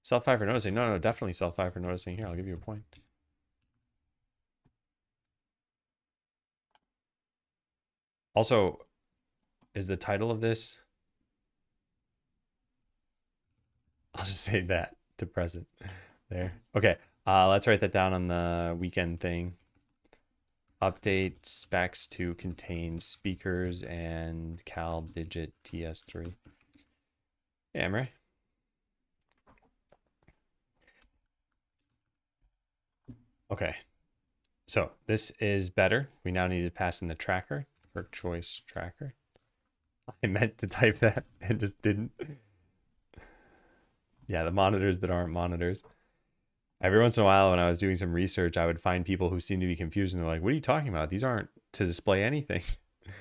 A: Sell 5 for noticing. No, no, definitely sell 5 for noticing. Here, I'll give you a point. Also, is the title of this? I'll just say that to present there. Okay. Let's write that down on the weekend thing. Update specs to contain speakers and Cal Digit TS3. Yeah, I'm right. Okay. So this is better. We now need to pass in the tracker, perk choice tracker. I meant to type that and just didn't. Yeah, the monitors that aren't monitors. Every once in a while, when I was doing some research, I would find people who seemed to be confused and they're like, what are you talking about? These aren't to display anything. I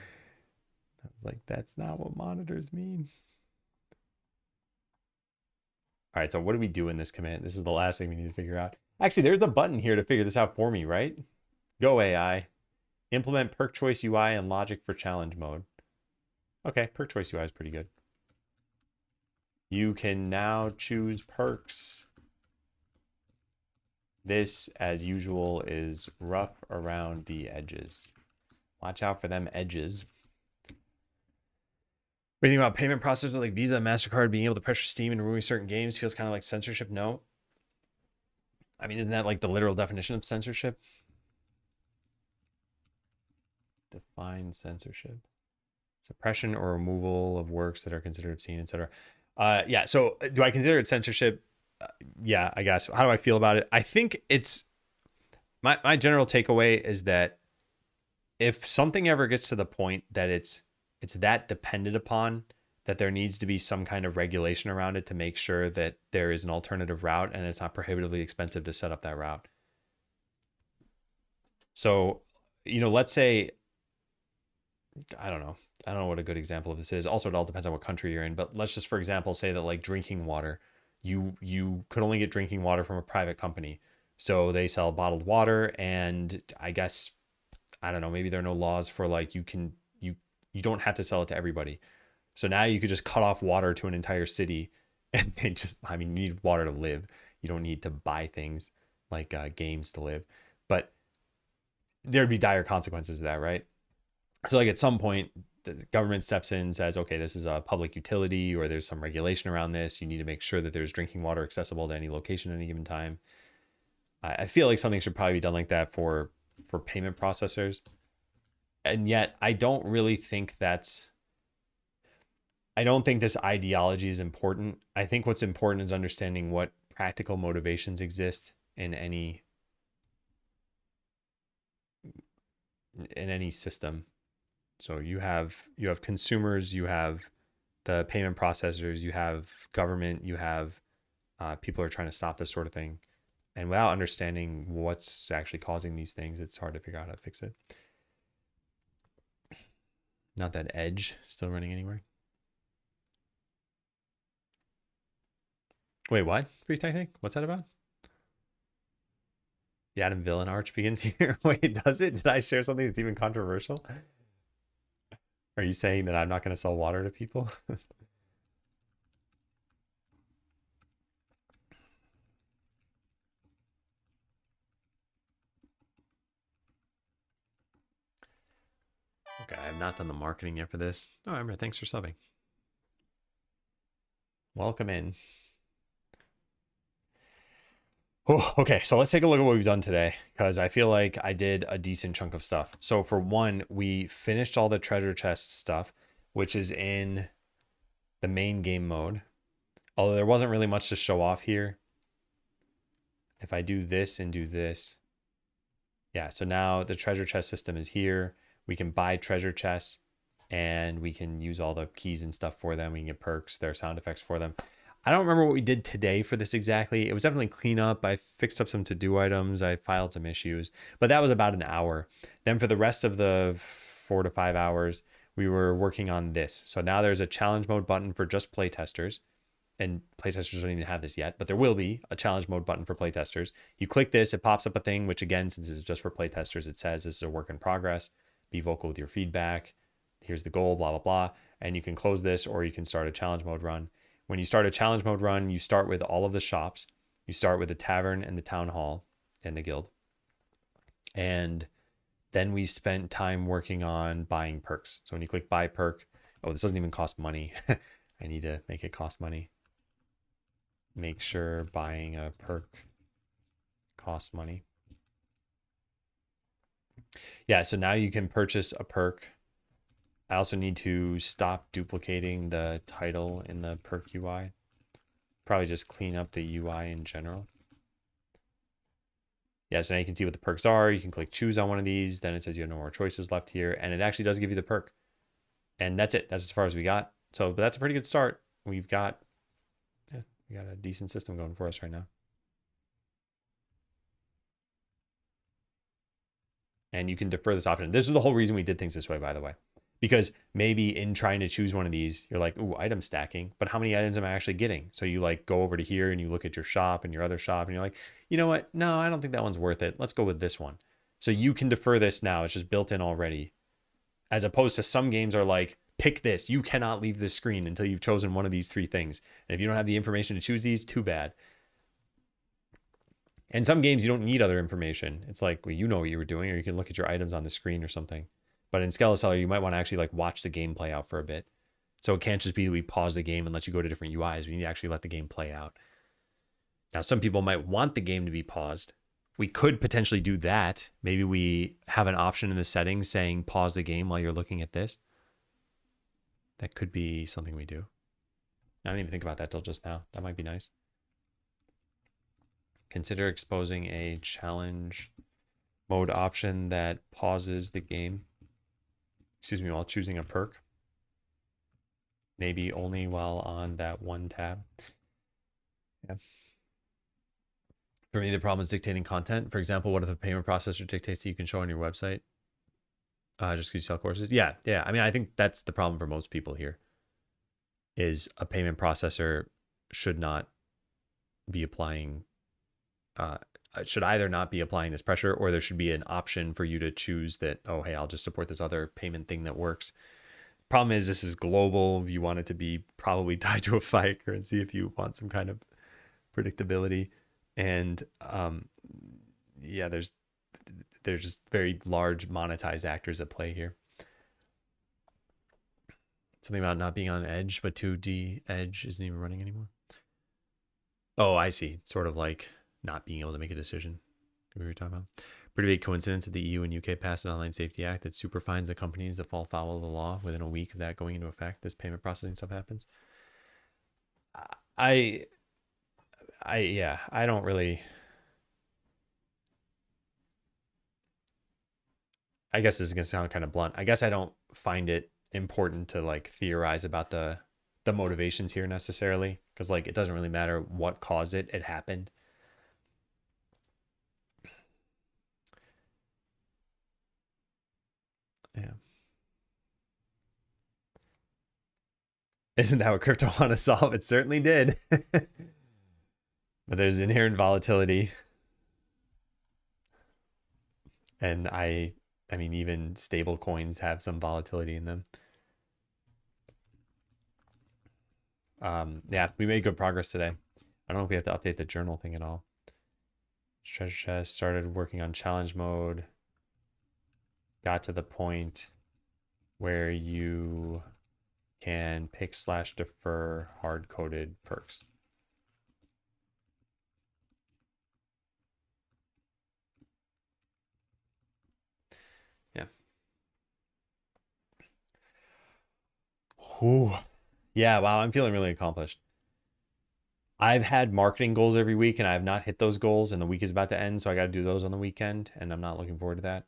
A: was like, that's not what monitors mean. All right, so what do we do in this command? This is the last thing we need to figure out. Actually, there's a button here to figure this out for me, right? Go AI. Implement perk choice UI and logic for challenge mode. Okay, perk choice UI is pretty good. You can now choose perks. This, as usual, is rough around the edges. Watch out for them edges. What do you think about payment processors like Visa and MasterCard being able to pressure Steam and removing certain games? Feels kind of like censorship? No. I mean, isn't that like the literal definition of censorship? Define censorship. Suppression or removal of works that are considered obscene, etc. Yeah, so do I consider it censorship? Yeah, I guess. How do I feel about it? I think it's my general takeaway is that if something ever gets to the point that it's that dependent upon that there needs to be some kind of regulation around it to make sure that there is an alternative route and it's not prohibitively expensive to set up that route. So, let's say, I don't know what a good example of this is. Also, it all depends on what country you're in, but let's just, for example, say that like drinking water, you could only get drinking water from a private company. So they sell bottled water, and I guess, I don't know, maybe there are no laws for like you don't have to sell it to everybody. So now you could just cut off water to an entire city, and they just, I mean, you need water to live. You don't need to buy things like games to live, but there'd be dire consequences to that, right? So like at some point, the government steps in and says, okay, this is a public utility, or there's some regulation around this. You need to make sure that there's drinking water accessible to any location at any given time. I feel like something should probably be done like that for payment processors. And yet I don't really think I don't think this ideology is important. I think what's important is understanding what practical motivations exist in any system. So you have consumers, you have the payment processors, you have government, you have people who are trying to stop this sort of thing. And without understanding what's actually causing these things, it's hard to figure out how to fix it. Not that Edge still running anywhere. Wait, what? Free Technic? What's that about? The Adam Villain arch begins here. Wait, does it? Did I share something that's even controversial? Are you saying that I'm not going to sell water to people? Okay, I have not done the marketing yet for this. Oh, Emma, thanks for subbing. Welcome in. Oh, okay, so let's take a look at what we've done today, because I feel like I did a decent chunk of stuff. So for one, we finished all the treasure chest stuff, which is in the main game mode. Although there wasn't really much to show off here. If I do this and do this, yeah, so now the treasure chest system is here. We can buy treasure chests, and we can use all the keys and stuff for them. We can get perks, their sound effects for them. I don't remember what we did today for this exactly. It was definitely cleanup. I fixed up some to-do items. I filed some issues, but that was about an hour. Then for the rest of the 4 to 5 hours, we were working on this. So now there's a challenge mode button for just playtesters, and playtesters don't even have this yet, but there will be a challenge mode button for playtesters. You click this, it pops up a thing, which again, since it's just for playtesters, it says this is a work in progress. Be vocal with your feedback. Here's the goal, blah, blah, blah. And you can close this, or you can start a challenge mode run. when you start a challenge mode run, you start with all of the shops. You start with the tavern and the town hall and the guild. And then we spent time working on buying perks. So when you click buy perk, oh, this doesn't even cost money. I need to make it cost money. Make sure buying a perk costs money. Yeah, so now you can purchase a perk. I also need to stop duplicating the title in the perk UI. Probably just clean up the UI in general. Yeah, so now you can see what the perks are. You can click choose on one of these. Then it says you have no more choices left here. And it actually does give you the perk. And that's it. That's as far as we got. So, but that's a pretty good start. We got a decent system going for us right now. And you can defer this option. This is the whole reason we did things this way, by the way. Because maybe in trying to choose one of these, you're like, ooh, item stacking, but how many items am I actually getting? So you like go over to here and you look at your shop and your other shop and you're like, you know what? No, I don't think that one's worth it. Let's go with this one. So you can defer this now. It's just built in already. As opposed to some games are like, pick this. You cannot leave this screen until you've chosen one of these three things. And if you don't have the information to choose these, too bad. And some games you don't need other information. It's like, well, you know what you were doing, or you can look at your items on the screen or something. But in Skeleseller, you might want to actually like watch the game play out for a bit. So it can't just be that we pause the game and let you go to different UIs. We need to actually let the game play out. Now, some people might want the game to be paused. We could potentially do that. Maybe we have an option in the settings saying pause the game while you're looking at this. That could be something we do. I didn't even think about that till just now. That might be nice. Consider exposing a challenge mode option that pauses the game. Excuse me, while choosing a perk. Maybe only while on that one tab. Yeah. For me, the problem is dictating content. For example, what if a payment processor dictates that you can show on your website? Just because you sell courses? Yeah. I mean, I think that's the problem for most people here. Is a payment processor should not be applying, should either not be applying this pressure, or there should be an option for you to choose that, oh, hey, I'll just support this other payment thing that works. Problem is, this is global. You want it to be probably tied to a fiat currency if you want some kind of predictability. And yeah, there's just very large monetized actors at play here. Something about not being on Edge, but 2D Edge isn't even running anymore. Oh, I see. Sort of like not being able to make a decision. What were we talking about? Pretty big coincidence that the EU and UK passed an Online Safety Act that super fines the companies that fall foul of the law within a week of that going into effect. This payment processing stuff happens. Yeah, I don't really. I guess this is gonna sound kind of blunt. I guess I don't find it important to like theorize about the motivations here necessarily, because like it doesn't really matter what caused it. It happened. Yeah. Isn't that what crypto want to solve? It certainly did. But there's inherent volatility. And I mean, even stable coins have some volatility in them. Yeah, we made good progress today. I don't know if we have to update the journal thing at all. Treasure chest, started working on challenge mode. Got to the point where you can pick/defer hard-coded perks. Yeah. Ooh. Yeah, wow, I'm feeling really accomplished. I've had marketing goals every week and I have not hit those goals, and the week is about to end, so I got to do those on the weekend, and I'm not looking forward to that.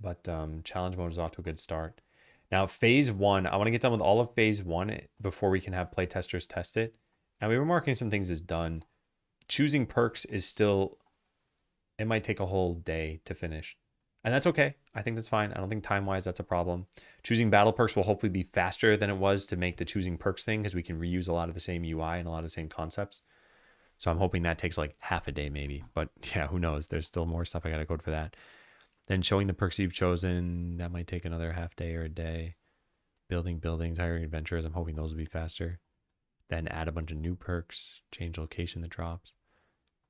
A: But challenge mode is off to a good start. Now, phase one, I want to get done with all of phase one before we can have playtesters test it. And we were marking some things as done. Choosing perks is still, it might take a whole day to finish. And that's okay. I think that's fine. I don't think time-wise that's a problem. Choosing battle perks will hopefully be faster than it was to make the choosing perks thing, because we can reuse a lot of the same UI and a lot of the same concepts. So I'm hoping that takes like half a day maybe. But yeah, who knows? There's still more stuff I got to code for that. Then showing the perks you've chosen, that might take another half day or a day. Building buildings, hiring adventurers, I'm hoping those will be faster. Then add a bunch of new perks, change location that drops.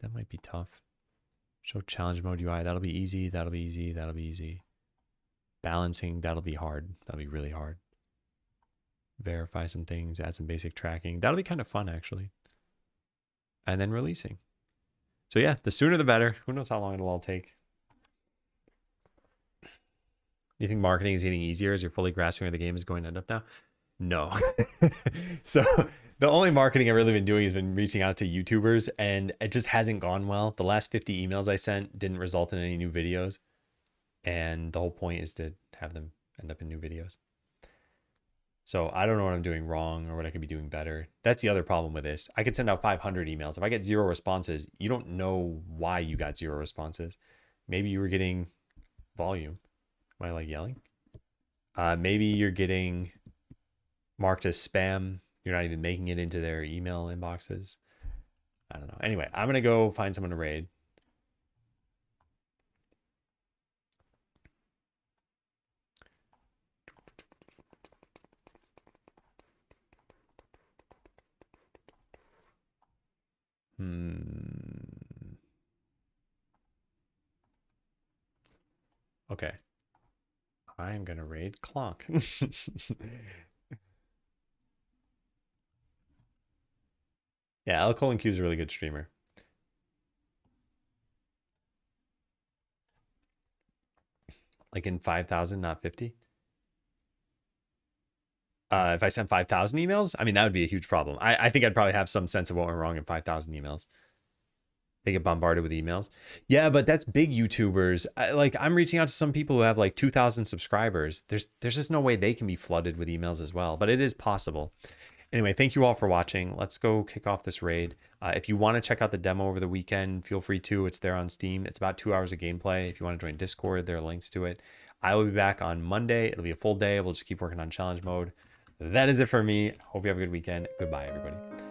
A: That might be tough. Show challenge mode UI, that'll be easy, that'll be easy, that'll be easy. Balancing, that'll be hard, that'll be really hard. Verify some things, add some basic tracking. That'll be kind of fun, actually. And then releasing. So yeah, the sooner the better. Who knows how long it'll all take. Do you think marketing is getting easier as you're fully grasping where the game is going to end up now? No. So the only marketing I've really been doing has been reaching out to YouTubers, and it just hasn't gone well. The last 50 emails I sent didn't result in any new videos. And the whole point is to have them end up in new videos. So I don't know what I'm doing wrong or what I could be doing better. That's the other problem with this. I could send out 500 emails. If I get 0 responses, you don't know why you got 0 responses. Maybe you were getting volume. Am I like yelling? Maybe you're getting marked as spam. You're not even making it into their email inboxes. I don't know. Anyway, I'm going to go find someone to raid. Okay. I'm going to raid Clonk. Yeah, L Colon Q is a really good streamer. Like in 5,000, not 50. If I sent 5,000 emails, I mean, that would be a huge problem. I think I'd probably have some sense of what went wrong in 5,000 emails. They get bombarded with emails. Yeah, but that's big YouTubers. I'm reaching out to some people who have like 2,000 subscribers. There's just no way they can be flooded with emails as well, but it is possible. Anyway, thank you all for watching. Let's go kick off this raid. If you want to check out the demo over the weekend, feel free to. It's there on Steam. It's about 2 hours of gameplay. If you want to join Discord, there are links to it. I will be back on Monday. It'll be a full day. We'll just keep working on challenge mode. That is it for me. Hope you have a good weekend. Goodbye, everybody.